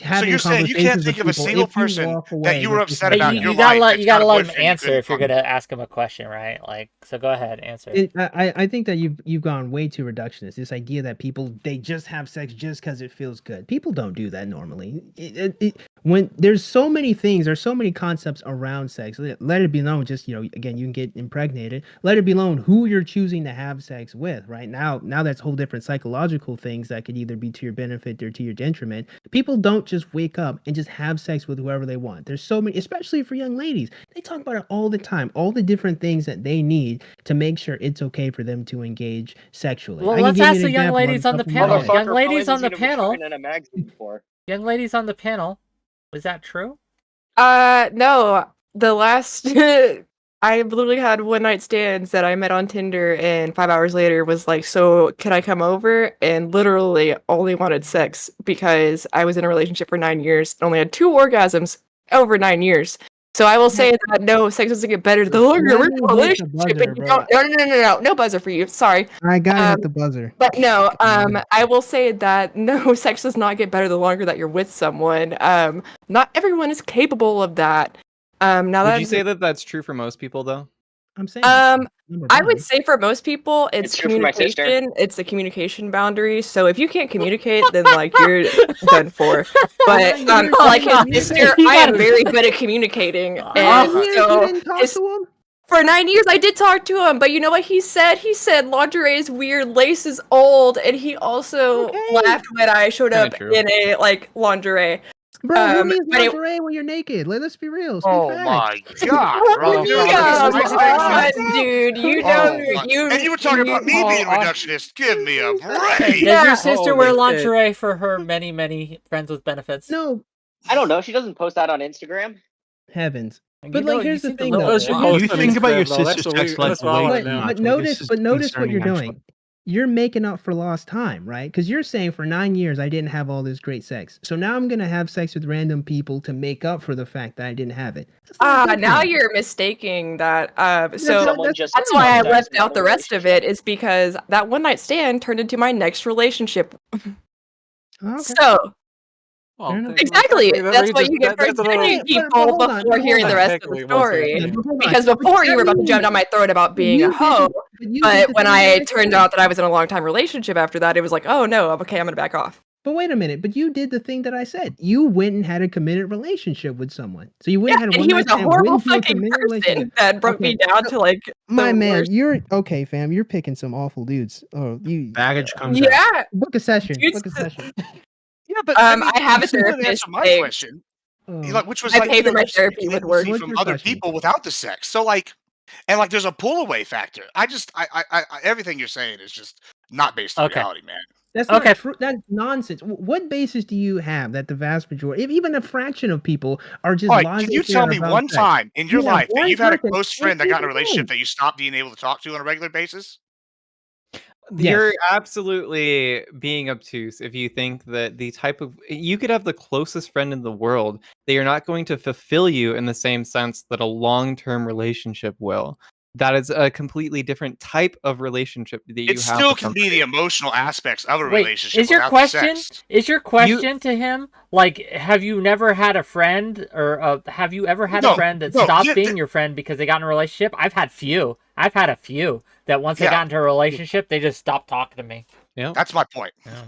having you're saying you can't think of a single person that you were upset about in your life? You gotta let him answer if you're gonna ask him a question, right? Like, so go ahead, answer. I think that you've gone way too reductionist. This idea that they just have sex just because it feels good. People don't do that normally. When there's so many things, there's so many concepts around sex. Let it be known, just again, you can get impregnated. Let it be known who you're choosing to have sex with. Right now that's whole different psychological things that could either be to your benefit or to your detriment. People don't just wake up and just have sex with whoever they want. There's so many, especially for young ladies. They talk about it all the time. All the different things that they need to make sure it's okay for them to engage sexually. Well, let's ask the young ladies on the panel. Young ladies on the panel. In a magazine before. Young ladies on the panel. Was that true? No. The last I literally had one night stands that I met on Tinder, and 5 hours later was like, so can I come over? And literally only wanted sex because I was in a relationship for 9 years and only had 2 orgasms over 9 years. So I will say that no, sex doesn't get better the longer we're in a relationship. And you don't, no buzzer for you. Sorry. I got it at the buzzer. But no, I will say that no, sex does not get better the longer that you're with someone. Not everyone is capable of that. Now Would you say that that's true for most people, though? I'm saying. I would say for most people, it's true for my sister. communication. It's the communication boundary. So if you can't communicate, then like you're done for. But like his sister, I am very good at communicating, and so for 9 years I did talk to him. But you know what he said? He said lingerie is weird, lace is old, and he also laughed when I showed up in a lingerie. Bro, who needs lingerie when you're naked? Let's be real. My God, bro. Dude, you know, and you were talking about me being reductionist. Give me a break. Does your sister wear lingerie for her many, many friends with benefits? No. I don't know. She doesn't post that on Instagram. Heavens. But here's the thing, though. You think about your sister's sex life. But notice what you're doing. you're making up for lost time, right? Because you're saying for 9 years I didn't have all this great sex, so now I'm gonna have sex with random people to make up for the fact that I didn't have it. That's not good for Now me. you're mistaking that. That's Someone that's just That's had why I sex left without out a the rest of relationship. it, is because that one night stand turned into my next relationship. Okay. So Fair enough. exactly, that's what you get for that's another. judging But people hold on, before but hearing hold the on. rest of the Exactly, one story. second. But hold on. Because But before you that were about to jump means down my throat about being a you did hoe, but you did but the when thing that I I turned said. out that I was in a long time relationship after that, it was like, oh no, okay, I'm gonna back off. But wait a minute, but you did the thing that I said. You went and had a committed relationship with someone. So you went Yeah, and had a and one he was night a stand, horrible went to a fucking committed person relationship. that broke Okay, me down so to like my the man, worst. you're okay, fam. You're picking some awful dudes. Oh, you Baggage comes out. Yeah, book a session. dudes. Book a session. Yeah, but I mean, I have you a still didn't therapist. answer my Thanks. question. Oh, Like, which was I like, paid for my you said therapy you with can work. see what's from your other question? people without the sex. So like, and like, there's a pull away factor. I everything you're saying is just not based on Okay. reality, man. That's Okay. not true. That's nonsense. What basis do you have that the vast majority, if even a fraction of people, are just All right, can you tell laissez-faire me about one sex? time in your You have life that one you've had a person, close and friend that got in a relationship that you stopped being able to talk to on a regular basis? You're Yes. absolutely being obtuse if you think that the type of you could have the closest friend in the world, they are not going to fulfill you in the same sense that a long-term relationship will. That is a completely different type of relationship that you It have still with can be somebody. the emotional aspects of a Wait, relationship is your without the question sex. question to him like, have you never had a friend, or have you ever had a No, friend that no, stopped being your friend because they got in a relationship? I've had a few that once they yeah, got into a relationship, they just stopped talking to me. Yeah. that's my point. Yeah.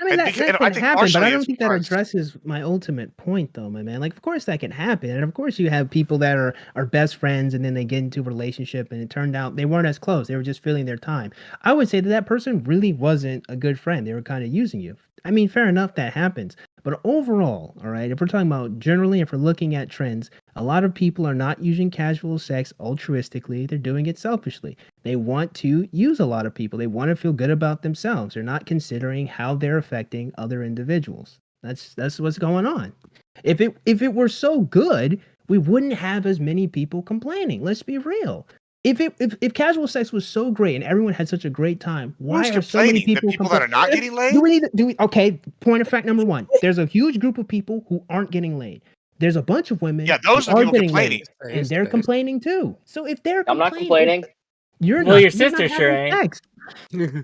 I mean, And, that and I can think happen, but I partially don't it's think that because addresses my ultimate point, though, my man. Like, of course that can happen, and of course you have people that are best friends, and then they get into a relationship, and it turned out they weren't as close. They were just filling their time. I would say that that person really wasn't a good friend. They were kind of using you. I mean, fair enough, that happens. But overall, all right, if we're talking about generally, if we're looking at trends, a lot of people are not using casual sex altruistically. They're doing it selfishly. They want to use a lot of people. They want to feel good about themselves. They're not considering how they're affecting other individuals. That's what's going on. If it were so good, we wouldn't have as many people complaining. Let's be real. If casual sex was so great and everyone had such a great time, why who's are so many complaining? The people people that are not getting laid? Do we need to, do we, okay, point of fact number one. There's a huge group of people who aren't getting laid. There's a bunch of women Yeah, those who are the are people getting complaining. laid, and they're complaining too. So if they're I'm not complaining, complaining. you're Well, not. your You're not sister sure having ain't. sex.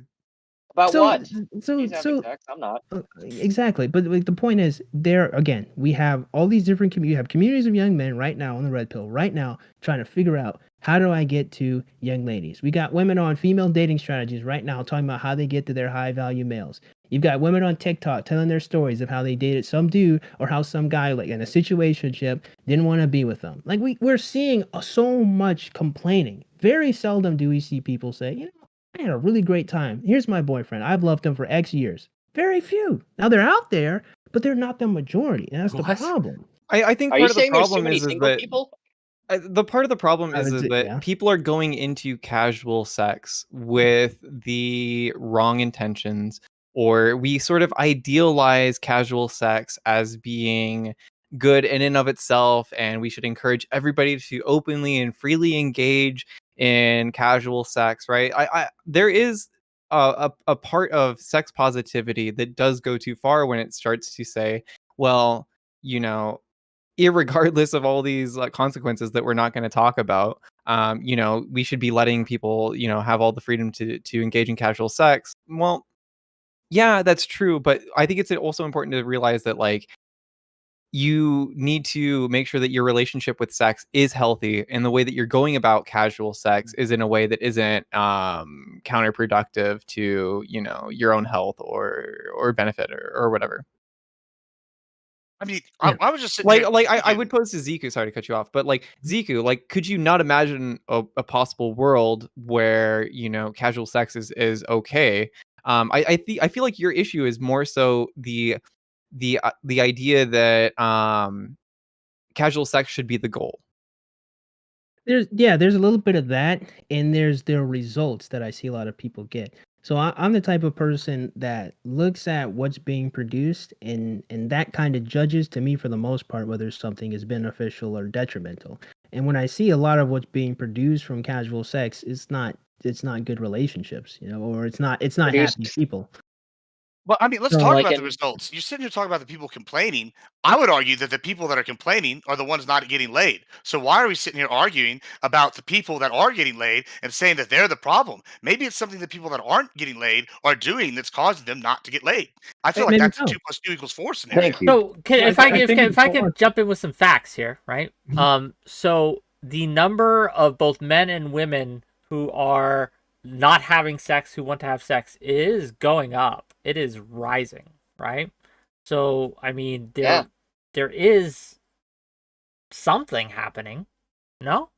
About So what? so She's having so sex. I'm not. exactly. But like, the point is, there again, we have all these different you have communities of young men right now on the red pill right now trying to figure out, how do I get to young ladies? We got women on female dating strategies right now talking about how they get to their high value males. You've got women on TikTok telling their stories of how they dated some dude or how some guy, like in a situationship, didn't want to be with them. Like we're seeing so much complaining. Very seldom do we see people say, you know, I had a really great time. Here's my boyfriend. I've loved him for X years. Very few. Now they're out there, but they're not the majority. And that's the problem. I think Are you part of the saying there's too problem many is single that people? the part of the problem I is would say, that yeah. people are going into casual sex with the wrong intentions, or we sort of idealize casual sex as being good in and of itself, and we should encourage everybody to openly and freely engage in casual sex, right? There is a part of sex positivity that does go too far when it starts to say, well, you know, irregardless of all these consequences that we're not going to talk about, you know, we should be letting people, you know, have all the freedom to engage in casual sex. Well, yeah, that's true, but I think it's also important to realize that, like, you need to make sure that your relationship with sex is healthy, and the way that you're going about casual sex is in a way that isn't counterproductive to, you know, your own health or benefit or whatever. I mean, Yeah. I was just sitting here I thinking, would pose to Ziku, sorry to cut you off, but like Ziku, like, could you not imagine a possible world where, you know, casual sex is okay? I feel like your issue is more so the idea that casual sex should be the goal. There's a little bit of that, and there's the results that I see a lot of people get. So I'm the type of person that looks at what's being produced, and that kind of judges to me for the most part whether something is beneficial or detrimental. And when I see a lot of what's being produced from casual sex, it's not it's not good relationships, or it's not happy Produced. people. Well, I mean, let's So, talk like, about the results. You're sitting here talking about the people complaining. I would argue that the people that are complaining are the ones not getting laid. So why are we sitting here arguing about the people that are getting laid and saying that they're the problem? Maybe it's something that people that aren't getting laid are doing that's causing them not to get laid. I feel like maybe that's a so. 2 + 2 = 4 scenario. Thank you. So if I think could jump in with some facts here, right? So the number of both men and women who are not having sex, who want to have sex, is going up. It is rising, right? So I mean, there is something happening. No?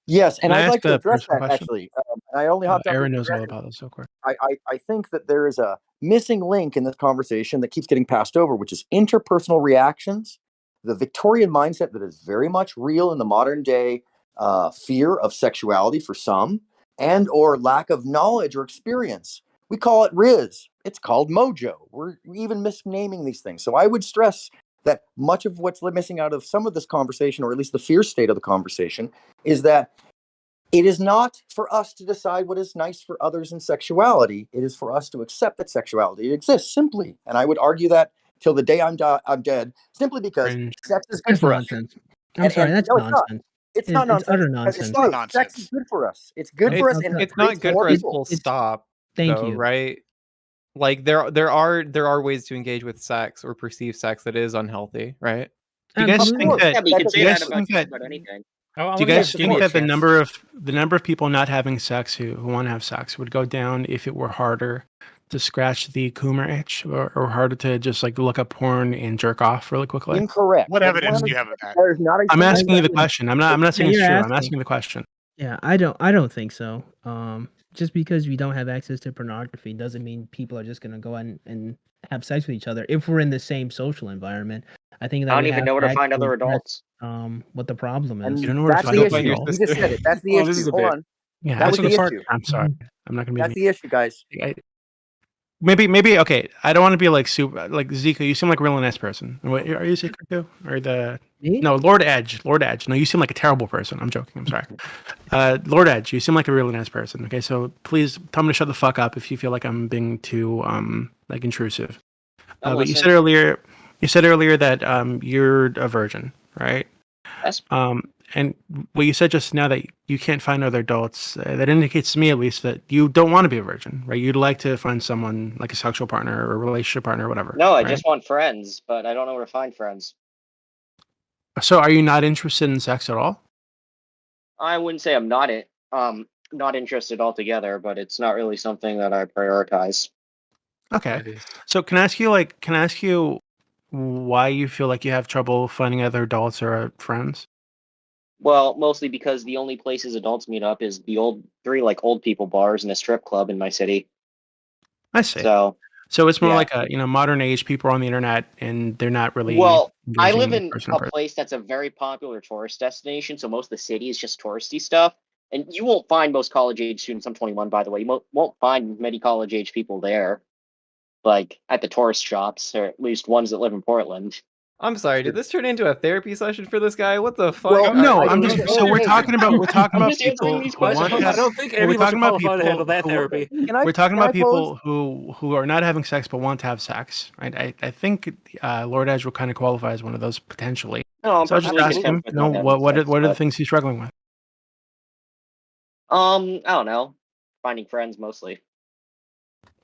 Yes, and Can I I'd like ask to a address personal that question? actually. And I only hopped up. Aaron knows all about this, so quick. I think that there is a missing link in this conversation that keeps getting passed over, which is interpersonal reactions, the Victorian mindset that is very much real in the modern day fear of sexuality for some, and or lack of knowledge or experience. We call it Riz. It's called Mojo. We're even misnaming these things. So I would stress that much of what's missing out of some of this conversation, or at least the fear state of the conversation, is that it is not for us to decide what is nice for others in sexuality. It is for us to accept that sexuality exists simply. And I would argue that till the day I'm dead, simply because sex is good That's for us. nonsense. I'm sorry, that's no, it's not. nonsense. It's not nonsense. utter because nonsense. It's not Sex is good for us. It's good for us, and It's not good for us full stop. Thank though, you. Right? Like there are ways to engage with sex or perceive sex that is unhealthy, right? Do you guys think that? Yeah, but you can do say you that guys about think just that? about anything. Do you guys think that the number of people not having sex who want to have sex would go down if it were harder to scratch the Coomer itch, or harder to just like look up porn and jerk off really quickly? Incorrect. What evidence do you have of that? There's not a I'm single asking you the study. question. I'm not saying Yeah, it's you're true. I'm asking. asking the question. Yeah, I don't think so. Just because we don't have access to pornography doesn't mean people are just gonna go out and have sex with each other if we're in the same social environment. I think that I don't we even have know where to to find actually other address, adults. what the problem is. And You don't know where to that's find the other issue. adults. You just said it. That's the Oh, this is issue. a Hold bit. on. Yeah, That was that's the what issue. I'm sorry. I'm not gonna be. That's the issue, guys. Maybe okay. I don't want to be like super like Zika. You seem like a really nice person. What are you Zika too? Or no Lord Edge? Lord Edge. No, you seem like a terrible person. I'm joking. I'm sorry. Lord Edge, you seem like a really nice person. Okay, so please tell me to shut the fuck up if you feel like I'm being too like intrusive. But you said earlier that you're a virgin, right? Yes. And what you said just now that you can't find other adults, that indicates to me at least that you don't want to be a virgin, right? You'd like to find someone like a sexual partner or a relationship partner or whatever. No, I right? just want friends, but I don't know where to find friends. So are you not interested in sex at all? I wouldn't say I'm not interested altogether, but it's not really something that I prioritize. Okay. So can I ask you why you feel like you have trouble finding other adults or friends? Well, mostly because the only places adults meet up is the three old people bars and a strip club in my city. I see. So it's more yeah. like a modern age. People are on the internet and they're not really. Well, I live engaging in person to a person. place that's a very popular tourist destination, so most of the city is just touristy stuff. And you won't find most college-age students. I'm 21, by the way. You won't find many college-age people there, like at the tourist shops, or at least ones that live in Portland. I'm sorry, did this turn into a therapy session for this guy? What the fuck? Well, no, Are- I'm just so we're talking about just answering people these who want questions. to have, I don't think we're any of us talking are about qualified to handle people that who, therapy. we're talking about can I pose- people who are not having sex but want to have sex, right? I think Lord Edge will kind of qualify as one of those potentially. No, I'm So I'll just perfectly ask him, content with not having what sex, are the but, things he's struggling with? I don't know. Finding friends mostly.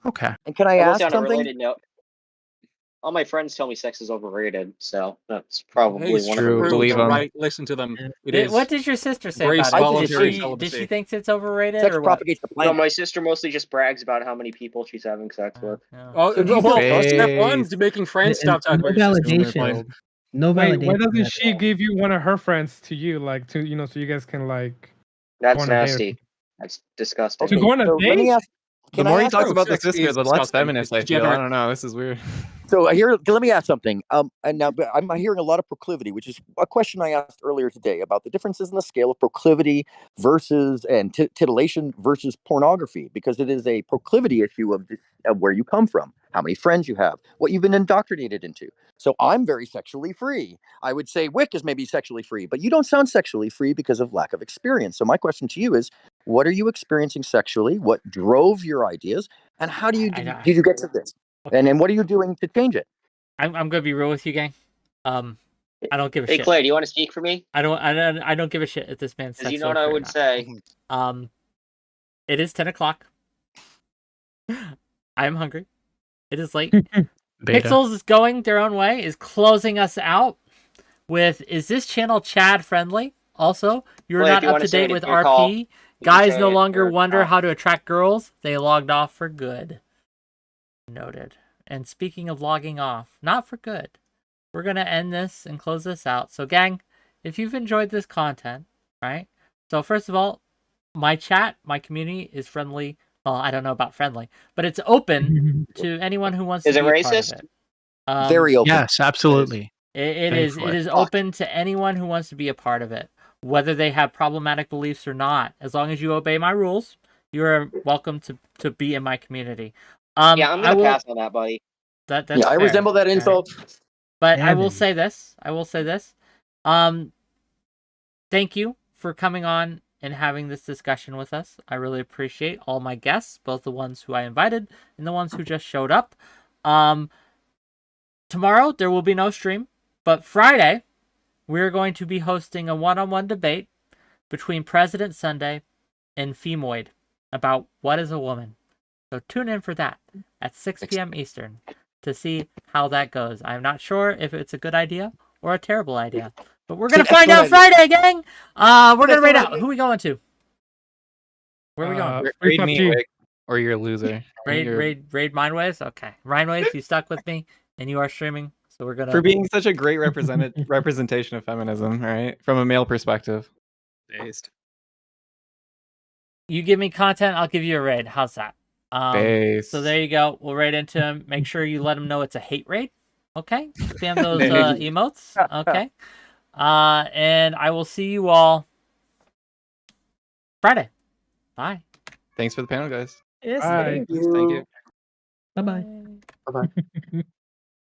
Okay. And can I And ask mostly on a something? related note, all my friends tell me sex is overrated, so that's probably It's one true. of the Believe reasons. him. Right, listen to them. It is. What did your sister say Embrace about it? voluntary Did celibacy. she think it's overrated Sex or what? propagates the No, planet. my sister mostly just brags about how many people she's having sex with. Oh, So do you well, feel- step one Face. to making friends. And Stop talking no about your sister. validation. No Wait, validation. why for doesn't that at she all. give you one of her friends to you, like to so you guys can like go That's on a date? nasty. That's disgusting. To go on a so let me date? ask. The Can more I he ask talks Oh, about the sex sister, is the less disgusting. feminist It's I feel. I degenerate. don't know. This is weird. So here, let me ask something. And now, but I'm hearing a lot of proclivity, which is a question I asked earlier today about the differences in the scale of proclivity versus and titillation versus pornography, because it is a proclivity issue of where you come from, how many friends you have, what you've been indoctrinated into. So I'm very sexually free. I would say Wick is maybe sexually free, but you don't sound sexually free because of lack of experience. So my question to you is, What are you experiencing sexually? What drove your ideas? And how did you get to this? And then what are you doing to change it? I'm gonna be real with you, gang. I don't give a Hey, shit. Claire, do you want to speak for me? I don't give a shit if this man's Because sex you know what worker I or would not. say. It is 10 o'clock. I am hungry. It is late. Beta. Pixels is going their own way, is closing us out with, is this channel Chad friendly? Also, you're Clay, if not you up wanna to say date it, with it's your call. RP. You can Guys say no it longer or wonder not. how to attract girls. They logged off for good. Noted. And speaking of logging off, not for good. We're going to end this and close this out. So, gang, if you've enjoyed this content, right? So, first of all, my chat, my community is friendly. Well, I don't know about friendly, but it's open to anyone who wants Is to it be a part racist? of it. Very open. Yes, absolutely. It is Thankfully. open to anyone who wants to be a part of it, whether they have problematic beliefs or not. As long as you obey my rules, you're welcome to be in my community. Yeah, I'm gonna pass on that, buddy. That's Yeah, I fair, resemble that right? insult. But I will Evan. say this. Thank you for coming on and having this discussion with us. I really appreciate all my guests, both the ones who I invited and the ones who just showed up. Tomorrow there will be no stream, but Friday we're going to be hosting a one-on-one debate between President Sunday and 𝕾𝖍𝖎𝖙 about what is a woman. So tune in for that at 6 p.m. Eastern to see how that goes. I'm not sure if it's a good idea or a terrible idea, but we're going to find out Friday, gang. We're going to rate out. Who are we going to? Where are we going? Raid me, PUBG. Wick, or you're a loser. Raid You're- Mindwaves? Okay. Mindwaves, you stuck with me, and you are streaming, so we're going to... For being such a great representation of feminism, right? From a male perspective. Based. You give me content, I'll give you a raid. How's that? Base. So there you go. We'll raid into him. Make sure you let him know it's a hate raid. Okay? Spam those emotes. Okay? And I will see you all Friday. Bye. Thanks for the panel, guys. Yes, Bye. thank Thank you. Bye bye. Bye bye.